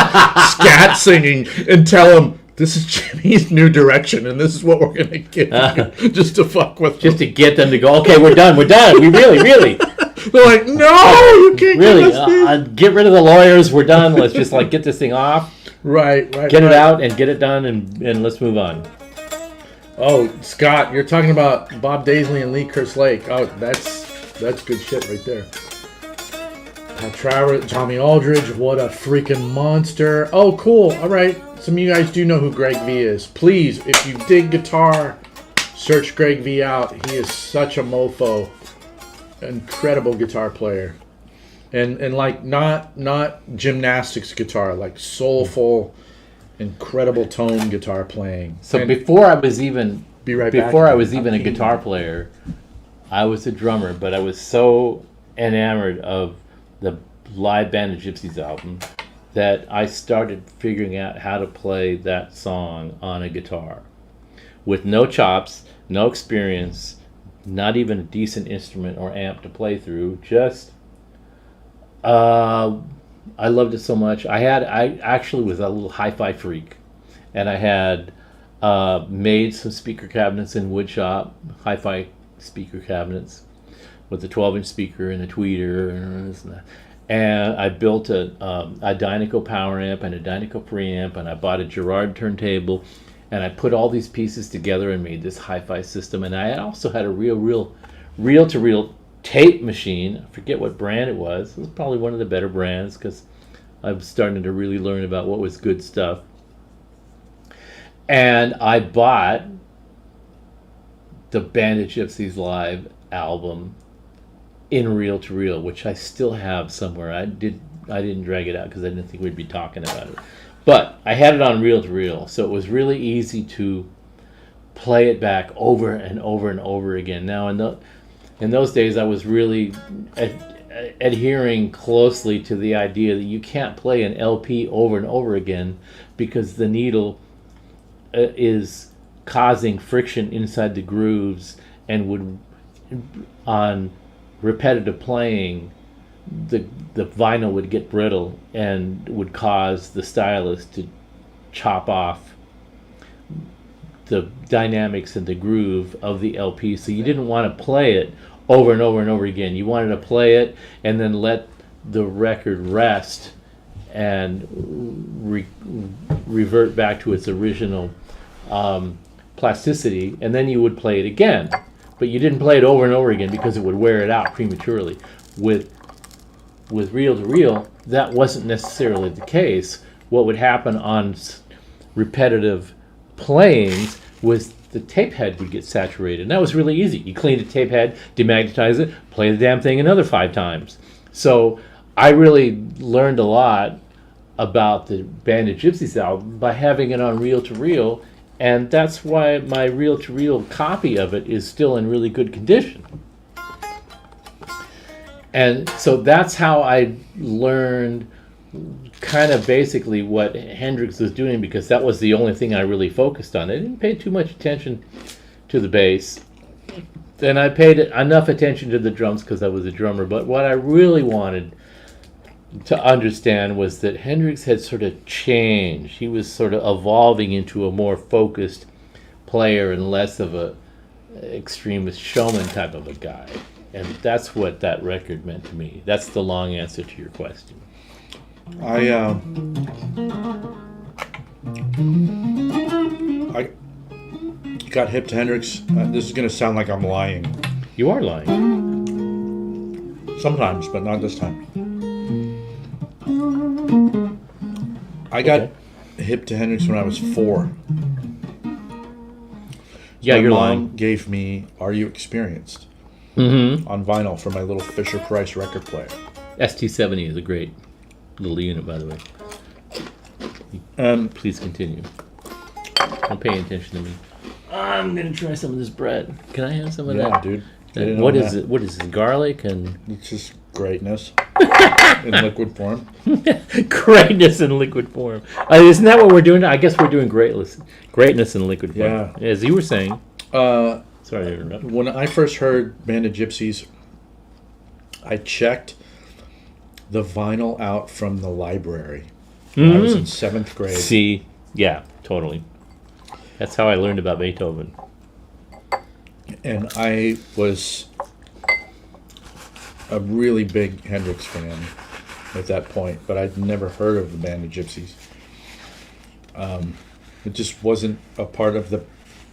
scat singing and tell him, this is Jimmy's new direction, and this is what we're going to give you, just to fuck with them. Just to get them to go, okay, we're done. We really. They're like, no, you can't really, get rid of the lawyers, we're done. Let's just, like, get this thing off. Right. Get it out and get it done, and let's move on. Oh, Scott, you're talking about Bob Daisley and Lee Kerslake. Oh, that's good shit right there. Travis, Tommy Aldridge, what a freaking monster. Oh, cool. All right. Some of you guys do know who Greg V is. Please, if you dig guitar, Search Greg V out. He is such a mofo. Incredible guitar player. And like not gymnastics guitar, like soulful, incredible tone guitar playing. So And before I was even be right back. before I was even a guitar player, I was a drummer, but I was so enamored of the live Band of Gypsies album that I started figuring out how to play that song on a guitar with no chops, no experience, not even a decent instrument or amp to play through. Just I loved it so much. I actually was a little hi-fi freak, and I had made some speaker cabinets in woodshop, hi-fi speaker cabinets with a 12-inch speaker and a tweeter and this and that. And I built a Dynaco power amp and a Dynaco preamp, and I bought a Girard turntable, and I put all these pieces together and made this hi-fi system. And I also had a reel-to-reel tape machine. I forget what brand it was. It was probably one of the better brands because I was starting to really learn about what was good stuff. And I bought the Band of Gypsies live album in reel-to-reel, which I still have somewhere. I didn't drag it out because I didn't think we'd be talking about it. But I had it on reel-to-reel, so it was really easy to play it back over and over and over again. Now, in those days, I was really adhering closely to the idea that you can't play an LP over and over again because the needle is causing friction inside the grooves and would, on repetitive playing, the vinyl would get brittle and would cause the stylus to chop off the dynamics and the groove of the LP. So you didn't want to play it over and over and over again. You wanted to play it and then let the record rest and revert back to its original plasticity, and then you would play it again. But you didn't play it over and over again because it would wear it out prematurely. With reel-to-reel, that wasn't necessarily the case. What would happen on repetitive playings was the tape head would get saturated. And that was really easy. You clean the tape head, demagnetize it, play the damn thing another 5 times. So I really learned a lot about the Band of Gypsies album by having it on reel-to-reel, and that's why my reel-to-reel copy of it is still in really good condition. And so that's how I learned kind of basically what Hendrix was doing, because that was the only thing I really focused on. I didn't pay too much attention to the bass, and I paid enough attention to the drums because I was a drummer. But what I really wanted to understand was that Hendrix had sort of changed. He was sort of evolving into a more focused player and less of a extremist showman type of a guy. And that's what that record meant to me. That's the long answer to your question. I got hip to Hendrix. This is going to sound like I'm lying. You are lying. Sometimes, but not this time. I got hip to Hendrix when I was 4. Yeah, my you're mom lying. Gave me "Are You Experienced" Mm-hmm. on vinyl for my little Fisher Price record player. ST70 is a great little unit, by the way. Please continue. Don't pay attention to me. I'm gonna try some of this bread. Can I have some of Yeah, that? dude. What is it? What is it? Garlic and It's just greatness in liquid form. greatness in liquid form. Isn't that what we're doing? I guess we're doing greatness in liquid form. Yeah. As you were saying. Sorry to interrupt. When I first heard Band of Gypsies, I checked the vinyl out from the library. I was in 7th grade. See, yeah, totally. That's how I learned about Beethoven. And I was a really big Hendrix fan at that point, but I'd never heard of the Band of Gypsies. It just wasn't a part of the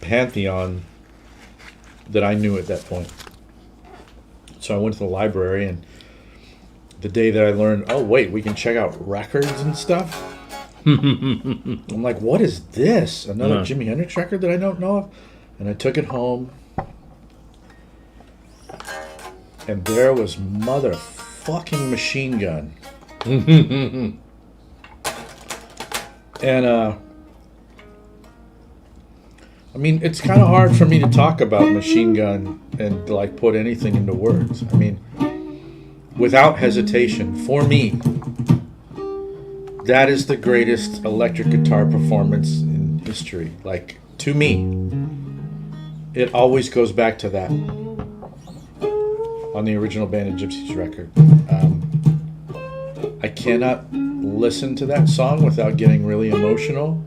pantheon that I knew at that point. So I went to the library, and the day that I learned, oh wait, we can check out records and stuff. I'm like, what is this? Another Jimi Hendrix record that I don't know of? And I took it home, and there was motherfucking Machine Gun. And I mean, it's kind of hard for me to talk about Machine Gun and like put anything into words. I mean, without hesitation, for me, that is the greatest electric guitar performance in history. Like, to me, it always goes back to that on the original Band of Gypsies record. I cannot listen to that song without getting really emotional.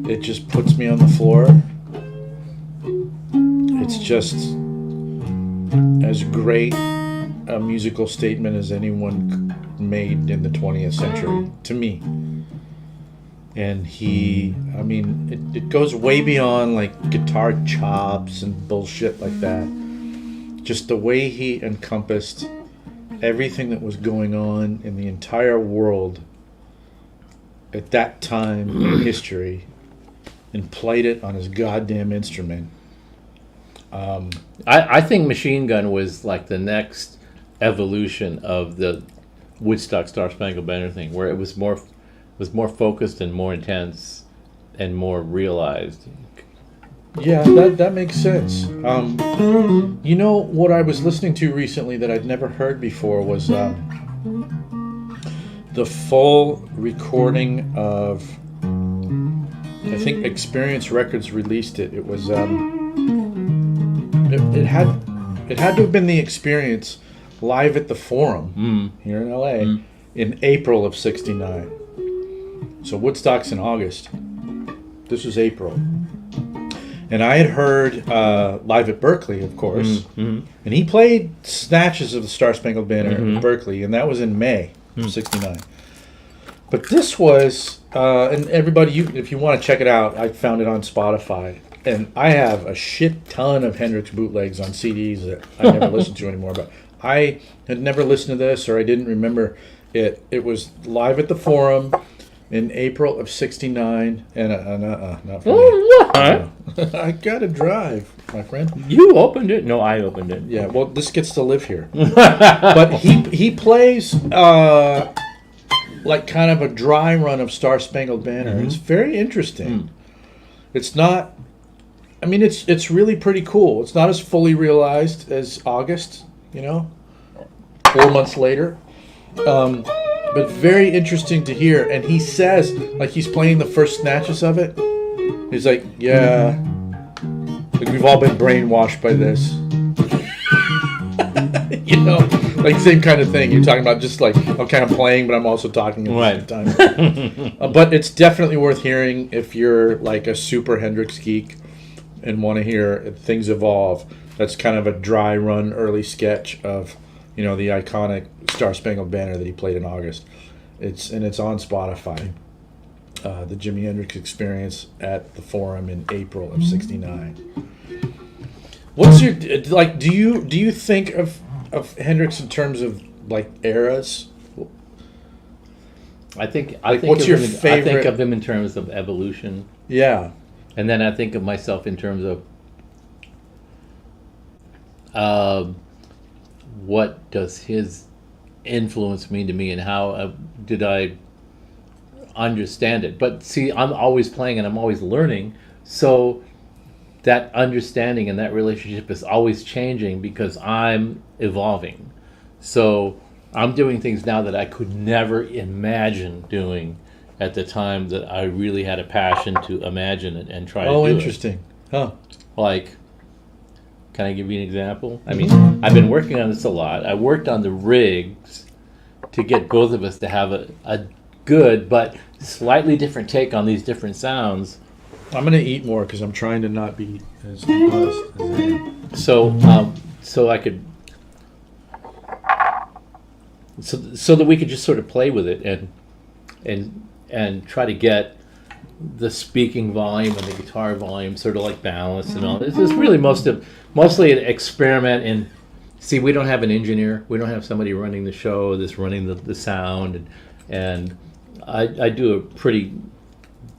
It just puts me on the floor. It's just as great a musical statement as anyone made in the 20th century, to me. And it goes way beyond like guitar chops and bullshit like that. Just the way he encompassed everything that was going on in the entire world at that time in history and played it on his goddamn instrument. I think Machine Gun was like the next evolution of the Woodstock Star Spangled Banner thing, where it was more focused and more intense and more realized. Yeah, that makes sense. You know what I was listening to recently that I'd never heard before was the full recording of, I think Experience Records released it. It was it had to have been the Experience live at the Forum here in LA in April of '69. So Woodstock's in August. This was April. And I had heard live at Berkeley, of course, and he played snatches of the Star Spangled Banner at Berkeley, and that was in May of '69. But this was, and everybody, if you want to check it out, I found it on Spotify, and I have a shit ton of Hendrix bootlegs on CDs that I never listen to anymore. But I had never listened to this, or I didn't remember it. It was live at the Forum in April of '69, and not for me. I gotta drive, my friend. You opened it? No, I opened it. Yeah, well, this gets to live here. But he plays like kind of a dry run of Star Spangled Banner. It's very interesting. It's not. I mean, it's really pretty cool. It's not as fully realized as August, 4 months later. But very interesting to hear. And he says, like he's playing the first snatches of it, he's like, yeah, like we've all been brainwashed by this. Like same kind of thing. You're talking about just like, I'm kind of playing, but I'm also talking at the same time. But it's definitely worth hearing if you're like a super Hendrix geek and want to hear things evolve. That's kind of a dry run early sketch of the iconic Star Spangled Banner that he played in August. It's on Spotify. The Jimi Hendrix Experience at the Forum in April of '69. What's your like? Do you think of Hendrix in terms of like eras? I think what's your favorite? I think of him in terms of evolution. Yeah. And then I think of myself in terms of what does his influence mean to me, and how did I understand it. But see, I'm always playing and I'm always learning, so that understanding and that relationship is always changing because I'm evolving. So I'm doing things now that I could never imagine doing at the time that I really had a passion to imagine it and try to do it. Oh, interesting. Huh. Like, can I give you an example? I mean, I've been working on this a lot. I worked on the rigs to get both of us to have a good but slightly different take on these different sounds. I'm going to eat more because I'm trying to not be as buzzed as I am. So I could... So that we could just sort of play with it and try to get the speaking volume and the guitar volume sort of like balanced and all. This is really mostly an experiment in. See, we don't have an engineer. We don't have somebody running the show that's running the sound, and I do a pretty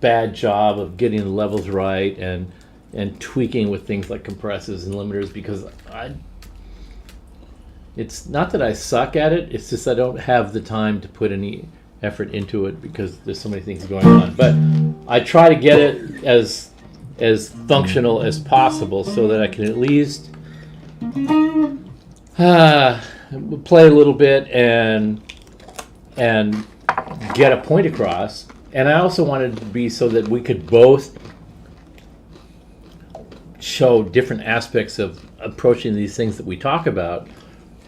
bad job of getting the levels right and and tweaking with things like compressors and limiters, because it's not that I suck at it, it's just I don't have the time to put any effort into it because there's so many things going on. But I try to get it as functional as possible so that I can at least play a little bit and get a point across. And I also wanted it to be so that we could both show different aspects of approaching these things that we talk about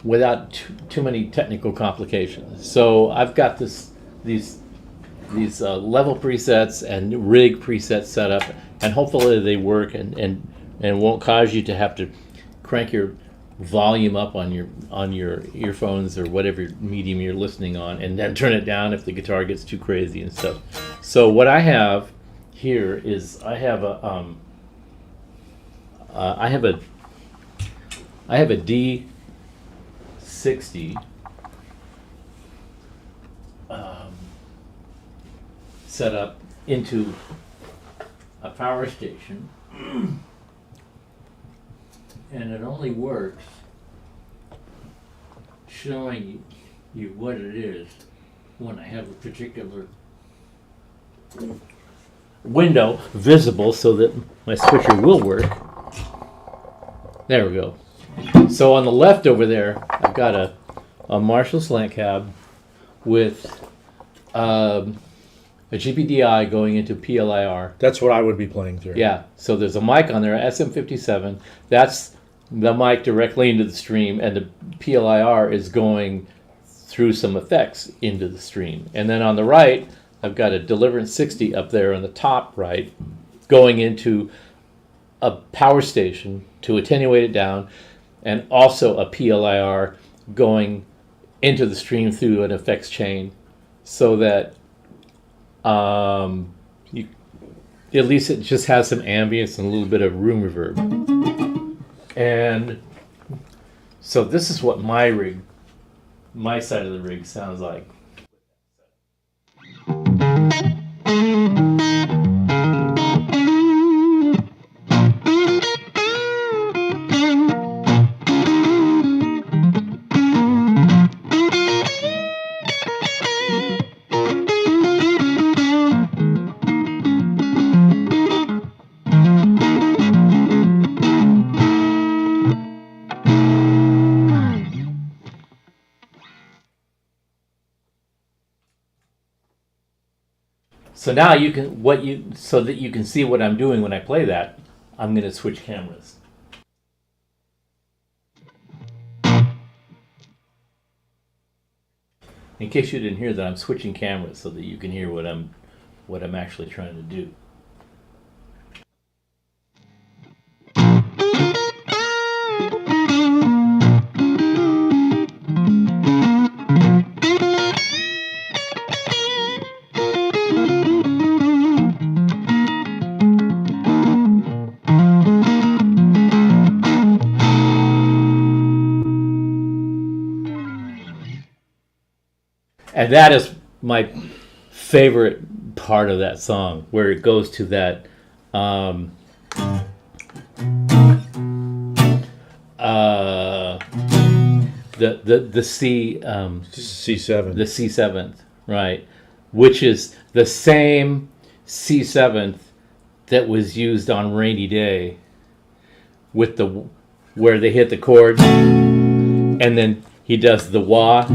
without too many technical complications. So I've got these level presets and rig presets set up, and hopefully they work and won't cause you to have to crank your volume up on your earphones or whatever medium you're listening on, and then turn it down if the guitar gets too crazy and stuff. So what I have here is I have a D60 set up into a power station, and it only works showing you what it is when I have a particular window visible so that my switcher will work. There we go. So on the left over there, I've got a Marshall slant cab with a GPDI going into PLIR. That's what I would be playing through. Yeah, so there's a mic on there, SM57. That's the mic directly into the stream, and the PLIR is going through some effects into the stream. And then on the right, I've got a Deliverance 60 up there on the top right, going into a power station to attenuate it down, and also a PLIR going into the stream through an effects chain, so that at least it just has some ambience and a little bit of room reverb. And so this is what my side of the rig sounds like. So now you can so that you can see what I'm doing when I play that, I'm going to switch cameras. In case you didn't hear that, I'm switching cameras so that you can hear what I'm actually trying to do. And that is my favorite part of that song, where it goes to that the C C7. the C7th, right, which is the same C7th that was used on Rainy Day, with where they hit the chords and then he does the wah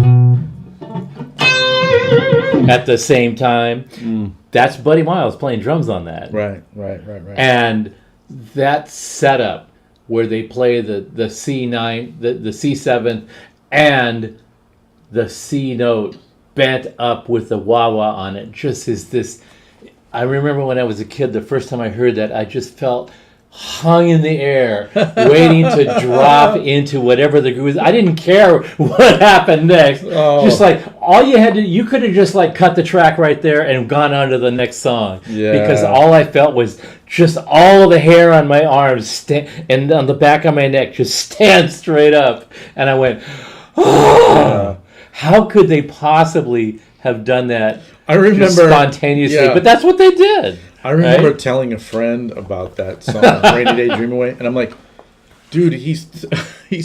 at the same time. That's Buddy Miles playing drums on that. Right. And that setup where they play the C9, the C7, and the C note bent up with the wah-wah on it just is this. I remember when I was a kid, the first time I heard that, I just felt hung in the air, waiting to drop into whatever the groove is. I didn't care what happened next. Oh. Just like all you had to, you could have just like cut the track right there and gone on to the next song. Yeah. Because all I felt was just all the hair on my arms and on the back of my neck just stand straight up. And I went, oh, how could they possibly have done that? I remember just spontaneously, but that's what they did. I remember Right? telling a friend about that song, "Rainy Day Dream Away," and I'm like, "Dude, he's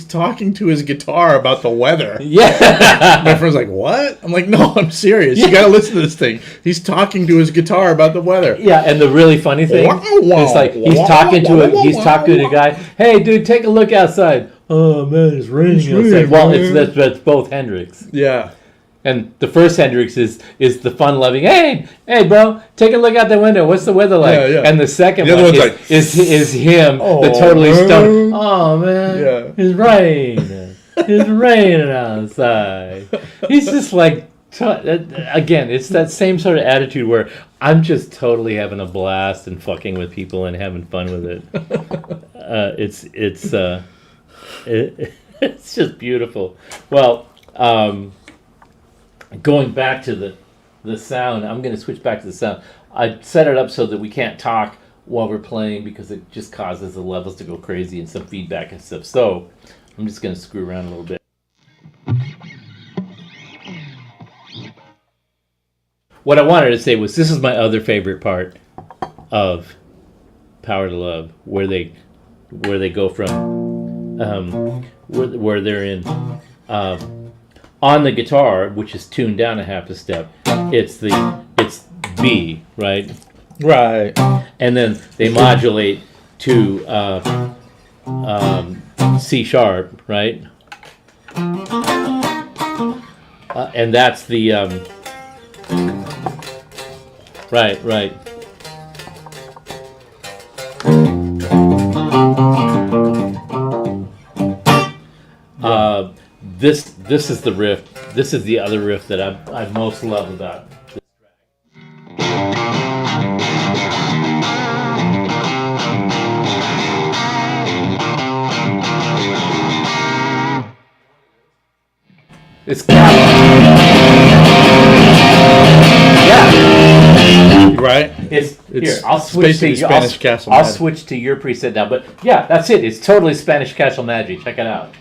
talking to his guitar about the weather." Yeah. My friend's like, "What?" I'm like, "No, I'm serious. You gotta listen to this thing. He's talking to his guitar about the weather." Yeah, and the really funny thing is like he's talking to a guy. Hey, dude, take a look outside. Oh man, it's raining outside. Well, that's both Hendrix. Yeah. And the first Hendrix is the fun-loving. Hey, bro, take a look out the window. What's the weather like? Yeah, yeah. And the second The other one one's is him, the totally man. stoned. Oh man, Yeah. it's raining. It's raining outside. He's just like, again, it's that same sort of attitude where I'm just totally having a blast and fucking with people and having fun with it. It's just beautiful. Well. Going back to the sound, I'm going to switch back to the sound. I set it up so that we can't talk while we're playing because it just causes the levels to go crazy and some feedback and stuff. So I'm just going to screw around a little bit. What I wanted to say was this is my other favorite part of Power to Love, where they go from where they're in. On the guitar, which is tuned down a half a step, it's B, right? Right. And then they modulate to C sharp, right? And that's the right. This is the riff. This is the other riff that I most love about this track. It's yeah. Right. It's here. It's I'll switch to Spanish Castle I'll Magic. switch to your preset now. But yeah, that's it. It's totally Spanish Castle Magic. Check it out.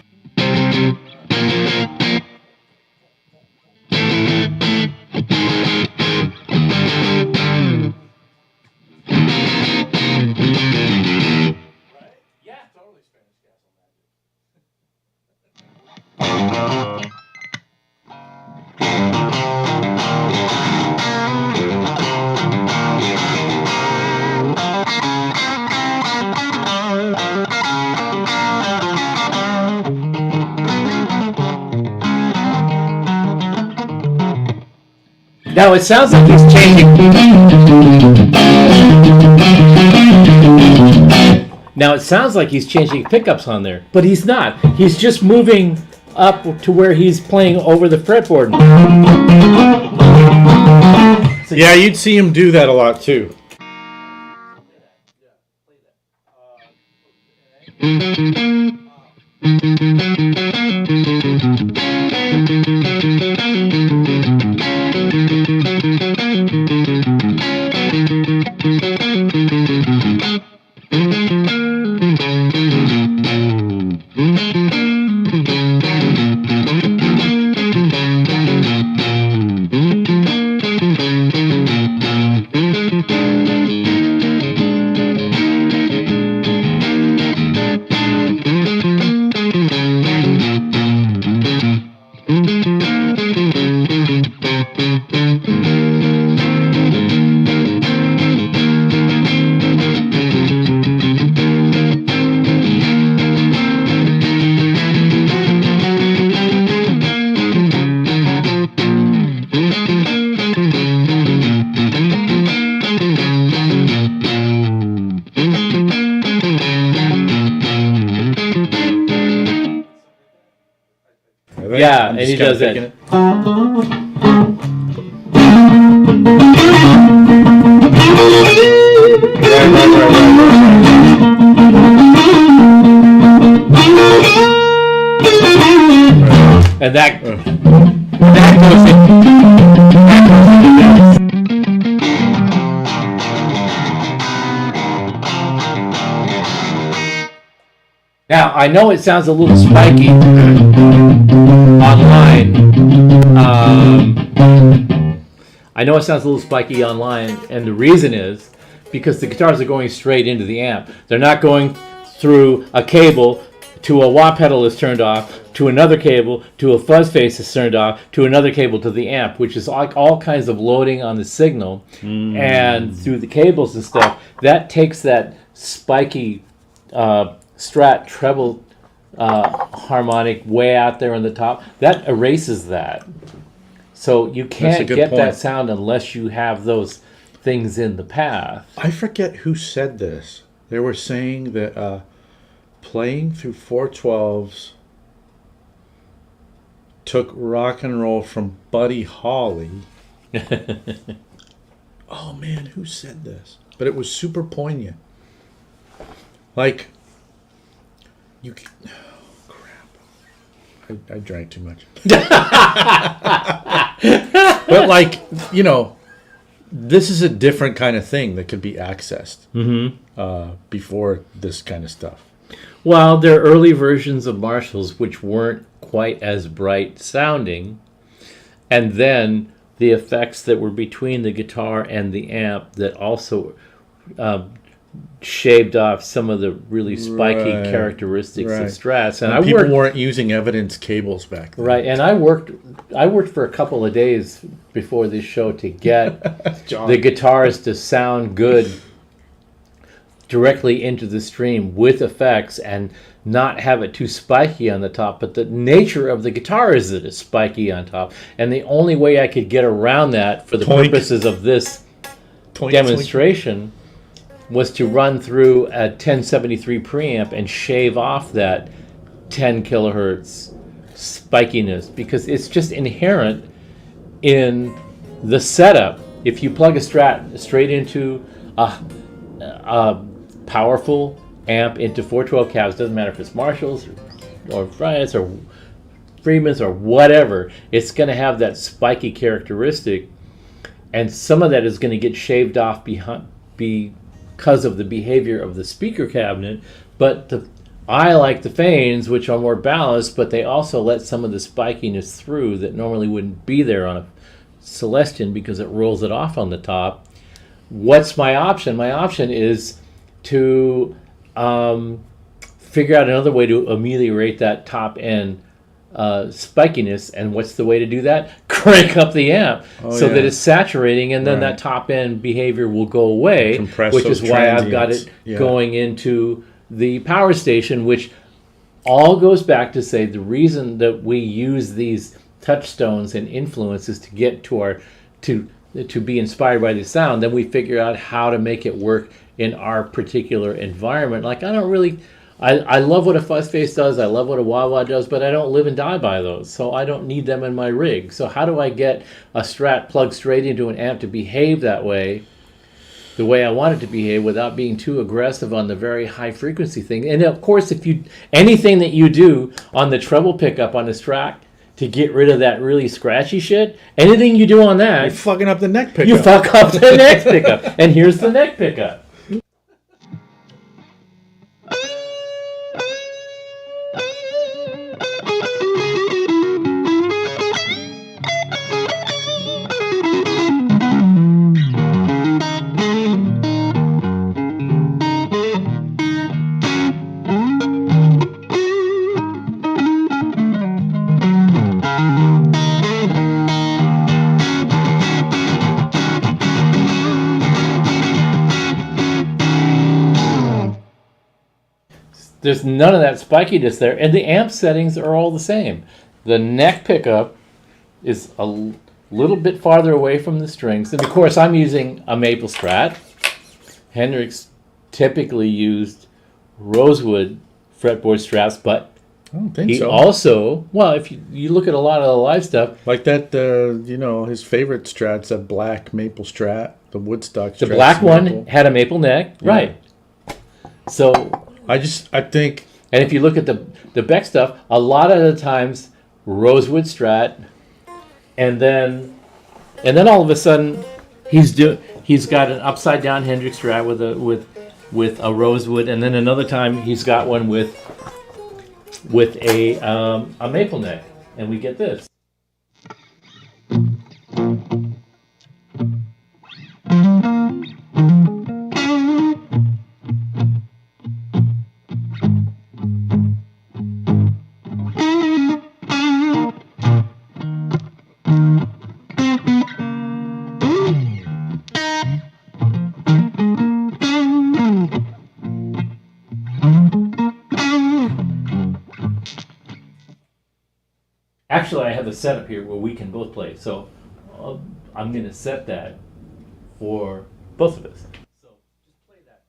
Now it sounds like he's changing. Now it sounds like he's changing pickups on there, but he's not. He's just moving up to where he's playing over the fretboard. So Yeah, you'd see him do that a lot too. Yeah, I'm and just he kinda does that. taking it. And that goes Now, I know it sounds a little spiky online. I know it sounds a little spiky online, and the reason is because the guitars are going straight into the amp. They're not going through a cable to a wah pedal is turned off, to another cable, to a fuzz face is turned off, to another cable to the amp, which is like all kinds of loading on the signal. And through the cables and stuff, that takes that spiky Strat treble harmonic way out there on the top. That erases that. So you can't get that sound unless you have those things in the path. I forget who said this. They were saying that playing through 412s took rock and roll from Buddy Holly. Oh man, who said this? But it was super poignant. Like, oh crap. I drank too much. But like, you know, this is a different kind of thing that could be accessed before this kind of stuff. Well, there are early versions of Marshalls which weren't quite as bright sounding, and then the effects that were between the guitar and the amp that also shaved off some of the really spiky characteristics of Strats. And people weren't using evidence cables back then. Right, and I worked for a couple of days before this show to get the guitars to sound good directly into the stream with effects and not have it too spiky on the top. But the nature of the guitar is that it's spiky on top, and the only way I could get around that for the purposes of this demonstration was to run through a 1073 preamp and shave off that 10 kilohertz spikiness, because it's just inherent in the setup. If you plug a Strat straight into a powerful amp into 412 cabs, doesn't matter if it's Marshalls or Bryant's or Freeman's or whatever, it's going to have that spiky characteristic, and some of that is going to get shaved off because of the behavior of the speaker cabinet. But I like the Fanes, which are more balanced, but they also let some of the spikiness through that normally wouldn't be there on a Celestion because it rolls it off on the top. What's my option? My option is to figure out another way to ameliorate that top end spikiness. And what's the way to do that? Crank up the amp that it's saturating, and then that top end behavior will go away, which is why I've got it going into the power station, which all goes back to say the reason that we use these touchstones and influences to get to our to be inspired by the sound. Then we figure out how to make it work in our particular environment. Like, I love what a fuzz face does, I love what a wah-wah does, but I don't live and die by those, so I don't need them in my rig. So how do I get a Strat plugged straight into an amp to behave that way, the way I want it to behave, without being too aggressive on the very high frequency thing? And of course, anything that you do on the treble pickup on the Strat to get rid of that really scratchy shit, anything you do on that, you're fucking up the neck pickup. You fuck up the neck pickup. And here's the neck pickup. There's none of that spikiness there, and the amp settings are all the same. The neck pickup is a little bit farther away from the strings, and of course I'm using a maple Strat. Hendrix typically used rosewood fretboard Strats, but I don't think he so. also, well, if you look at a lot of the live stuff, like that, his favorite Strat's a black maple Strat, the Woodstock Strat. The black one had a maple neck, right? So I think, and if you look at the Beck stuff, a lot of the times rosewood Strat, and then all of a sudden he's got an upside down Hendrix Strat with a rosewood, and then another time he's got one with a maple neck, and we get this. Actually, I have a setup here where we can both play. So I'm going to set that for both of us. So just play that.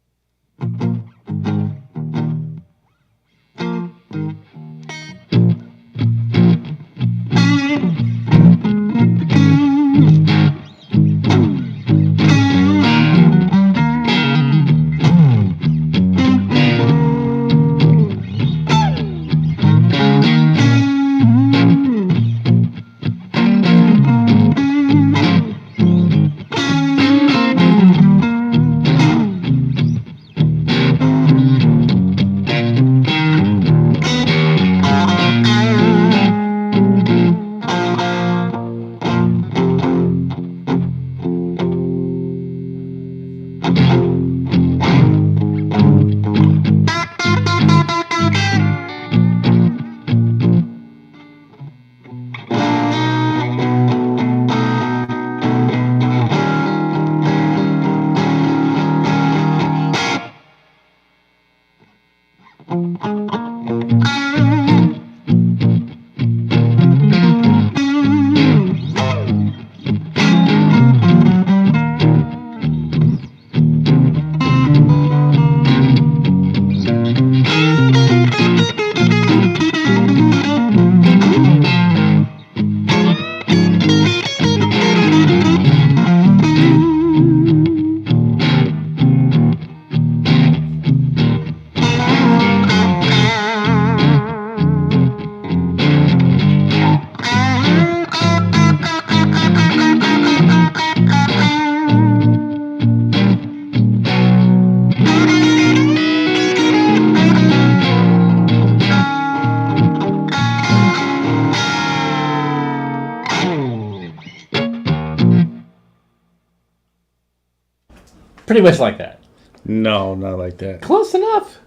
Pretty much like that. No, not like that. Close enough.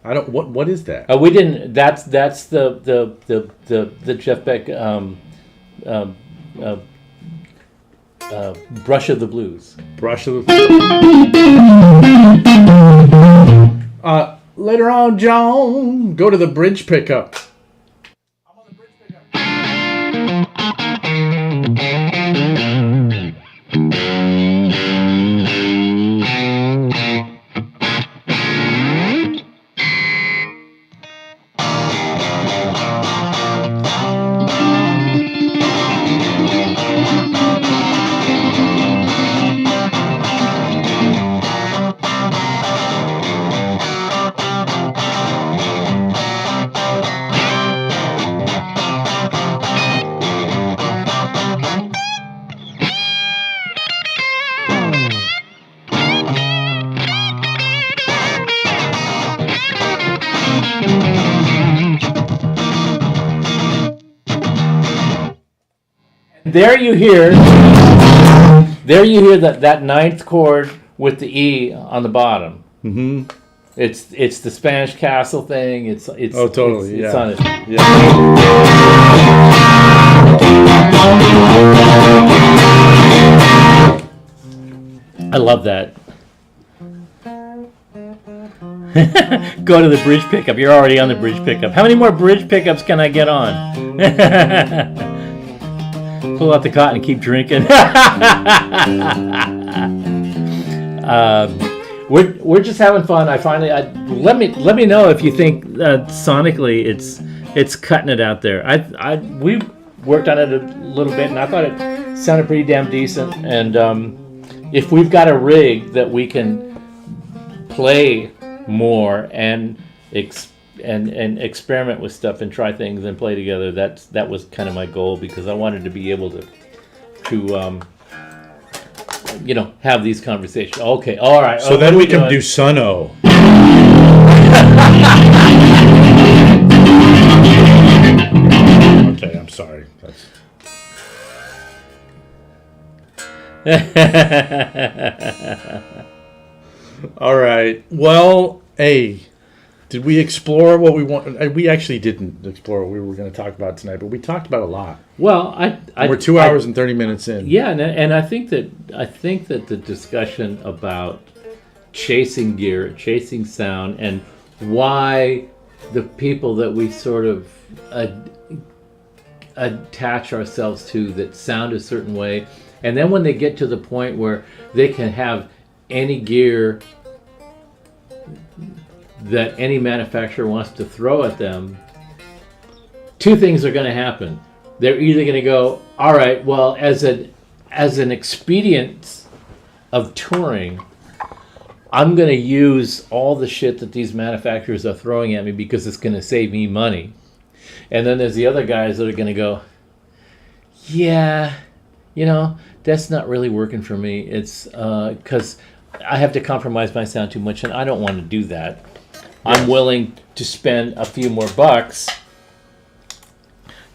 I don't. What is that? We didn't. That's the Jeff Beck Brush of the Blues. Brush of the. Later on, John, go to the bridge pickup. I'm on the bridge There you hear that ninth chord with the E on the bottom. Mm-hmm. It's the Spanish Castle thing. It's Oh, totally. It's yeah. on it. Yeah. I love that. Go to the bridge pickup. You're already on the bridge pickup. How many more bridge pickups can I get on? Pull out the cotton and keep drinking. We're just having fun. Let me know if you think sonically it's cutting it out there. We worked on it a little bit and I thought it sounded pretty damn decent. And if we've got a rig that we can play more and experiment with stuff and try things and play together, that was kind of my goal, because I wanted to be able to have these conversations. Okay, all right. So then we can do Suno. Okay, I'm sorry. All right. Well, did we explore what we want? We actually didn't explore what we were going to talk about tonight, but we talked about a lot. Well, we're 2 hours and 30 minutes in. Yeah, and I think that the discussion about chasing gear, chasing sound, and why the people that we sort of attach ourselves to that sound a certain way. And then when they get to the point where they can have any gear that any manufacturer wants to throw at them, two things are going to happen. They're either going to go, all right, well, as an expedient of touring, I'm going to use all the shit that these manufacturers are throwing at me because it's going to save me money. And then there's the other guys that are going to go, yeah, that's not really working for me. It's because I have to compromise my sound too much, and I don't want to do that. I'm willing to spend a few more bucks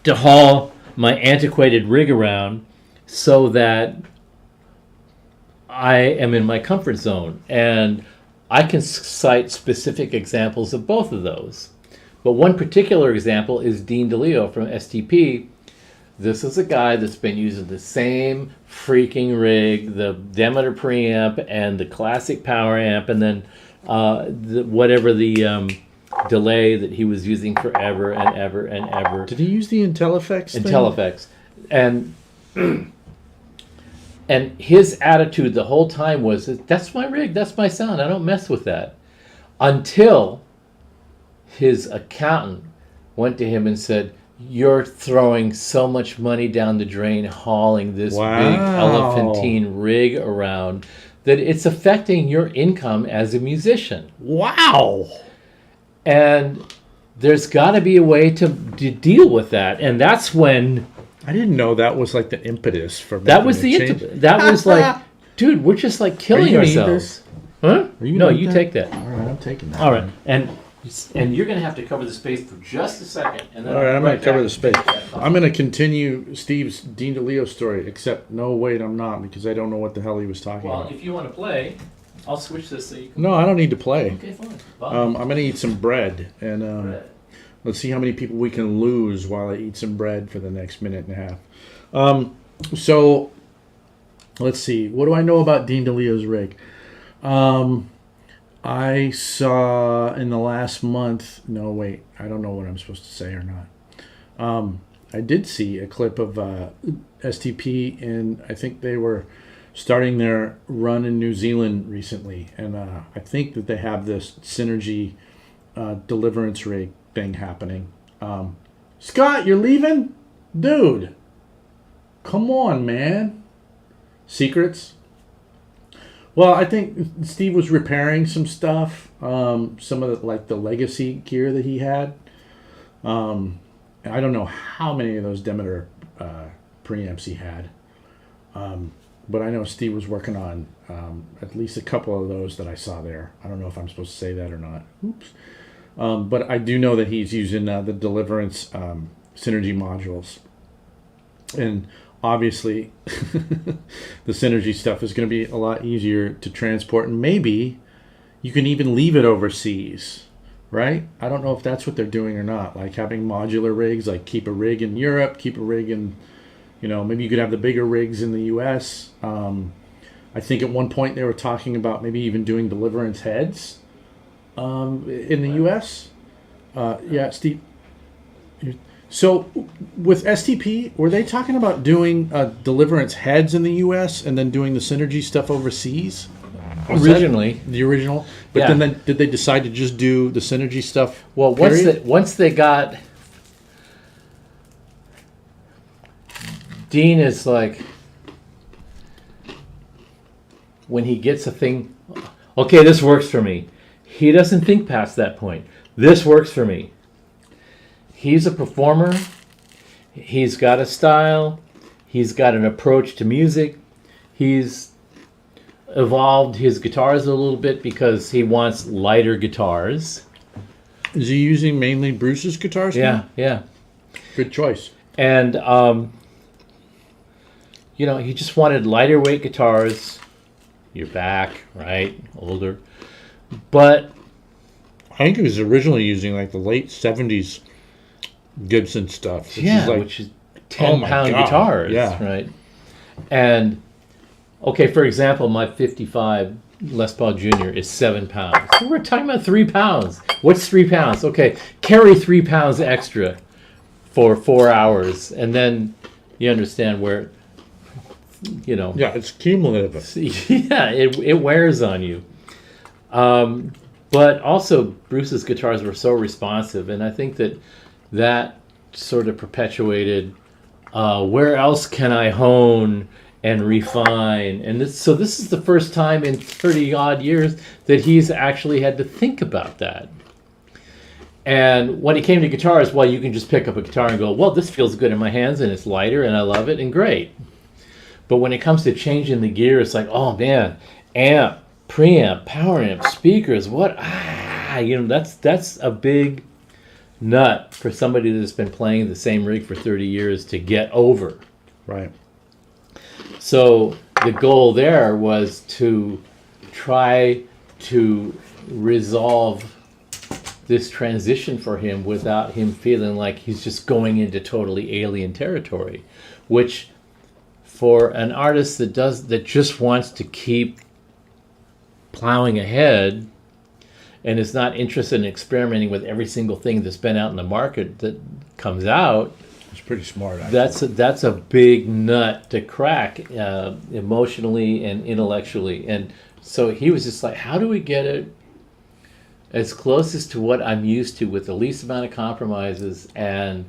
to haul my antiquated rig around so that I am in my comfort zone. And I can cite specific examples of both of those. But one particular example is Dean DeLeo from STP. This is a guy that's been using the same freaking rig, the Demeter preamp and the classic power amp, and then whatever the delay that he was using forever and ever and ever. Did he use the IntelliFX thing? IntelliFX. And his attitude the whole time was, that's my rig, that's my sound, I don't mess with that. Until his accountant went to him and said, you're throwing so much money down the drain hauling this big elephantine rig around that it's affecting your income as a musician. Wow. And there's got to be a way to deal with that. And that's when... I didn't know that was like the impetus for making that was that was like, dude, we're just like killing ourselves. Huh? No, you take that. All right, I'm taking that. All right. And you're going to have to cover the space for just a second. And then all right, I'm going to cover the space. I'm going to continue Steve's Dean DeLeo story, except no, wait, I'm not, because I don't know what the hell he was talking Well, about. if you want to play, I'll switch this so you can... No, I don't need to play. Okay, fine. I'm going to eat some bread, and let's see how many people we can lose while I eat some bread for the next minute and a half. So, let's see. What do I know about Dean DeLeo's rig? I saw in the last month... No, wait. I don't know what I'm supposed to say or not. I did see a clip of STP, and I think they were starting their run in New Zealand recently. And I think that they have this Synergy Deliverance rig thing happening. Scott, you're leaving? Dude, come on, man. Secrets? Well, I think Steve was repairing some stuff, some of the legacy gear that he had. I don't know how many of those Demeter preamps he had, but I know Steve was working on at least a couple of those that I saw there. I don't know if I'm supposed to say that or not. Oops. But I do know that he's using the Deliverance Synergy modules. And obviously, the Synergy stuff is going to be a lot easier to transport. And maybe you can even leave it overseas, right? I don't know if that's what they're doing or not. Like having modular rigs, like keep a rig in Europe, keep a rig in, maybe you could have the bigger rigs in the U.S. I think at one point they were talking about maybe even doing Deliverance heads in the U.S. Yeah, Steve. So with STP, were they talking about doing Deliverance heads in the U.S. and then doing the Synergy stuff overseas? Originally. The original? But Yeah. then did they decide to just do the Synergy stuff? Well, once they got... Dean is like... When he gets a thing... Okay, this works for me. He doesn't think past that point. This works for me. He's a performer. He's got a style. He's got an approach to music. He's evolved his guitars a little bit because he wants lighter guitars. Is he using mainly Bruce's guitars now? Yeah. Good choice. And, he just wanted lighter weight guitars. You're back, right? Older. But I think he was originally using like the late 70s Gibson stuff. Which is 10-pound guitars, right? And, okay, for example, my 55 Les Paul Jr. is 7 pounds. So we're talking about 3 pounds. What's 3 pounds? Okay, carry 3 pounds extra for 4 hours, and then you understand where, Yeah, it's cumulative. yeah, it wears on you. But also, Bruce's guitars were so responsive, and I think that sort of perpetuated where else can I hone and refine. And this is the first time in 30 odd years that he's actually had to think about that. And when it came to guitars, well, you can just pick up a guitar and go, well, this feels good in my hands and it's lighter and I love it and great. But when it comes to changing the gear, it's like, oh man, amp, preamp, power amp, speakers, that's a big nut for somebody that's been playing the same rig for 30 years to get over. Right. So the goal there was to try to resolve this transition for him without him feeling like he's just going into totally alien territory, which for an artist that just wants to keep plowing ahead and is not interested in experimenting with every single thing that's been out in the market that comes out, It's pretty smart, actually. that's a big nut to crack emotionally and intellectually. And so he was just like, how do we get it as closest to what I'm used to with the least amount of compromises and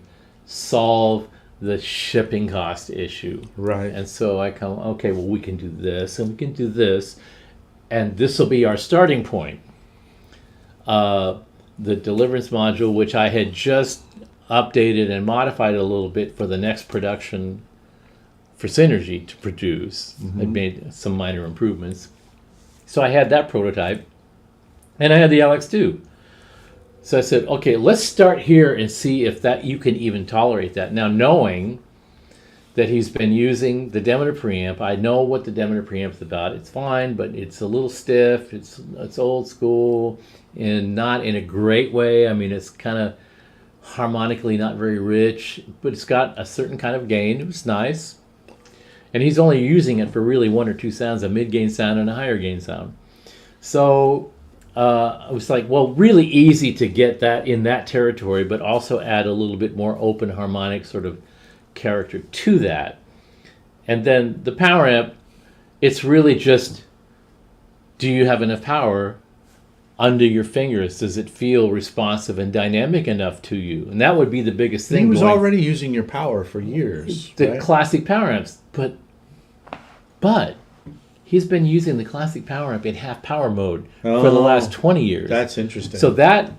solve the shipping cost issue? Right. And so I come, okay, well, we can do this and we can do this, and this will be our starting point. The deliverance module, which I had just updated and modified a little bit for the next production for Synergy to produce. I'd made some minor improvements. So I had that prototype, and I had the LX2. So I said, okay, let's start here and see if that you can even tolerate that. Now, knowing that he's been using the Demeter preamp, I know what the Demeter preamp's about. It's fine, but it's a little stiff. It's old school, and not in a great way. I mean, it's kind of harmonically not very rich, but it's got a certain kind of gain. It was nice. And he's only using it for really one or two sounds, a mid-gain sound and a higher gain sound. So I was like, well, really easy to get that in that territory, but also add a little bit more open harmonic sort of character to that. And then the power amp, it's really just, do you have enough power under your fingers? Does it feel responsive and dynamic enough to you? And that would be the biggest thing. He was already using your power for years. The right? classic power amps, but he's been using the classic power amp in half power mode for the last 20 years. That's interesting. So that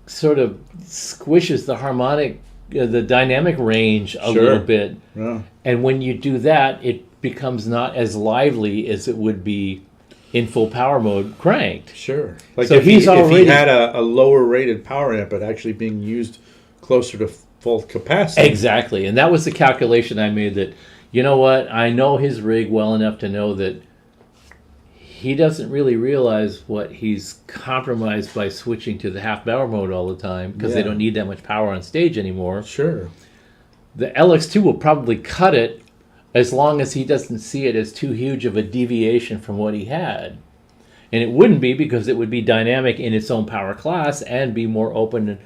sort of squishes the harmonic, the dynamic range a little bit. Yeah. And when you do that, it becomes not as lively as it would be in full power mode cranked. Sure. Like so if he's already, if he had a lower rated power amp, but actually being used closer to full capacity. Exactly. And that was the calculation I made, that, you know what, I know his rig well enough to know that he doesn't really realize what he's compromised by switching to the half power mode all the time, because they don't need that much power on stage anymore. Sure. The LX2 will probably cut it as long as he doesn't see it as too huge of a deviation from what he had. And it wouldn't be, because it would be dynamic in its own power class and be more open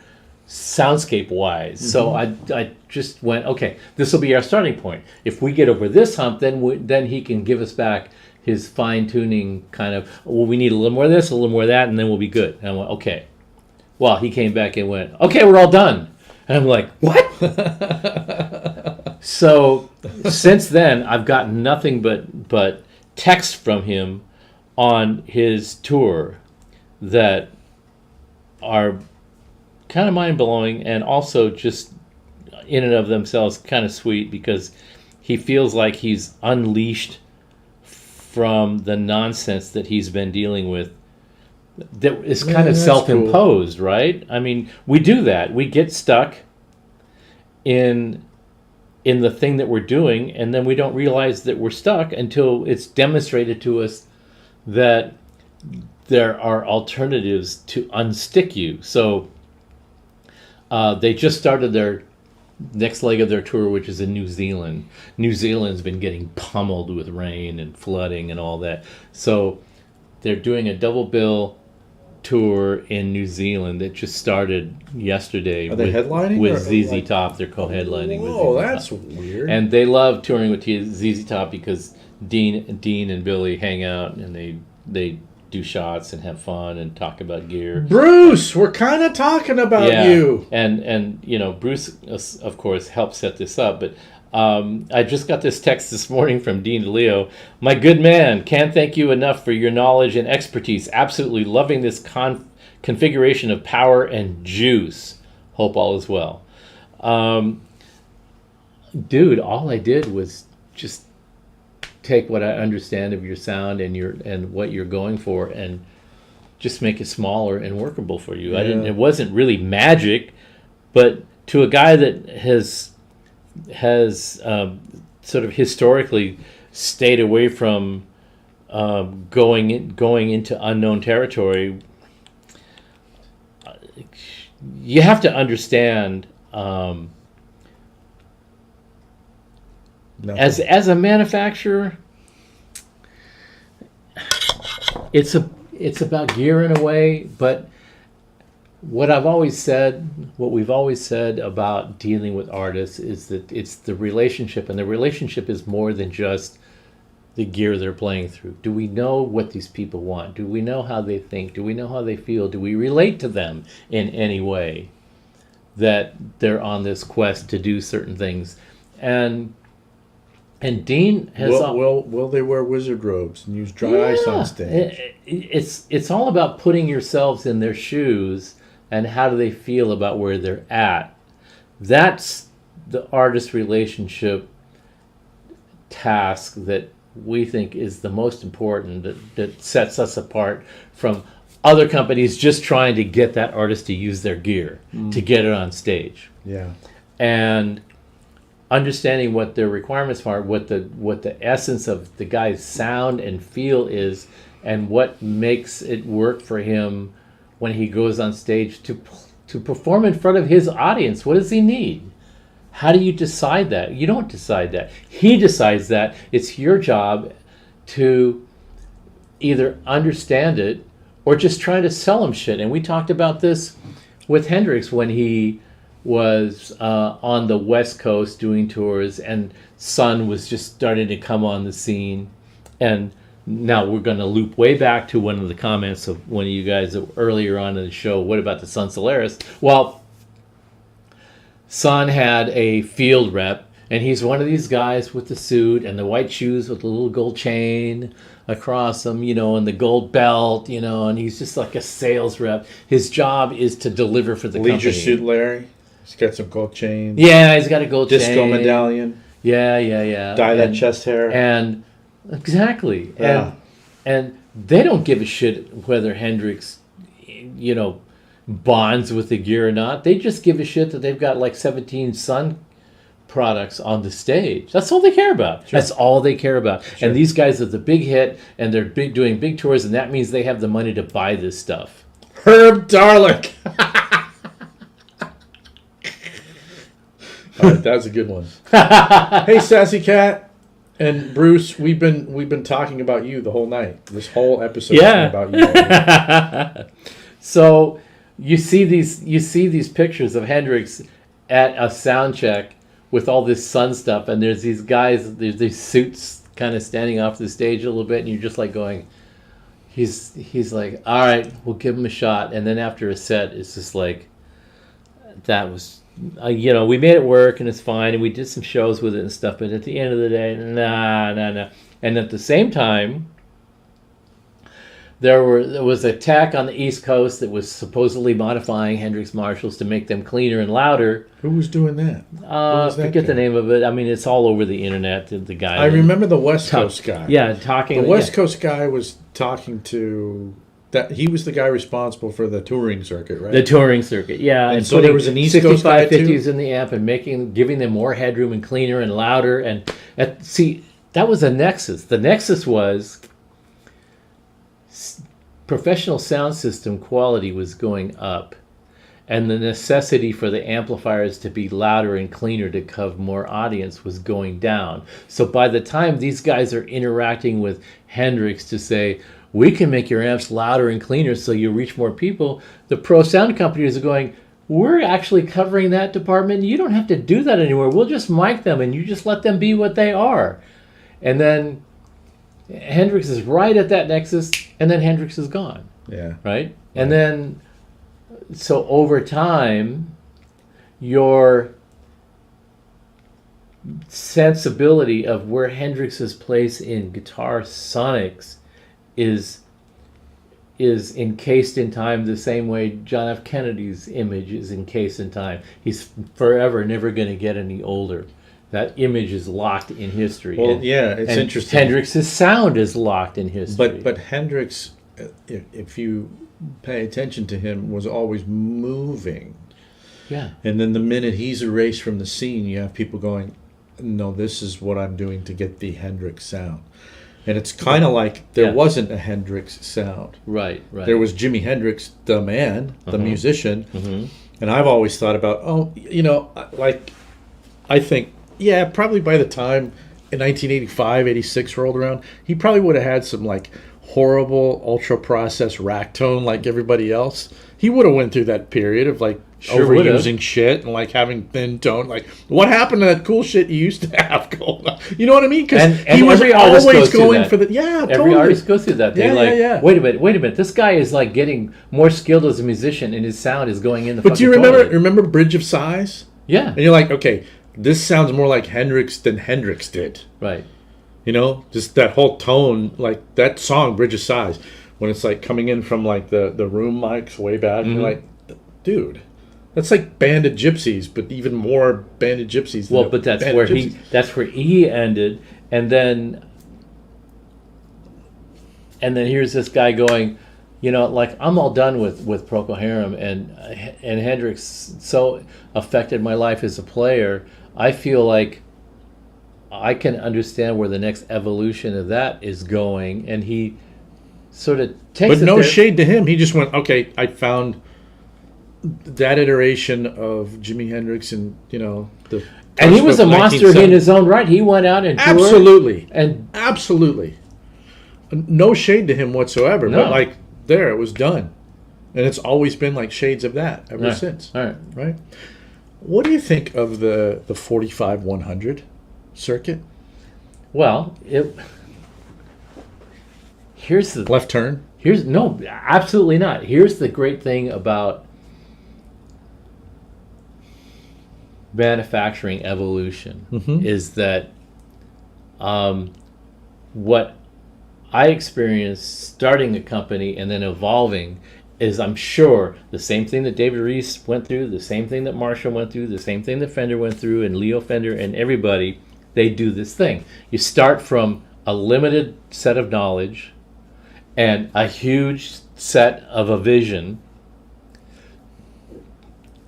soundscape-wise. So I just went, okay, this will be our starting point. If we get over this hump, then he can give us back his fine-tuning kind of, well, we need a little more of this, a little more of that, and then we'll be good. And I went, okay. Well, he came back and went, okay, we're all done. And I'm like, what? So since then, I've gotten nothing but text from him on his tour that are kind of mind-blowing, and also just in and of themselves kind of sweet, because he feels like he's unleashed from the nonsense that he's been dealing with, that is kind of self-imposed, cool. Right? I mean, we do that. We get stuck in the thing that we're doing, and then we don't realize that we're stuck until it's demonstrated to us that there are alternatives to unstick you. So they just started their next leg of their tour, which is in New Zealand. New Zealand's been getting pummeled with rain and flooding and all that. So they're doing a double bill tour in New Zealand that just started yesterday. Are they headlining with or ZZ like- Top? They're co-headlining with Oh, ZZ that's Top. weird. And they love touring with ZZ Top because Dean and Billy hang out and they do shots and have fun and talk about gear. Bruce, we're kind of talking about you. And you know, Bruce, of course, helped set this up. But I just got this text this morning from Dean DeLeo. My good man, can't thank you enough for your knowledge and expertise. Absolutely loving this configuration of power and juice. Hope all is well. Dude, all I did was just take what I understand of your sound and what you're going for and just make it smaller and workable for you. It wasn't really magic, but to a guy that has sort of historically stayed away from going into unknown territory, you have to understand as a manufacturer, it's about gear in a way, but what we've always said about dealing with artists is that it's the relationship, and the relationship is more than just the gear they're playing through. Do we know what these people want? Do we know how they think? Do we know how they feel? Do we relate to them in any way that they're on this quest to do certain things? And Dean has Will they wear wizard robes and use dry ice on stage? It's all about putting yourselves in their shoes and how do they feel about where they're at. That's the artist relationship task that we think is the most important, that sets us apart from other companies just trying to get that artist to use their gear to get it on stage. Yeah. And understanding what their requirements are, what the essence of the guy's sound and feel is, and what makes it work for him when he goes on stage to perform in front of his audience. What does he need? How do you decide that? You don't decide that. He decides that. It's your job to either understand it or just try to sell him shit. And we talked about this with Hendrix when he was on the West Coast doing tours, and Sun was just starting to come on the scene. And now we're going to loop way back to one of the comments of one of you guys earlier on in the show. What about the Sun Solaris? Well, Sun had a field rep, and he's one of these guys with the suit and the white shoes with the little gold chain across them, and the gold belt, and he's just like a sales rep. His job is to deliver for the company. Leisure suit Larry. He's got some gold chains. Yeah, he's got a gold Disco chain. medallion. Yeah. Dye that chest hair. And exactly. Yeah. And they don't give a shit whether Hendrix, bonds with the gear or not. They just give a shit that they've got like 17 Sun products on the stage. That's all they care about. Sure. That's all they care about. Sure. And these guys are the big hit, and they're doing big tours, and that means they have the money to buy this stuff. Herb Darlick. All right, that was a good one. Hey, Sassy Cat and Bruce, we've been talking about you the whole night. This whole episode has been about you. So you see these pictures of Hendrix at a sound check with all this Sun stuff, and there's these guys, there's these suits kind of standing off the stage a little bit, and you're just like going, he's like, all right, we'll give him a shot. And then after a set, it's just like, that was, we made it work and it's fine, and we did some shows with it and stuff, but at the end of the day, nah. And at the same time, there was a tech on the East Coast that was supposedly modifying Hendrix Marshalls to make them cleaner and louder. Who was doing that? Forget the name of it. I mean, it's all over the internet. The guy. I remember the West Coast guy. Yeah, talking. The West Coast guy was talking to that. He was the guy responsible for the touring circuit, right? The touring circuit, yeah. And so there was an East Coast guy too? 6550s in the amp and giving them more headroom and cleaner and louder. And see, that was a nexus. The nexus was professional sound system quality was going up, and the necessity for the amplifiers to be louder and cleaner to cover more audience was going down. So by the time these guys are interacting with Hendrix to say, we can make your amps louder and cleaner so you reach more people. The pro sound companies are going, we're actually covering that department. You don't have to do that anymore. We'll just mic them and you just let them be what they are. And then Hendrix is right at that nexus, and then Hendrix is gone. Yeah. Right? And then, so over time, your sensibility of where Hendrix's place in guitar sonics is encased in time the same way John F. Kennedy's image is encased in time. He's forever never going to get any older. That image is locked in history. Well, it's and interesting. Hendrix's sound is locked in history. But Hendrix, if you pay attention to him, was always moving. Yeah. And then the minute he's erased from the scene, you have people going, no, this is what I'm doing to get the Hendrix sound. And it's kind of like there wasn't a Hendrix sound. Right. There was Jimi Hendrix, the man, the musician. Mm-hmm. And I've always thought about, I think, probably by the time in 1985, 86 rolled around, he probably would have had some like horrible ultra-processed rack tone like everybody else. He would have went through that period of like overusing shit and like having thin tone. Like, what happened to that cool shit you used to have going on? You know what I mean? Because he was always going for the Every artist goes through that. Wait a minute. This guy is like getting more skilled as a musician, and his sound is going in the. But do you remember Bridge of Sighs? Yeah. And you're like, okay, this sounds more like Hendrix than Hendrix did. Right. You know, just that whole tone, like that song, Bridge of Sighs, when it's like coming in from like the room mics way back, and you're like, dude, that's like Band of Gypsies, but even more Band of Gypsies. Well, but that's where he ended, and then here's this guy going, like, I'm all done with Procol Harum, and Hendrix so affected my life as a player. I feel like I can understand where the next evolution of that is going, and he sort of takes. But no shade to him. He just went, okay, I found that iteration of Jimi Hendrix, and and he was a monster in his own right. He went out and toured. Absolutely, no shade to him whatsoever. No. But like there, it was done, and it's always been like shades of that ever since. All right. Right. What do you think of the 45-100 circuit? Well, here's the left turn. No, absolutely not. Here's the great thing about manufacturing evolution is that what I experienced starting a company and then evolving is, I'm sure, the same thing that David Reese went through, the same thing that Marshall went through, the same thing that Fender went through, and Leo Fender and everybody, they do this thing. You start from a limited set of knowledge and a huge set of a vision,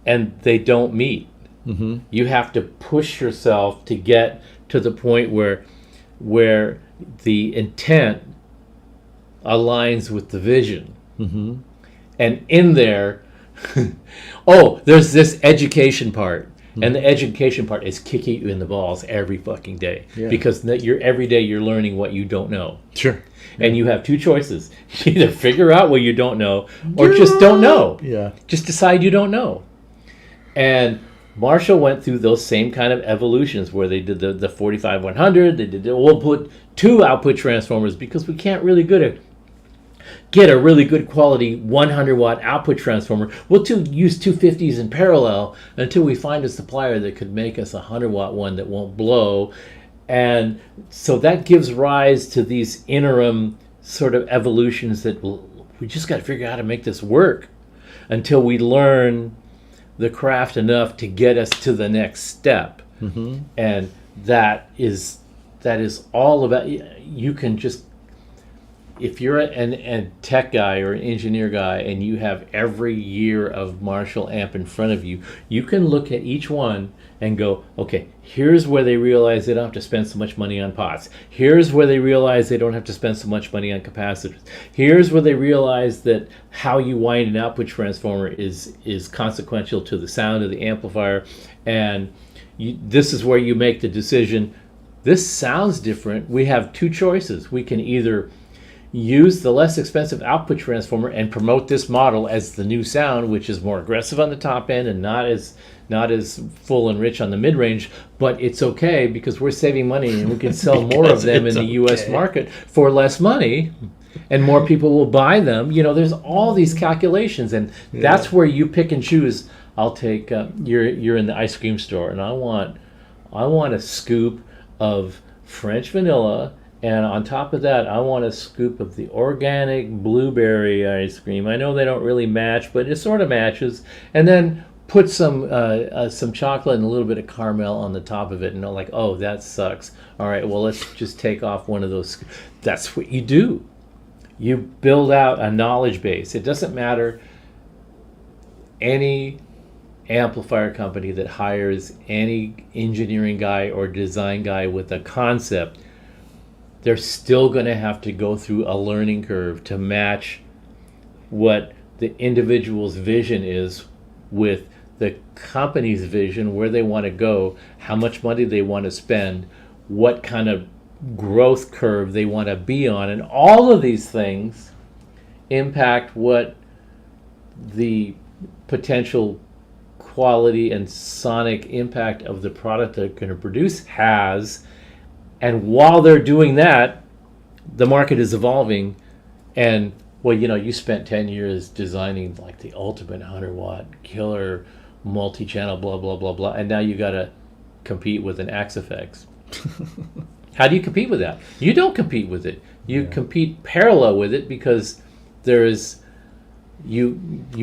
and they don't meet. Mm-hmm. You have to push yourself to get to the point where the intent aligns with the vision. Mm-hmm. And in there, there's this education part. Mm-hmm. And the education part is kicking you in the balls every fucking day. Yeah. Because every day you're learning what you don't know. Sure. And you have two choices. You either figure out what you don't know or just don't know. Yeah. Just decide you don't know. And Marshall went through those same kind of evolutions where they did the 45-100. We'll put two output transformers because we can't really get a really good quality 100-watt output transformer. We'll use 250s in parallel until we find a supplier that could make us a 100-watt one that won't blow. And so that gives rise to these interim sort of evolutions that we just got to figure out how to make this work until we learn the craft enough to get us to the next step. Mm-hmm. And that is all about, you can just, if you're a tech guy or an engineer guy and you have every year of Marshall amp in front of you, you can look at each one and go, okay, here's where they realize they don't have to spend so much money on pots. Here's where they realize they don't have to spend so much money on capacitors. Here's where they realize that how you wind an output transformer is consequential to the sound of the amplifier. And this is where you make the decision, this sounds different. We have two choices. We can either use the less expensive output transformer and promote this model as the new sound, which is more aggressive on the top end and not as full and rich on the mid range. But it's okay because we're saving money and we can sell more of them in the U.S. market for less money, and more people will buy them. There's all these calculations, and that's where you pick and choose. I'll take you're in the ice cream store, and I want a scoop of French vanilla. And on top of that, I want a scoop of the organic blueberry ice cream. I know they don't really match, but it sort of matches. And then put some chocolate and a little bit of caramel on the top of it. And they're like, oh, that sucks. All right, well, let's just take off one of those. That's what you do. You build out a knowledge base. It doesn't matter any amplifier company that hires any engineering guy or design guy with a concept. They're still going to have to go through a learning curve to match what the individual's vision is with the company's vision, where they want to go, how much money they want to spend, what kind of growth curve they want to be on. And all of these things impact what the potential quality and sonic impact of the product they're going to produce has. And while they're doing that, the market is evolving. And, well, you spent 10 years designing like the ultimate 100-watt killer multi-channel, blah, blah, blah, blah. And now you got to compete with an Axe-Fx. How do you compete with that? You don't compete with it. You compete parallel with it, because there is, you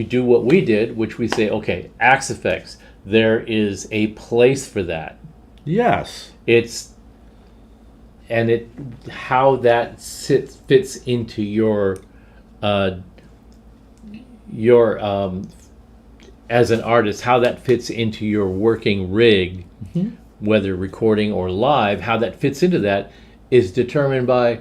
do what we did, which we say, okay, Axe-Fx, there is a place for that. Yes. How that fits into your as an artist, how that fits into your working rig, whether recording or live, how that fits into that is determined by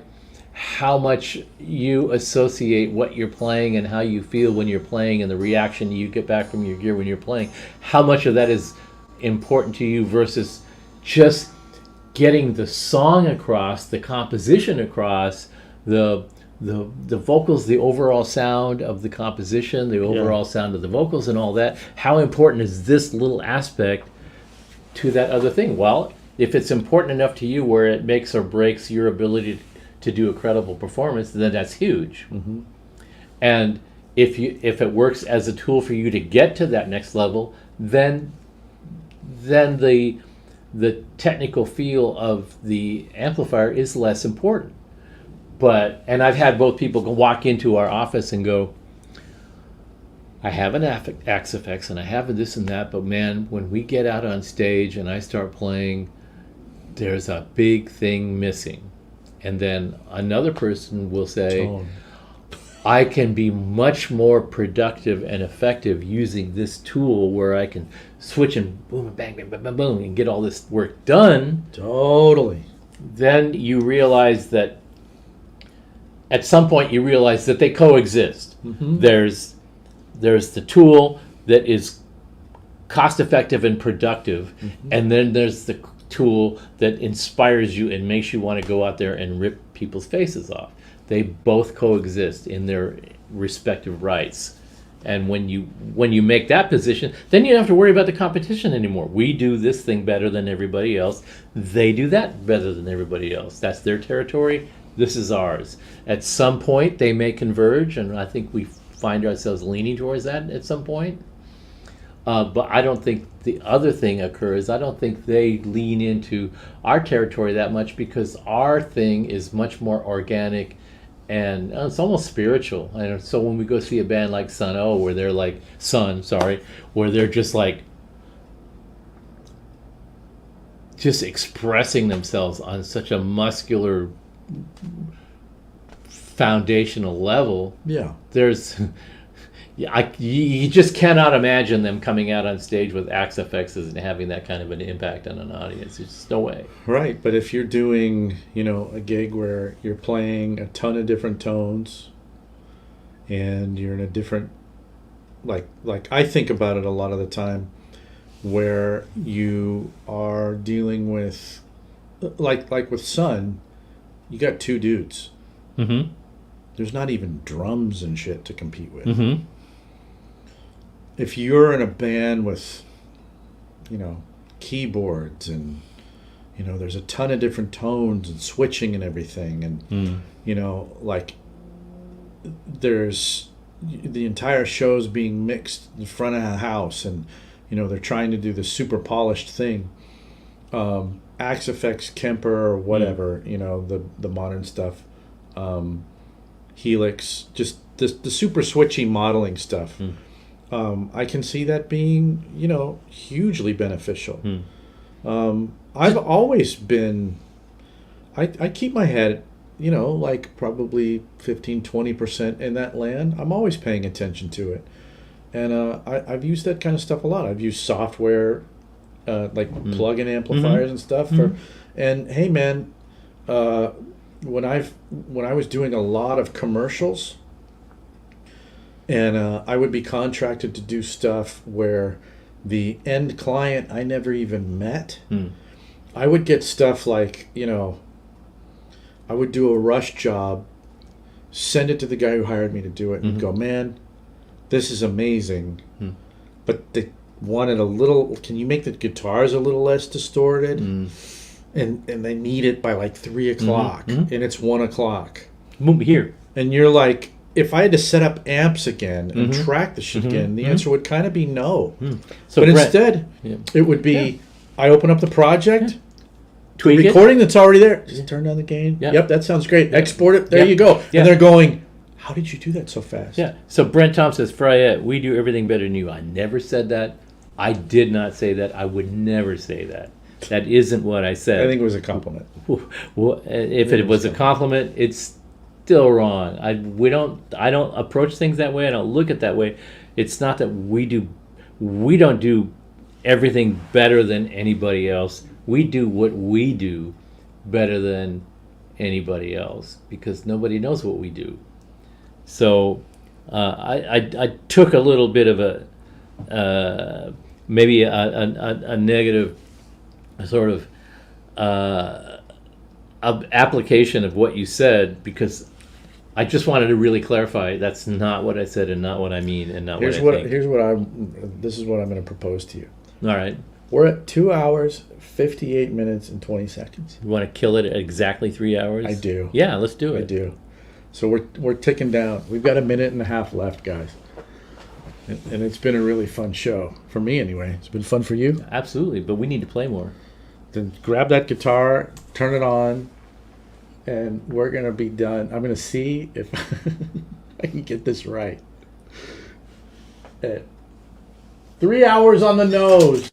how much you associate what you're playing and how you feel when you're playing, and the reaction you get back from your gear when you're playing. How much of that is important to you versus just getting the song across, the composition across, the vocals, the overall sound of the composition, the overall sound of the vocals and all that. How important is this little aspect to that other thing? Well, if it's important enough to you where it makes or breaks your ability to do a credible performance, then that's huge. Mm-hmm. And if it works as a tool for you to get to that next level, then the technical feel of the amplifier is less important. And I've had both people walk into our office and go, I have an Axe-Fx and I have this and that, but man, when we get out on stage and I start playing, there's a big thing missing. And then another person will say, Tone. I can be much more productive and effective using this tool where I can switch and boom, bang, bang, bang, bang, boom, and get all this work done. Totally. Then you realize that at some point you realize that they coexist. Mm-hmm. There's the tool that is cost effective and productive, and then there's the tool that inspires you and makes you want to go out there and rip people's faces off. They both coexist in their respective rights. And when you make that position, then you don't have to worry about the competition anymore. We do this thing better than everybody else. They do that better than everybody else. That's their territory. This is ours. At some point, they may converge, and I think we find ourselves leaning towards that at some point. But I don't think the other thing occurs. I don't think they lean into our territory that much, because our thing is much more organic and it's almost spiritual. And so when we go see a band like where they're like where they're just like expressing themselves on such a muscular foundational level. Yeah. You just cannot imagine them coming out on stage with Axe-Fx's and having that kind of an impact on an audience. There's just no way. Right, but if you're doing, a gig where you're playing a ton of different tones and you're in a different, like I think about it a lot of the time, where you are dealing with, like with Sun, you got two dudes. Mm-hmm. there's not even drums and shit to compete with. Mm-hmm. If you're in a band with, keyboards and, there's a ton of different tones and switching and everything, and like there's the entire show's being mixed in front of a house, and they're trying to do this super polished thing. Axe Effects, Kemper, or whatever, the modern stuff, Helix, just the super switchy modeling stuff. I can see that being, hugely beneficial. I've always been, I keep my head, like probably 15-20% in that land. I'm always paying attention to it. And I've used that kind of stuff a lot. I've used software, like plug-in amplifiers and stuff. And hey, man, when I was doing a lot of commercials, and I would be contracted to do stuff where the end client I never even met, I would get stuff like, I would do a rush job, send it to the guy who hired me to do it, and go, man, this is amazing, but they wanted a little, can you make the guitars a little less distorted? And they need it by like 3 o'clock, and it's 1 o'clock. Move here. And you're like, if I had to set up amps again and track the shit again, the answer would kind of be no. So but Brent, instead, it would be, I open up the project, tweak the it. recording that's already there, just turn down the gain. Yep, that sounds great. Export it, there you go. And they're going, how did you do that so fast? Yeah. So Brent Tom says, Fryette, we do everything better than you. I never said that. I did not say that. I would never say that. That isn't what I said. I think it was a compliment. Well, if it was a compliment, it's still wrong. I don't approach things that way. I don't look at it that way. It's not that we don't do everything better than anybody else. We do what we do better than anybody else because nobody knows what we do. So I took a little bit of a maybe a negative sort of application of what you said because I just wanted to really clarify that's not what I said and not what I mean and not Here's what I think. This is what I'm going to propose to you. All right. We're at 2 hours, 58 minutes, and 20 seconds. You want to kill it at exactly 3 hours? I do. Yeah, let's do it. I do. So we're ticking down. We've got a minute and a half left, guys. And it's been a really fun show. For me, anyway. It's been fun for you? Absolutely, but we need to play more. Then grab that guitar, turn it on, and we're going to be done. I'm going to see if I can get this right. 3 hours on the nose.